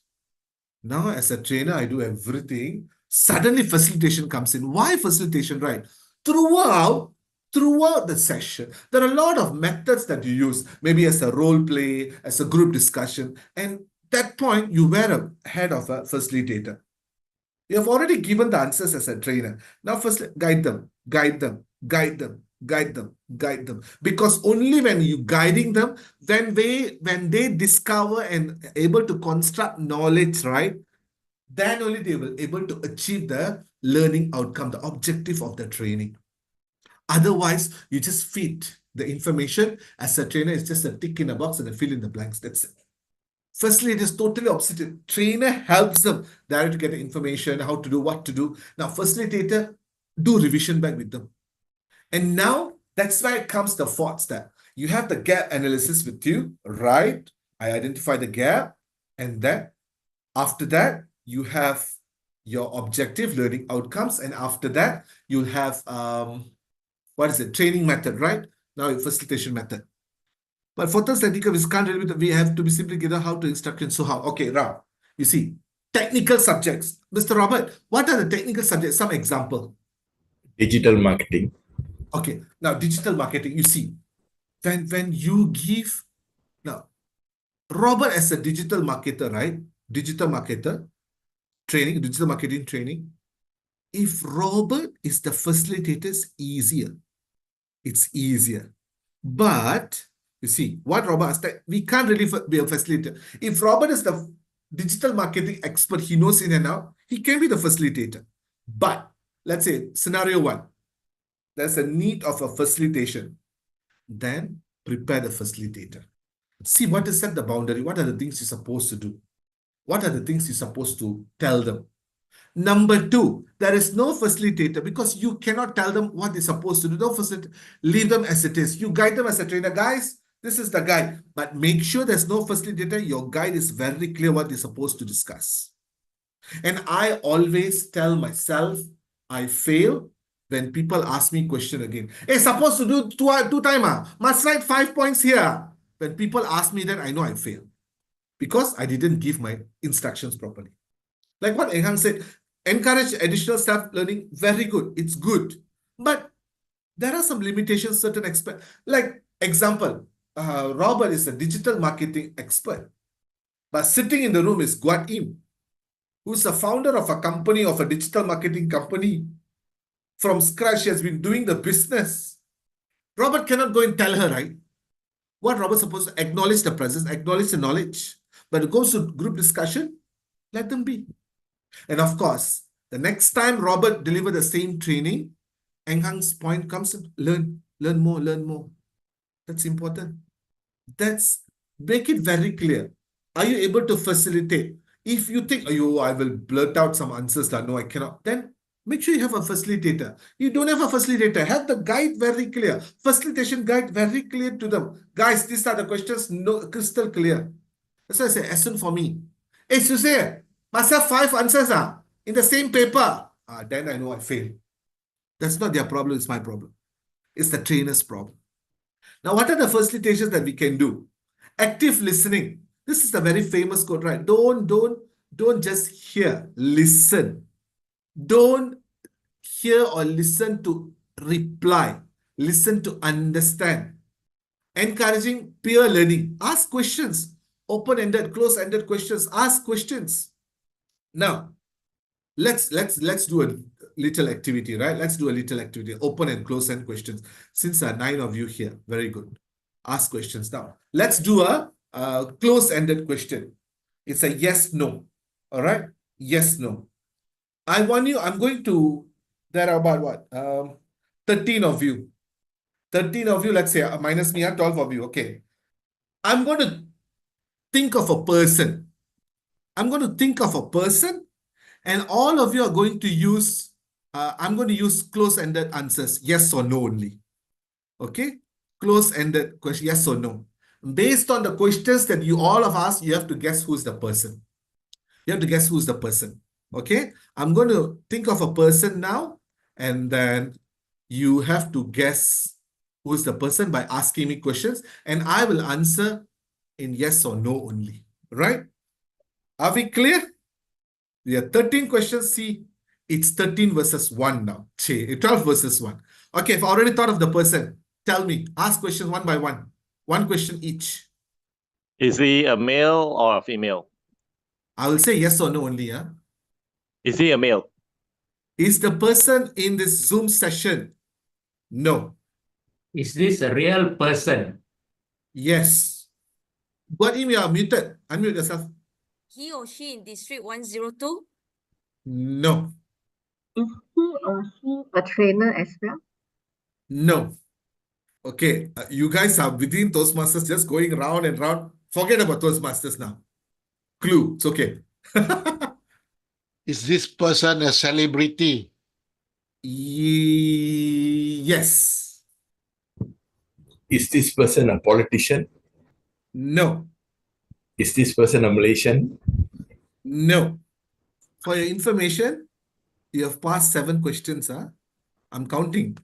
Now, as a trainer, I do everything. Suddenly, facilitation comes in. Why facilitation, right? Throughout the session, there are a lot of methods that you use. Maybe as a role play, as a group discussion. And that point, you wear a head of a facilitator. You have already given the answers as a trainer. Now, first, guide them. Because only when you guiding them, when they discover and able to construct knowledge, right? Then only they will able to achieve the learning outcome, the objective of the training. Otherwise, you just feed the information as a trainer. It's just a tick in a box and a fill in the blanks. That's it. Firstly, it is totally opposite. Trainer helps them directly to get the information, how to do, what to do. Now, facilitator, do revision back with them. And now, that's why it comes the fourth step. You have the gap analysis with you, right? I identify the gap. And then, after that, you have your objective learning outcomes. And after that, you'll have, training method, right? Now, facilitation method. But for us, we have to be simply given how to instruction. So how? Okay, Ram, you see, technical subjects. Mr. Robert, what are the technical subjects? Some example. Digital marketing. Okay, now digital marketing, you see, when you give now, Robert as a digital marketer, right? Digital marketer training, digital marketing training. If Robert is the facilitator, it's easier. It's easier. But you see, what Robert has said, we can't really be a facilitator. If Robert is the digital marketing expert, he knows in and out, he can be the facilitator. But let's say scenario one, there's a need of a facilitation. Then prepare the facilitator. See what is set the boundary. What are the things you're supposed to do? What are the things you're supposed to tell them? Number two, there is no facilitator because you cannot tell them what they're supposed to do. No facilitator. Leave them as it is. You guide them as a trainer. Guys, this is the guide. But make sure there's no facilitator. Your guide is very clear what they're supposed to discuss. And I always tell myself, I fail when people ask me question again. Hey, supposed to do two timer. Must write 5 points here. When people ask me that, I know I fail. Because I didn't give my instructions properly. Like what Enghang said, encourage additional self-learning, very good. It's good. But there are some limitations, certain expert. Like example, Robert is a digital marketing expert. But sitting in the room is Guat Im, who's the founder of a company, of a digital marketing company. From scratch, she has been doing the business. Robert cannot go and tell her, right? What Robert's supposed to acknowledge the presence, acknowledge the knowledge. But it goes to group discussion, let them be. And of course, the next time Robert deliver the same training, Enghang's point comes in, learn more, learn more. That's important. Make it very clear. Are you able to facilitate? If you think, oh, I will blurt out some answers that no, I cannot, then make sure you have a facilitator. You don't have a facilitator, have the guide very clear. Facilitation guide very clear to them. Guys, these are the questions, no, crystal clear. That's why I say, as soon for me. Hey, Soosai, must have 5 answers in the same paper. Then I know I failed. That's not their problem, it's my problem. It's the trainer's problem. Now, what are the facilitations that we can do? Active listening. This is the very famous quote, right? Don't just hear, listen. Don't hear or listen to reply. Listen to understand. Encouraging peer learning. Ask questions. Open-ended, close-ended questions. Ask questions. Now, let's do a little activity, right? Let's do a little activity. Open and close-end questions. Since there are 9 of you here, very good. Ask questions now. Let's do a close-ended question. It's a yes/no. All right? Yes/no. I'm going to, there are about what? 13 of you. 13 of you, let's say, minus me, 12 of you. Okay. I'm going to think of a person. I'm going to think of a person, and all of you are going to use, I'm going to use close-ended answers, yes or no only. Okay? Close-ended question, yes or no. Based on the questions that you all have asked, you have to guess who's the person. You have to guess who's the person. Okay? I'm going to think of a person now, and then you have to guess who's the person by asking me questions, and I will answer in yes or no only. Right? Are we clear? We have 13 questions. See, it's 13 versus 1 now. 12 versus 1. Okay, if I already thought of the person, tell me. Ask questions one by one. One question each. Is he a male or a female? I will say yes or no only. Is he a male? Is the person in this Zoom session? No. Is this a real person? Yes. But if you are muted, unmute yourself. He or she in District 102? No. Is he or she a trainer as well? No. Okay, you guys are within Toastmasters just going round and round. Forget about Toastmasters now. Clue, it's okay. Is this person a celebrity? Yes. Is this person a politician? No. Is this person a Malaysian? No. For your information, you have passed 7 questions. I'm counting.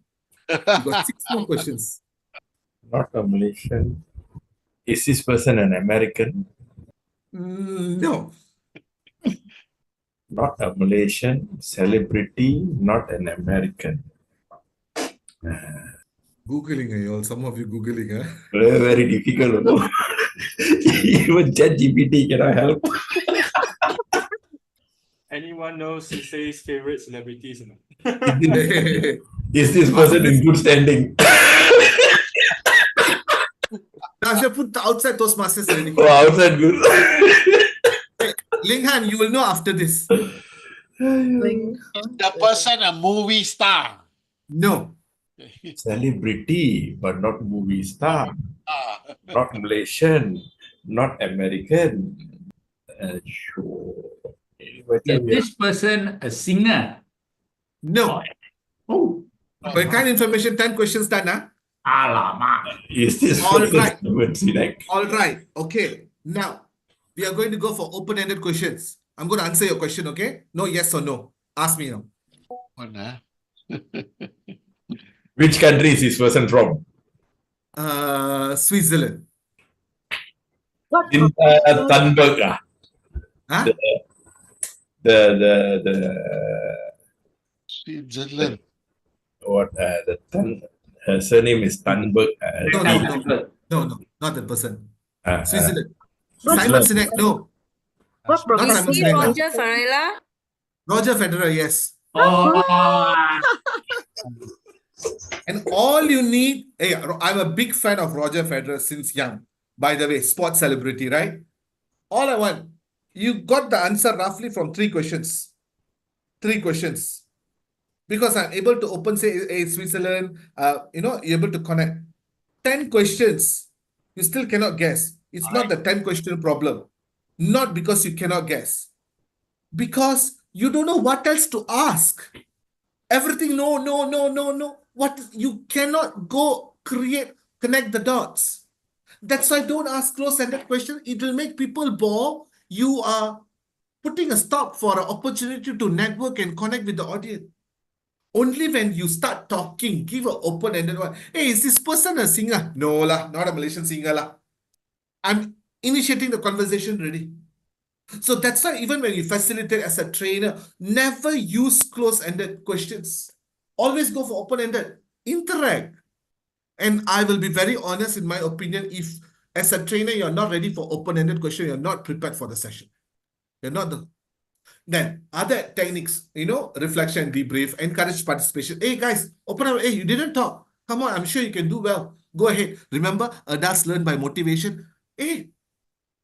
You got 6 more questions. Not a Malaysian. Is this person an American? No. Not a Malaysian. Celebrity, not an American. Googling, y'all. Some of you Googling, huh? Very, very difficult. No? Even ChatGPT cannot help. Anyone knows Soosai's favorite celebrities? Is this person in good standing? Now, if you put outside Toastmasters already. Oh, outside good. Ling Han, you will know after this. The person a movie star. No. Celebrity, but not movie star. Not Malaysian, not American. Sure. Is this person a singer? No. Oh, But kind of information, 10 questions done, huh? alamak. Is this All person right. Sinek? All right. Okay. Now, we are going to go for open-ended questions. I'm going to answer your question, okay? No, yes or no. Ask me now. What, huh? Which country is this person from? Switzerland. What In profession? Thunberg. Huh? The Switzerland. what her surname is Thunberg. No, not that person. Uh, Switzerland. Switzerland. Simon Sinek, no. What Not Is Simon he Sinek. Roger Varela? Roger Federer, yes. Oh, And all you need, hey, I'm a big fan of Roger Federer since young. By the way, sports celebrity, right? All I want, you got the answer roughly from 3 questions. 3 questions. Because I'm able to open, say, hey, Switzerland, you're able to connect. 10 questions, you still cannot guess. It's not the 10 question problem. Not because you cannot guess. Because you don't know what else to ask. Everything, no. What you cannot go connect the dots. That's why don't ask close-ended questions. It will make people bore. You are putting a stop for an opportunity to network and connect with the audience. Only when you start talking, give an open-ended one. Hey, is this person a singer? No lah, not a Malaysian singer lah. I'm initiating the conversation already. So that's why even when you facilitate as a trainer, never use close-ended questions. Always go for open-ended. Interact. And I will be very honest in my opinion, if as a trainer, you're not ready for open-ended question, you're not prepared for the session. You're not the... Then other techniques, reflection, debrief, encourage participation. Hey guys, open up. Hey, you didn't talk. Come on, I'm sure you can do well. Go ahead. Remember, adults learn by motivation. Hey,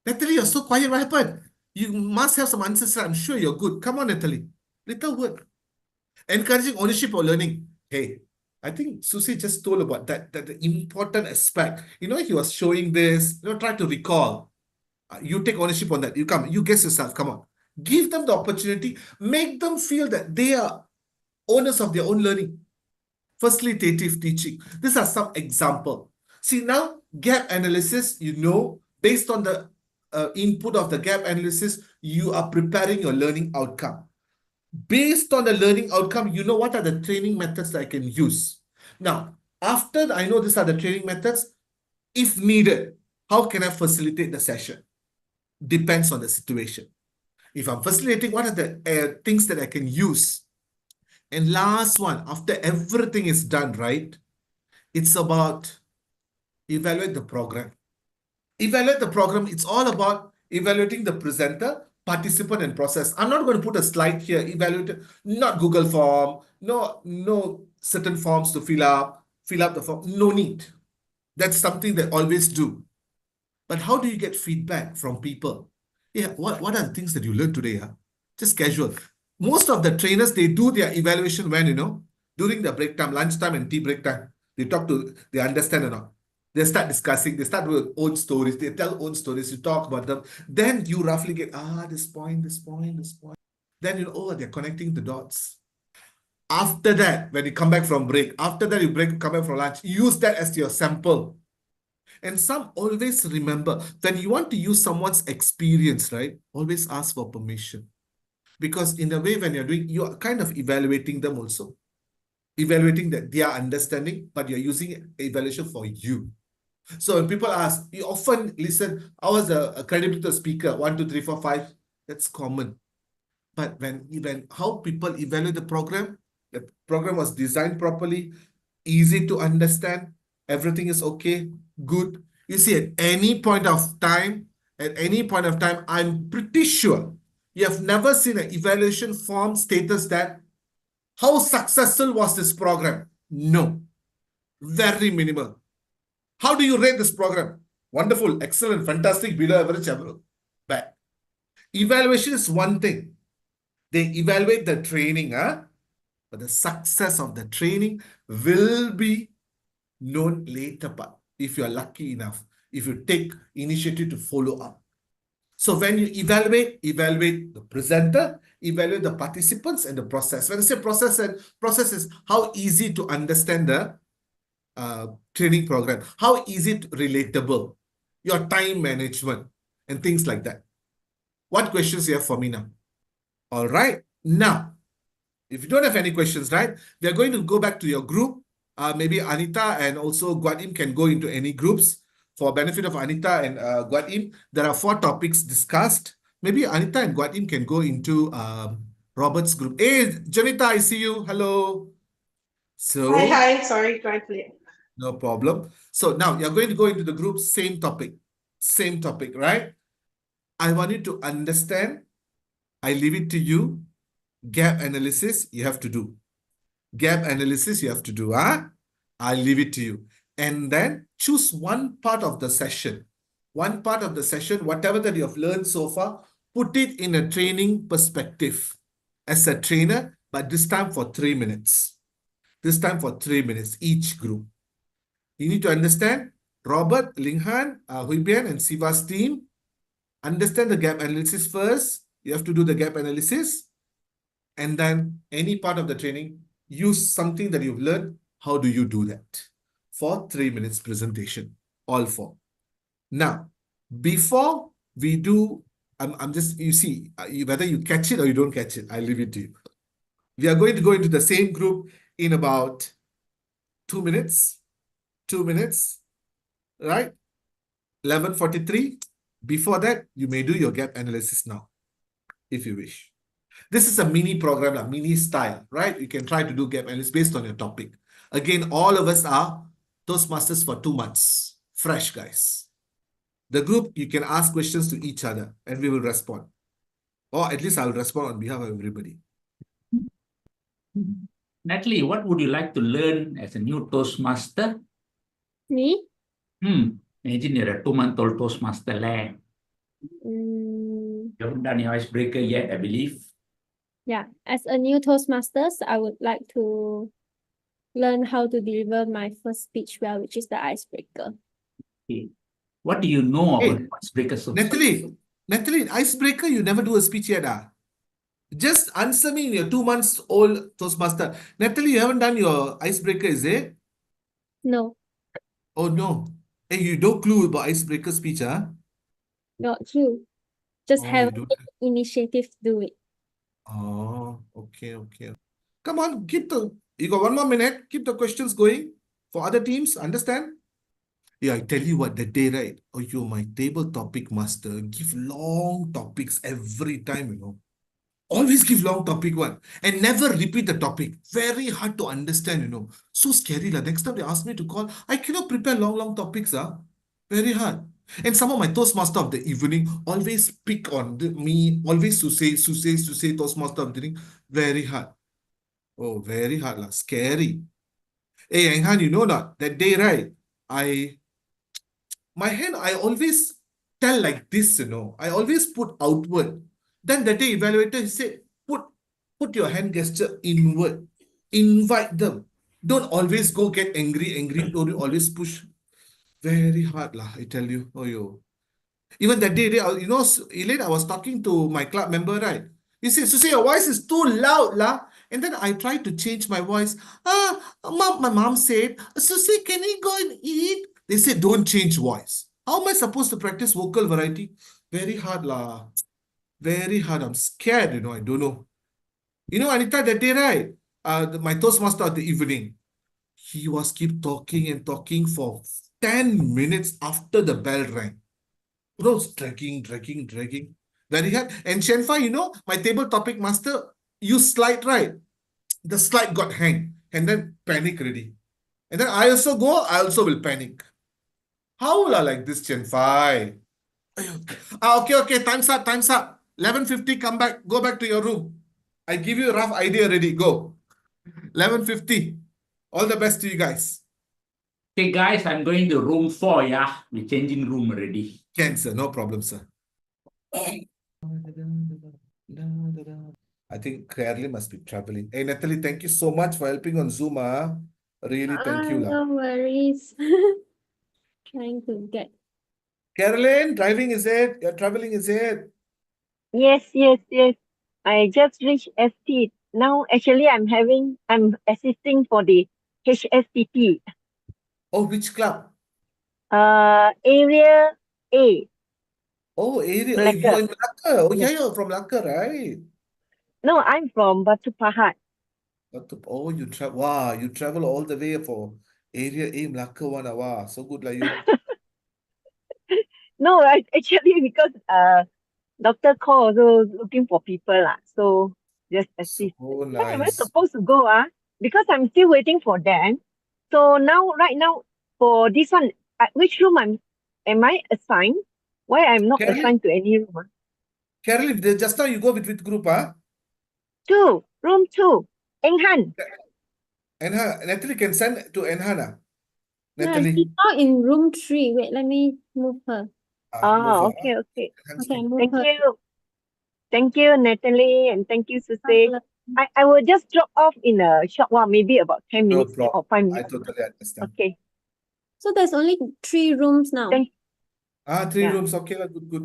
Natalie, you're so quiet. What happened? You must have some answers. I'm sure you're good. Come on, Natalie. Little word. Encouraging ownership of learning. Hey, I think Soosai just told about that the important aspect. He was showing this. Try to recall. You take ownership on that. You guess yourself. Come on. Give them the opportunity. Make them feel that they are owners of their own learning. Facilitative teaching. These are some example. See now, gap analysis, based on the input of the gap analysis, you are preparing your learning outcome. Based on the learning outcome, you know what are the training methods that I can use. Now, after I know these are the training methods, if needed, how can I facilitate the session? Depends on the situation. If I'm facilitating, what are the things that I can use? And last one, after everything is done, right? It's about evaluate the program. Evaluate the program. It's all about evaluating the presenter, participant, and process. I'm not going to put a slide here. Evaluate, not Google form, no certain forms to fill up the form. No need. That's something they always do. But how do you get feedback from people? Yeah, what are the things that you learned today? Just casual. Most of the trainers, they do their evaluation when, during the break time, lunchtime and tea break time. They understand or not. They start discussing, they start with own stories, they tell own stories, you talk about them. Then you roughly get, this point. Then they're connecting the dots. After that, when you come back from break, come back from lunch, use that as your sample. And some always remember, when you want to use someone's experience, right? Always ask for permission. Because in a way, when you're kind of evaluating them also. Evaluating that they are understanding, but you're using evaluation for you. So when people ask, you often listen, I was a credibility speaker, 1, 2, 3, 4, 5. That's common. But when how people evaluate the program was designed properly, easy to understand, Everything is okay, good. You see, at any point of time, I'm pretty sure you have never seen an evaluation form status that how successful was this program? No, very minimal. How do you rate this program? Wonderful, excellent, fantastic, below average, bad. Evaluation is one thing. They evaluate the training, but the success of the training will be known later part if you are lucky enough, if you take initiative to follow up. So when you evaluate the presenter, evaluate the participants and the process. When I say process is how easy to understand the training program, how is it relatable, your time management and things like that. What questions you have for me now? All right. Now, if you don't have any questions, right, we are going to go back to your group. Maybe Anita and also Guadim can go into any groups. For benefit of Anita and Guadim, there are 4 topics discussed. Maybe Anita and Guadim can go into Robert's group. Hey, Janita, I see you. Hello. So, Hi, sorry, try to play. no problem. So now you're going to go into the group, same topic, right? I want you to understand. I leave it to you. Gap analysis, you have to do. I'll leave it to you. And then choose one part of the session. Whatever that you have learned so far, put it in a training perspective as a trainer, but this time for 3 minutes. Each group. You need to understand Robert, Linghan, Huibian, and Siva's team. Understand the gap analysis first. You have to do the gap analysis. And then any part of the training, use something that you've learned. How do you do that? For 3 minutes presentation, all 4. Now, before we do, I'm just, you see, whether you catch it or you don't catch it, I'll leave it to you. We are going to go into the same group in about 2 minutes. 2 minutes, right? 11:43. Before that, you may do your gap analysis now, if you wish. This is a mini program, a mini style, right? You can try to do gap analysis based on your topic. Again, all of us are Toastmasters for 2 months. Fresh, guys. The group, you can ask questions to each other and we will respond. Or at least I'll respond on behalf of everybody. Natalie, what would you like to learn as a new Toastmaster? Me? Imagine you're a 2-month-old Toastmaster. Mm, You haven't done your icebreaker yet, I believe. yeah, as a new Toastmasters, I would like to learn how to deliver my first speech well, which is the icebreaker. Okay. What do you know about Hey, icebreaker so Natalie, icebreaker, you never do a speech yet, Just answer me in your 2 months old Toastmaster. Natalie, you haven't done your icebreaker, is it? No, Oh, no. Hey, you don't clue about icebreaker speech, not true. Just Oh, have you don't. initiative to do it. Oh, okay. Come on, you got 1 more minute. Keep the questions going for other teams. Understand? Yeah, I tell you what, that day, right? Oh, you're my table topic master. Give long topics every time, Always give long topic one and never repeat the topic. Very hard to understand, So scary. Next time they ask me to call, I cannot prepare long topics. Very hard. And some of my Toastmaster of the evening always pick on me, always Soosai, Toastmaster of the evening. Very hard. Oh, very hard. Scary. Hey, Enghan, you know not? That day, right? My hand, I always tell like this, I always put outward. Then that day evaluator, he said, put your hand gesture inward. Invite them. Don't always go get angry. Don't always push. Very hard, I tell you. Oh, yo. Even that day, Elaine, I was talking to my club member, right? He said, Susie, your voice is too loud, And then I tried to change my voice. My mom said, Susie, can we go and eat? They said, don't change voice. How am I supposed to practice vocal variety? Very hard, Very hard. I'm scared, I don't know. Anita, that day, right? My Toastmaster at the evening, he was keep talking and talking for 10 minutes after the bell rang. Dragging. Very hard. And Shenfa, my table topic master, use slide, right? The slide got hanged and then panic ready. And then I also go, I also will panic. How will I like this, Gen 5? Okay, time's up, 11:50, come back, go back to your room. I give you a rough idea already, go. 11:50. All the best to you guys. Okay, guys, I'm going to room 4, yeah? We're changing room already. Can, sir, no problem, sir. I think Carly must be traveling. Hey, Natalie, thank you so much for helping on Zoom. Really, thank you. No worries. Trying to get. Carolyn, driving is it? You're traveling is it? Yes. I just reached ST. Now, actually, I'm assisting for the HSTP, Oh, which club? area A, Oh, area. You're Malacca. in Malacca. Oh, yeah, Yes. you're from Malacca, right? No, I'm from Batu Pahat. Oh, you travel. Wow, you travel all the way for area A, Malacca one. Wow, so good like you. No, actually, because Dr. Call also looking for people lah. So just assist. So When am I nice. supposed to go? Because I'm still waiting for them. So right now, for this one, which room am I assigned? Why I'm not Carolyn, assigned to any room? Carolyn, just now you go with which group, huh? Room 2, Enghan. Natalie can send to Enhana. Yeah, Natalie. she's now in room 3. Wait, let me move her. Move Okay. Okay, move Thank her. you. Thank you, Natalie, and thank you, Soosai. I will just drop off in a short while, maybe about 10 No minutes problem. or 5 I minutes. totally understand. Okay. So there's only 3 rooms now. Three Yeah. rooms. Okay,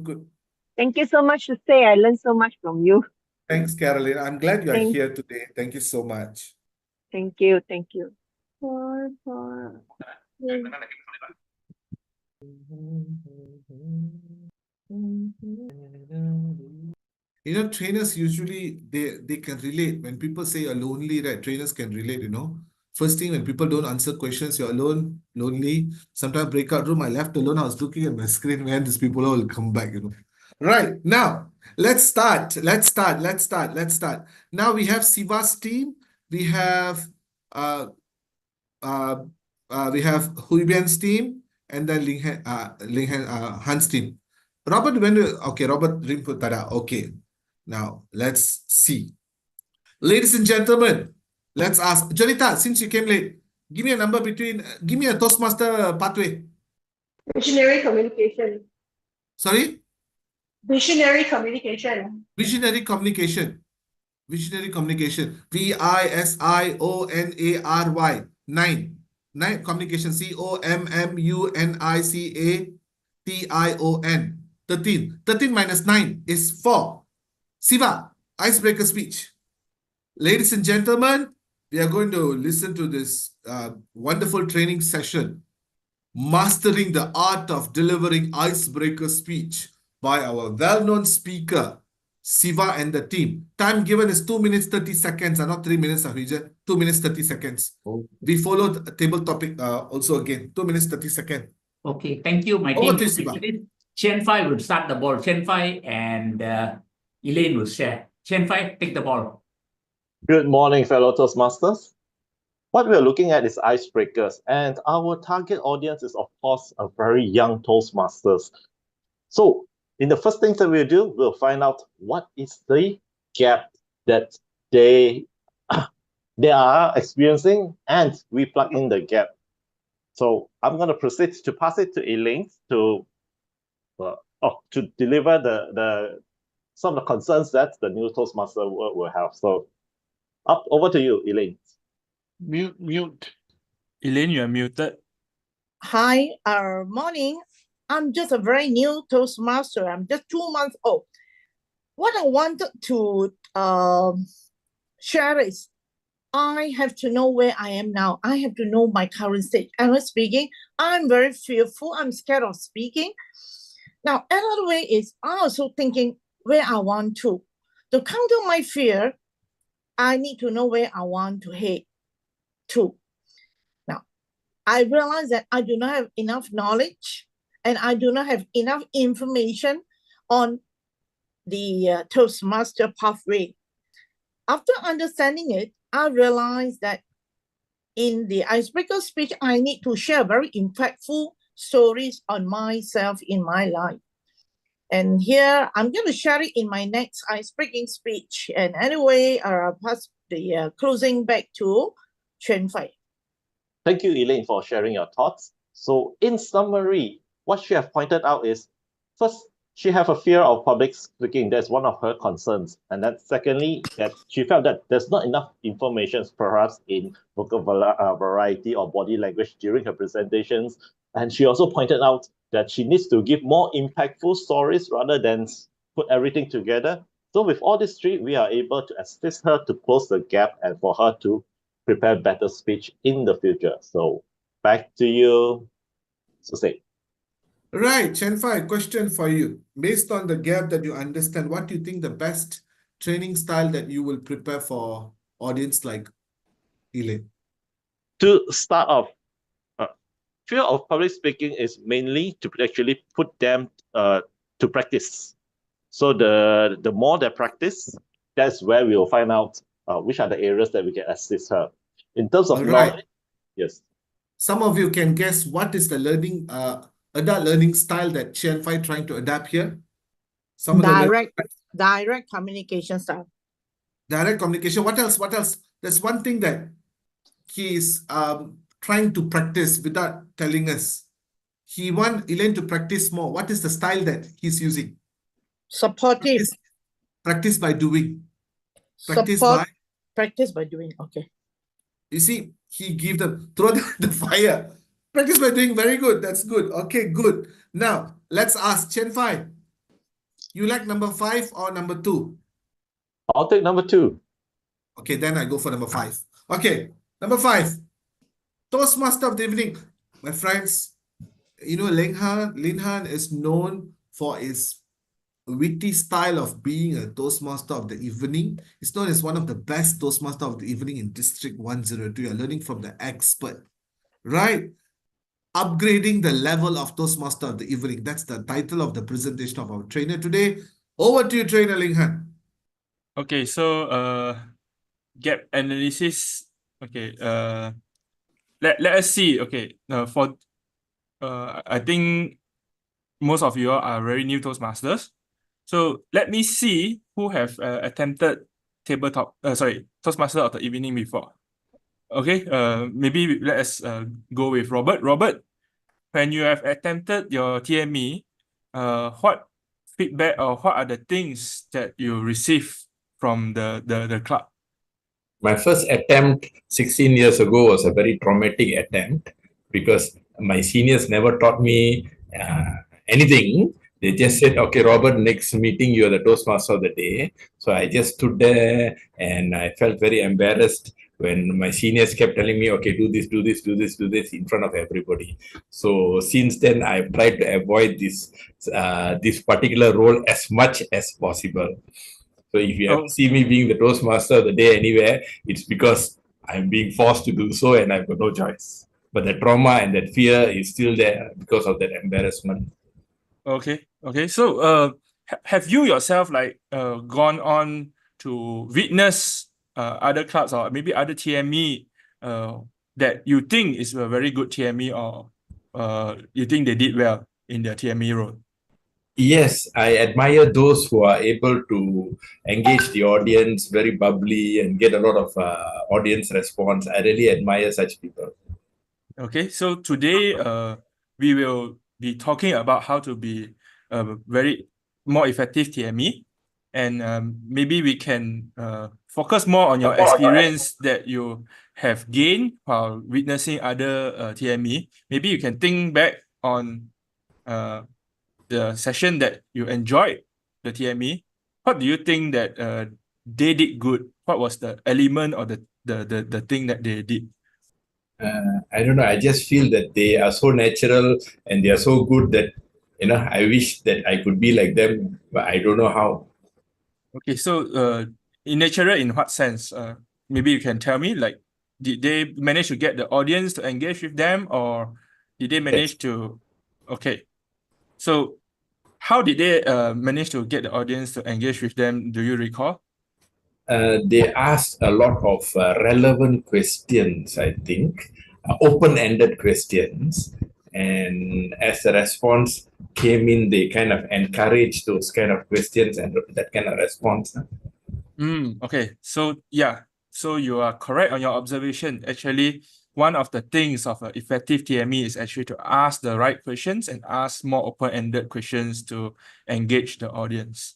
good. Thank you so much, Soosai. I learned so much from you. Thanks, Carolyn. I'm glad you are Thank- here today. Thank you so much. Thank you. 4. You know, trainers usually they can relate. When people say you're lonely, right? Trainers can relate, you know. First thing, when people don't answer questions, you're alone, lonely. Sometimes breakout room, I left alone. I was looking at my screen when these people all will come back, you know. Right, now, let's start. Now we have Siva's team. We have we have Huibian's team and then Han's team. Robert, Robert Rimpo Tada. Okay. Now, let's see. Ladies and gentlemen, let's ask. Jolita, since you came late, give me a number give me a Toastmaster pathway. Visionary communication. Sorry? Visionary communication. Visionary communication. VISIONARY. 9. Communication. COMMUNICATION. 13. 13 minus 9 is 4. Siva, icebreaker speech. Ladies and gentlemen, we are going to listen to this wonderful training session, Mastering the Art of Delivering Icebreaker Speech by our well-known speaker, Siva and the team. Time given is 2 minutes 30 seconds, not 3 minutes, Ahvija. 2 minutes 30 seconds. Okay. We followed a table topic also again. 2 minutes 30 seconds. Okay, thank you, my Over team. to you, Siva. Chen Fai will start the ball. Chen Fai and Elaine will share. Chen Fai, take the ball. Good morning, fellow Toastmasters. What we're looking at is icebreakers, and our target audience is, of course, a very young Toastmasters. So, in the first things that we'll do, we'll find out what is the gap that they are experiencing, and we plug in the gap. So, I'm going to proceed to pass it to Elaine to deliver some of the concerns that the new Toastmaster will have. So, over to you, Elaine. Mute. Elaine, you are muted. Hi, morning. I'm just a very new Toastmaster. I'm just 2 months old. What I wanted to share is I have to know where I am now. I have to know my current state. And when speaking, I'm very fearful. I'm scared of speaking. Now, another way is I'm also thinking where I want to. To counter my fear, I need to know where I want to head to. Now, I realize that I do not have enough knowledge and I do not have enough information on the Toastmaster pathway. After understanding it, I realized that in the icebreaker speech, I need to share very impactful stories on myself in my life. And here I'm going to share it in my next icebreaking speech. And anyway, I'll pass the closing back to Chuan Fai. Thank you, Elaine, for sharing your thoughts. So in summary, what she have pointed out is, first, she have a fear of public speaking. That's one of her concerns. And then secondly, that she felt that there's not enough information perhaps in vocal variety or body language during her presentations. And she also pointed out that she needs to give more impactful stories rather than put everything together. So with all these three, we are able to assist her to close the gap and for her to prepare better speech in the future. So back to you, Soosai. Right, Chenfai, question for you. Based on the gap that you understand, what do you think the best training style that you will prepare for audience like Elaine? To start off, fear of public speaking is mainly to actually put them to practice. So the more they practice, that's where we will find out which are the areas that we can assist her. In terms of knowledge, yes. Some of you can guess what is the learning, adult learning style that Chenfai trying to adapt here? Some of the Direct communication style. direct communication. What else? What else? There's one thing that he is trying to practice without telling us. He want Elaine to practice more. What is the style that he's using? Supportive. Practice by doing. Practice by doing. Okay. You see, he give them, throw the fire. Practice by doing, very good. That's good. Okay, good. Now, let's ask Chenfai. You like number 5 or number 2? I'll take number 2. Okay, then I go for number 5. Okay, number 5. Toastmaster of the evening. My friends, you know, Linhan is known for his witty style of being a Toastmaster of the evening. It's known as one of the best Toastmaster of the evening in District 102. You're learning from the expert, right? Upgrading the level of Toastmaster of the evening. That's the title of the presentation of our trainer today. Over to you, trainer Linghan. Okay, so gap analysis. Okay, let us see. Okay, I think most of you are very new Toastmasters. So let me see who have attempted Toastmaster of the evening before. Okay, maybe let us go with Robert. Robert, when you have attempted your TME, what feedback or what are the things that you receive from the club? My first attempt 16 years ago was a very traumatic attempt because my seniors never taught me anything. They just said, okay, Robert, next meeting, you're the Toastmaster of the day. So I just stood there and I felt very embarrassed when my seniors kept telling me, okay, do this, do this, do this, do this in front of everybody. So since then, I've tried to avoid this particular role as much as possible. So if you ever see me being the Toastmaster of the day anywhere, it's because I'm being forced to do so and I've got no choice. But the trauma and that fear is still there because of that embarrassment. Okay. So, have you yourself gone on to witness other clubs or maybe other TME that you think is a very good TME or you think they did well in their TME role? Yes, I admire those who are able to engage the audience very bubbly and get a lot of audience response. I really admire such people. Okay, so today we will be talking about how to be a very more effective TME, and maybe we can focus more on your experience that you have gained while witnessing other TME. Maybe you can think back on the session that you enjoyed, the TME. What do you think that they did good? What was the element or the thing that they did? I don't know. I just feel that they are so natural and they are so good that, I wish that I could be like them, but I don't know how. Okay, so in natural, in what sense? Maybe you can tell me, like, did they manage to get the audience to engage with them, or did they manage to? Okay, so how did they manage to get the audience to engage with them? Do you recall? they asked a lot of relevant questions, I think, open-ended questions. And as the response came in, they kind of encouraged those kind of questions and that kind of response. Okay, so yeah, so you are correct on your observation. Actually, one of the things of an effective TME is actually to ask the right questions and ask more open-ended questions to engage the audience.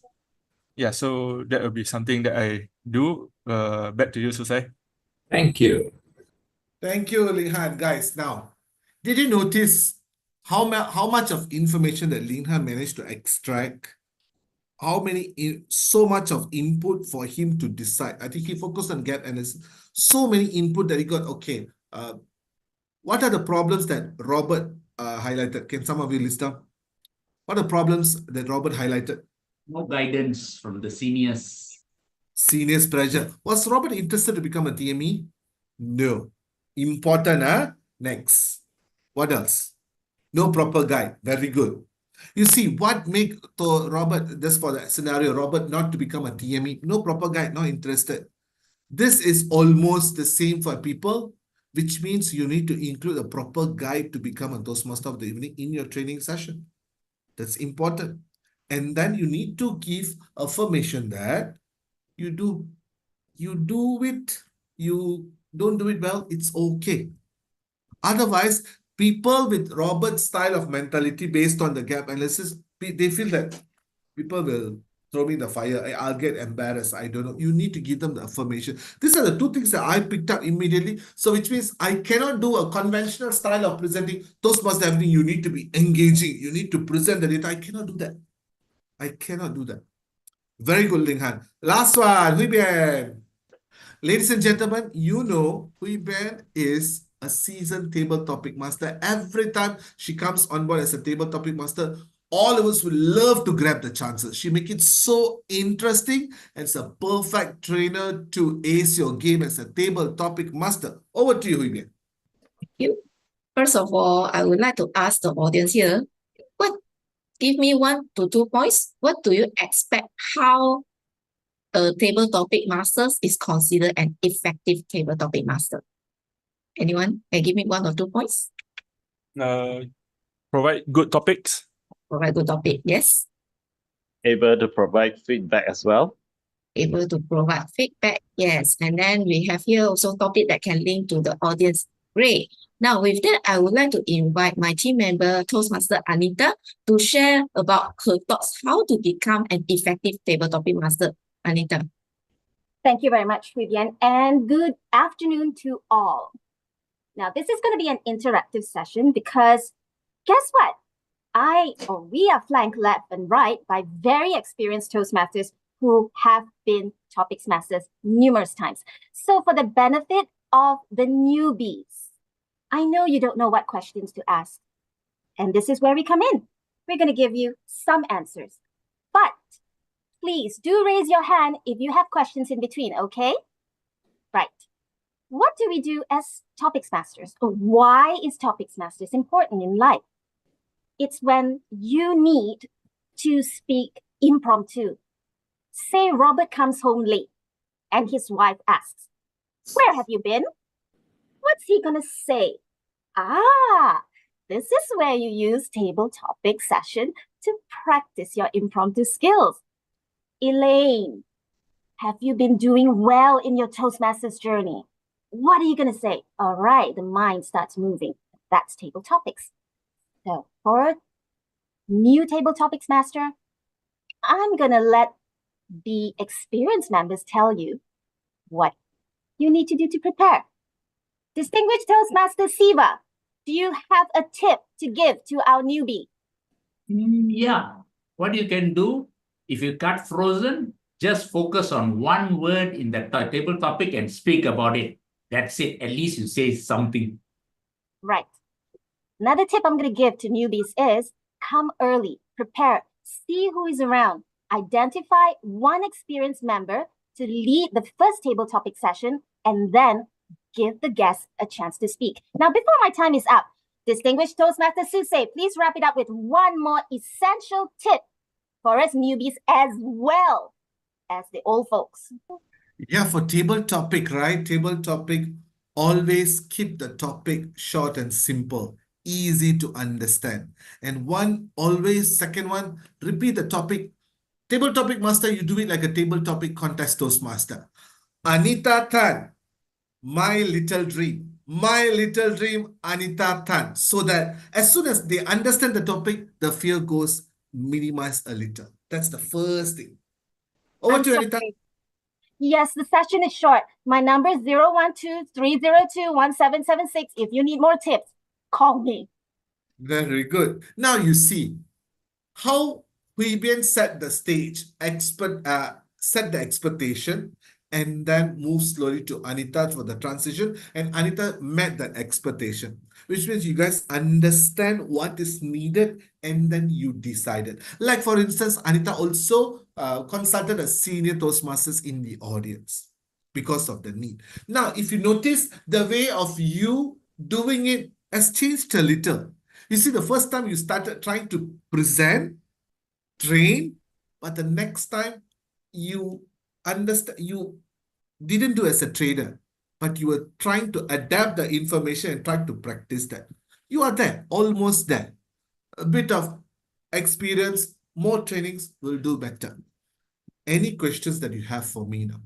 Yeah, so that will be something that I do. Back to you, Soosai. Thank you. Thank you, Linghan. Guys, now, did you notice how much of information that Linghan managed to extract? So much of input for him to decide. I think he focused on gap analysis. So many input that he got. Okay, what are the problems that Robert highlighted? Can some of you list down? What are the problems that Robert highlighted? No guidance from the seniors. Seniors pressure. Was Robert interested to become a TME? No. Important, huh? Next. What else? No proper guide. Very good. You see, what make Robert, just for that scenario, Robert not to become a TME? No proper guide, not interested. This is almost the same for people, which means you need to include a proper guide to become a Toastmaster of the evening in your training session. That's important. And then you need to give affirmation that you do it, you don't do it well, it's okay. Otherwise, people with Robert's style of mentality based on the gap analysis, they feel that people will throw me in the fire. I'll get embarrassed. I don't know. You need to give them the affirmation. These are the two things that I picked up immediately. So which means I cannot do a conventional style of presenting. Toastmasters happening. You need to be engaging. You need to present the data. I cannot do that. I cannot do that. Very good, Linghan. Last one, Hui Bian. Ladies and gentlemen, you know Hui Bian is a seasoned table topic master. Every time she comes on board as a table topic master, all of us would love to grab the chances. She make it so interesting and it's a perfect trainer to ace your game as a table topic master. Over to you, Hui Bian. You. First of all, I would like to ask the audience here, give me 1 to 2 points. What do you expect how a table topic master is considered an effective table topic master? Anyone can give me 1 or 2 points? Provide good topics. Provide good topic, yes. Able to provide feedback as well. Able to provide feedback, yes. And then we have here also topic that can link to the audience. Great. Now with that, I would like to invite my team member, Toastmaster Anita, to share about her thoughts, how to become an effective table topic master. Anita. Thank you very much, Vivian, and good afternoon to all. Now, this is going to be an interactive session because guess what? We are flanked left and right by very experienced Toastmasters who have been topics masters numerous times. So for the benefit of the newbies, I know you don't know what questions to ask. And this is where we come in. We're going to give you some answers. But please do raise your hand if you have questions in between, okay? Right. What do we do as topics masters? Or why is topics masters important in life? It's when you need to speak impromptu. Say Robert comes home late and his wife asks, "Where have you been?" What's he gonna say? This is where you use table topic session to practice your impromptu skills. Elaine, have you been doing well in your Toastmasters journey? What are you going to say? All right, the mind starts moving. That's table topics. So for new table topics master, I'm going to let the experienced members tell you what you need to do to prepare. Distinguished Toastmaster Siva, do you have a tip to give to our newbie? Yeah, what you can do, if you got frozen, just focus on one word in the table topic and speak about it. That's it. At least you say something. Right. Another tip I'm going to give to newbies is come early, prepare, see who is around, identify one experienced member to lead the first table topic session, and then give the guests a chance to speak. Now, before my time is up, distinguished Toastmaster Soosai, please wrap it up with one more essential tip for us newbies as well as the old folks. Yeah, for table topic, right? Table topic, always keep the topic short and simple, easy to understand. And one, always, second one, repeat the topic. Table topic master, you do it like a table topic contest Toastmaster. Anita Tan, my little dream. My little dream, Anita Tan. So that as soon as they understand the topic, the fear goes minimized a little. That's the first thing. Over I'm to you, Anita. sorry. Yes, the session is short. My number is 012-302-1776. If you need more tips, call me. Very good. Now you see how Hui Bian set the stage, set the expectation, and then move slowly to Anita for the transition. And Anita met that expectation, which means you guys understand what is needed and then you decided. Like for instance, Anita also consulted a senior Toastmasters in the audience because of the need. Now, if you notice, the way of you doing it has changed a little. You see, the first time you started trying to present, train, but the next time you understand, you didn't do as a trainer, but you were trying to adapt the information and try to practice that. You are there, almost there. A bit of experience, more trainings will do better. Any questions that you have for me now?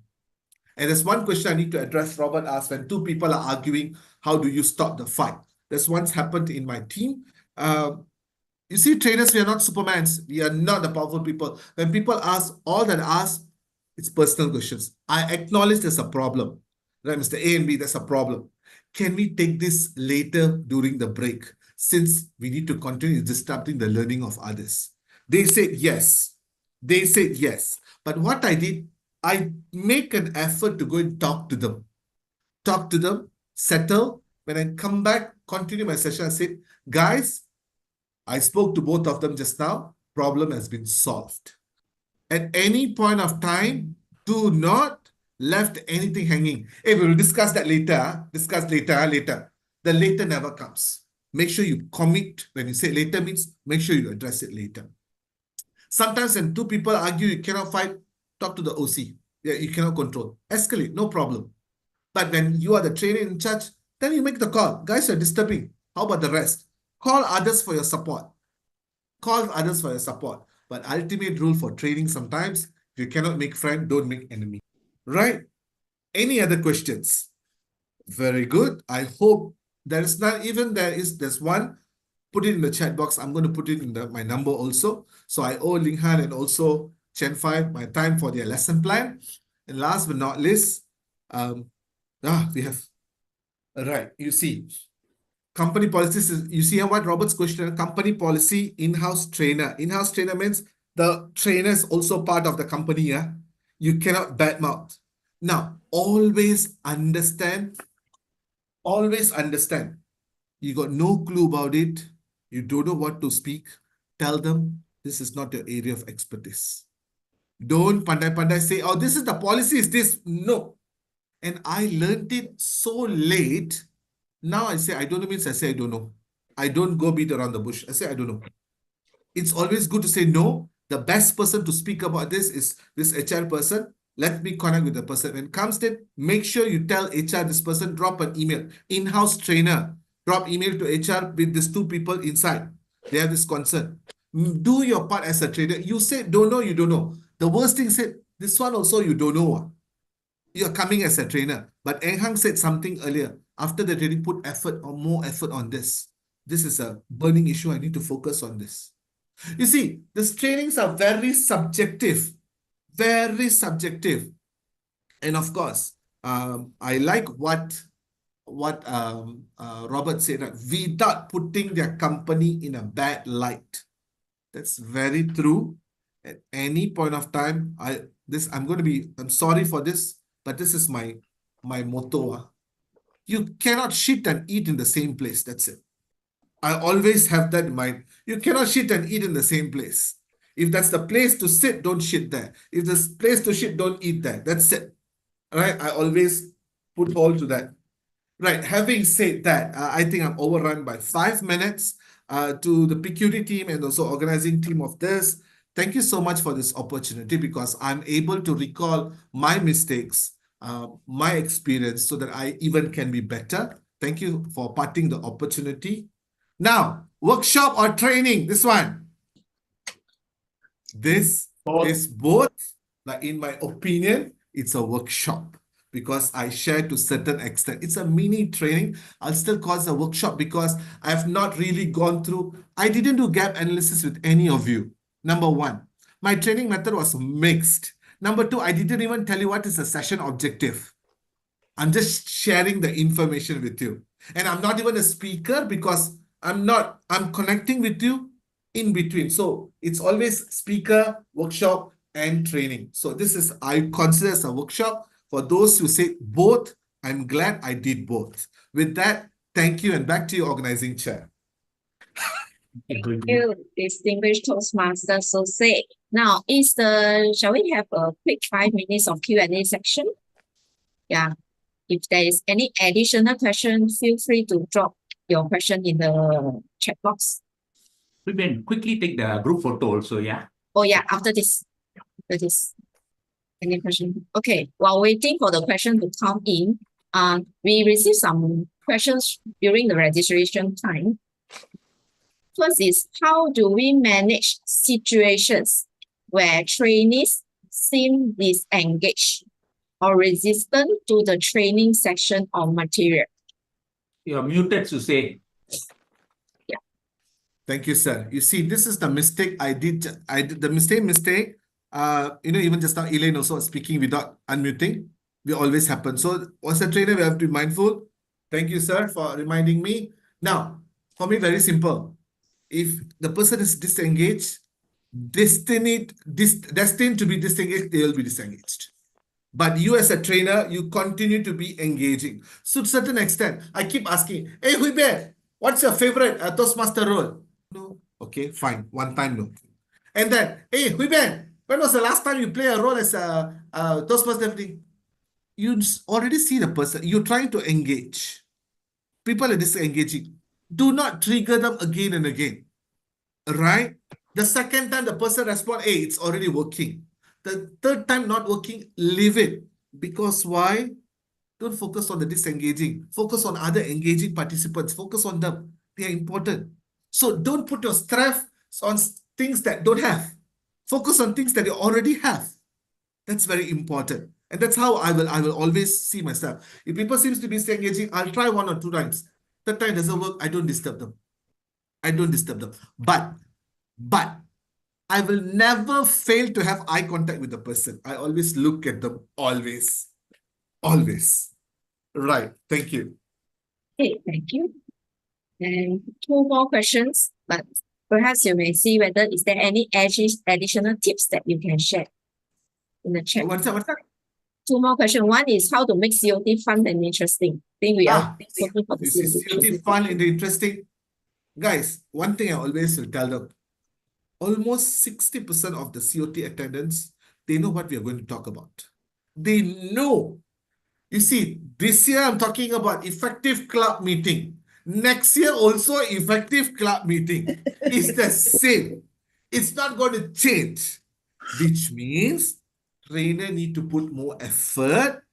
And there's one question I need to address. Robert asked, when two people are arguing, how do you stop the fight? This once happened in my team. You see, trainers, we are not supermans. We are not the powerful people. When people ask, all that ask, it's personal questions. I acknowledge there's a problem. Right, Mr. A and B, there's a problem. Can we take this later during the break? Since we need to continue disrupting the learning of others. They said yes. They said yes. But what I did, I make an effort to go and talk to them. Talk to them, settle. When I come back, continue my session, I said, guys, I spoke to both of them just now. Problem has been solved. At any point of time, do not left anything hanging. Hey, we'll discuss that later. Discuss later. The later never comes. Make sure you commit. When you say later means, make sure you address it later. Sometimes when two people argue, you cannot fight, talk to the OC. Yeah, you cannot control. Escalate, no problem. But when you are the trainer in charge, then you make the call. Guys are disturbing. How about the rest? Call others for your support. Call others for your support. But ultimate rule for training sometimes, if you cannot make friend, don't make enemy. Right? Any other questions? Very good. I hope there is not even there's one. Put it in the chat box. I'm going to put it in my number also. So I owe Ling Han and also Chen 5 my time for their lesson plan. And last but not least, we have, right, you see, company policies, you see what Robert's question, company policy, in-house trainer. In-house trainer means the trainer is also part of the company, yeah? You cannot badmouth. Now, always understand, you got no clue about it, you don't know what to speak, tell them this is not your area of expertise. Don't pandai say, oh, this is the policy, is this? No. And I learned it so late. Now I say, I don't know means I say, I don't know. I don't go beat around the bush. I say, I don't know. It's always good to say no. The best person to speak about this is this HR person. Let me connect with the person. When it comes to it, make sure you tell HR, this person, drop an email. In-house trainer, drop email to HR with these two people inside. They have this concern. Do your part as a trainer. You say, don't know, you don't know. The worst thing said, this one also you don't know. You're coming as a trainer. But Eng Hang said something earlier. After the training, put effort or more effort on this. This is a burning issue. I need to focus on this. You see, these trainings are very subjective. Very subjective. And of course, I like what Robert said, that without putting their company in a bad light. That's very true. At any point of time, I'm sorry for this, but this is my motto. You cannot shit and eat in the same place. That's it. I always have that in mind. You cannot shit and eat in the same place. If that's the place to sit, don't shit there. If there's place to shit, don't eat there. That's it. All right. I always put all to that. Right. Having said that, I think I'm overrun by 5 minutes. To the PQD team and also organizing team of this, thank you so much for this opportunity, because I'm able to recall my mistakes. my experience so that I even can be better. Thank you for parting the opportunity. Now, workshop or training, this one. This is both, like in my opinion, it's a workshop because I share to certain extent. It's a mini training. I'll still call it a workshop because I have not really gone through. I didn't do gap analysis with any of you. Number one, my training method was mixed. Number two, I didn't even tell you what is a session objective. I'm just sharing the information with you. And I'm not even a speaker because I'm connecting with you in between. So it's always speaker, workshop, and training. So this is, I consider as a workshop. For those who say both, I'm glad I did both. With that, thank you, and back to your organizing chair. Thank you, distinguished Toastmaster Soosai. Now, shall we have a quick 5 minutes of Q&A section? Yeah. If there is any additional question, feel free to drop your question in the chat box. We can quickly take the group photo also, yeah? Oh yeah, after this. Any question? Okay, while waiting for the question to come in, we received some questions during the registration time. First is, how do we manage situations where trainees seem disengaged or resistant to the training session or material? You're muted, Soosai. Yeah. Thank you, sir. You see, this is the mistake I did the mistake. Even just now, Elaine also was speaking without unmuting. We always happen. So, as a trainer, we have to be mindful. Thank you, sir, for reminding me. Now, for me, very simple. If the person is disengaged, destined to be disengaged, they will be disengaged. But you as a trainer, you continue to be engaging. So to a certain extent, I keep asking, hey, Hui Bear, what's your favorite Toastmaster role? No. Okay, fine. One time, no. And then, hey, Hui Bear, when was the last time you play a role as a Toastmaster? You already see the person. You're trying to engage. People are disengaging. Do not trigger them again and again. Right? The second time the person responds, hey, it's already working. The third time not working, leave it. Because why? Don't focus on the disengaging. Focus on other engaging participants. Focus on them. They are important. So don't put your stress on things that don't have. Focus on things that you already have. That's very important. And that's how I will always see myself. If people seem to be disengaging, I'll try 1 or 2 times. Third time doesn't work, I don't disturb them. But I will never fail to have eye contact with the person. I always look at them, always. Right, thank you. Okay, thank you. And 2 more questions, but perhaps you may see whether is there any additional tips that you can share in the chat. What's that? 2 more questions. One is how to make COT fun and interesting. I think we are looking for the COT fun and interesting. Guys, one thing I always will tell them, almost 60% of the COT attendants, they know what we are going to talk about. They know. You see, this year I'm talking about effective club meeting. Next year also effective club meeting. It's the same. It's not going to change. Which means trainer need to put more effort,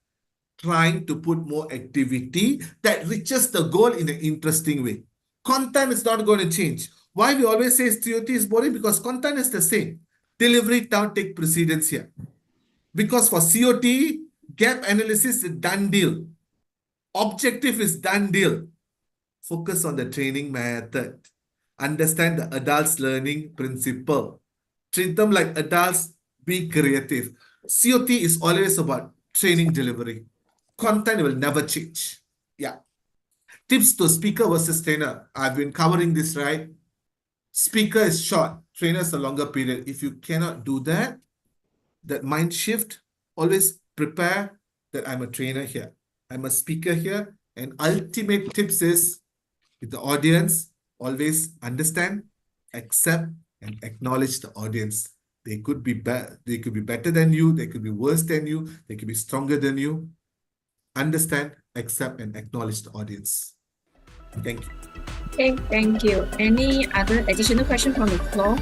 trying to put more activity that reaches the goal in an interesting way. Content is not going to change. Why we always say COT is boring? Because content is the same. Delivery now take precedence here. Because for COT, gap analysis is done deal. Objective is done deal. Focus on the training method. Understand the adults learning principle. Treat them like adults. Be creative. COT is always about training delivery. Content will never change. Yeah. Tips to speaker versus trainer. I've been covering this, right? Speaker is short, trainer is a longer period. If you cannot do that mind shift, always prepare that I'm a trainer here. I'm a speaker here. And ultimate tips is, with the audience, always understand, accept, and acknowledge the audience. They could be they could be better than you, they could be worse than you, they could be stronger than you. Understand, accept, and acknowledge the audience. Thank you. Okay, thank you. Any other additional question from the floor?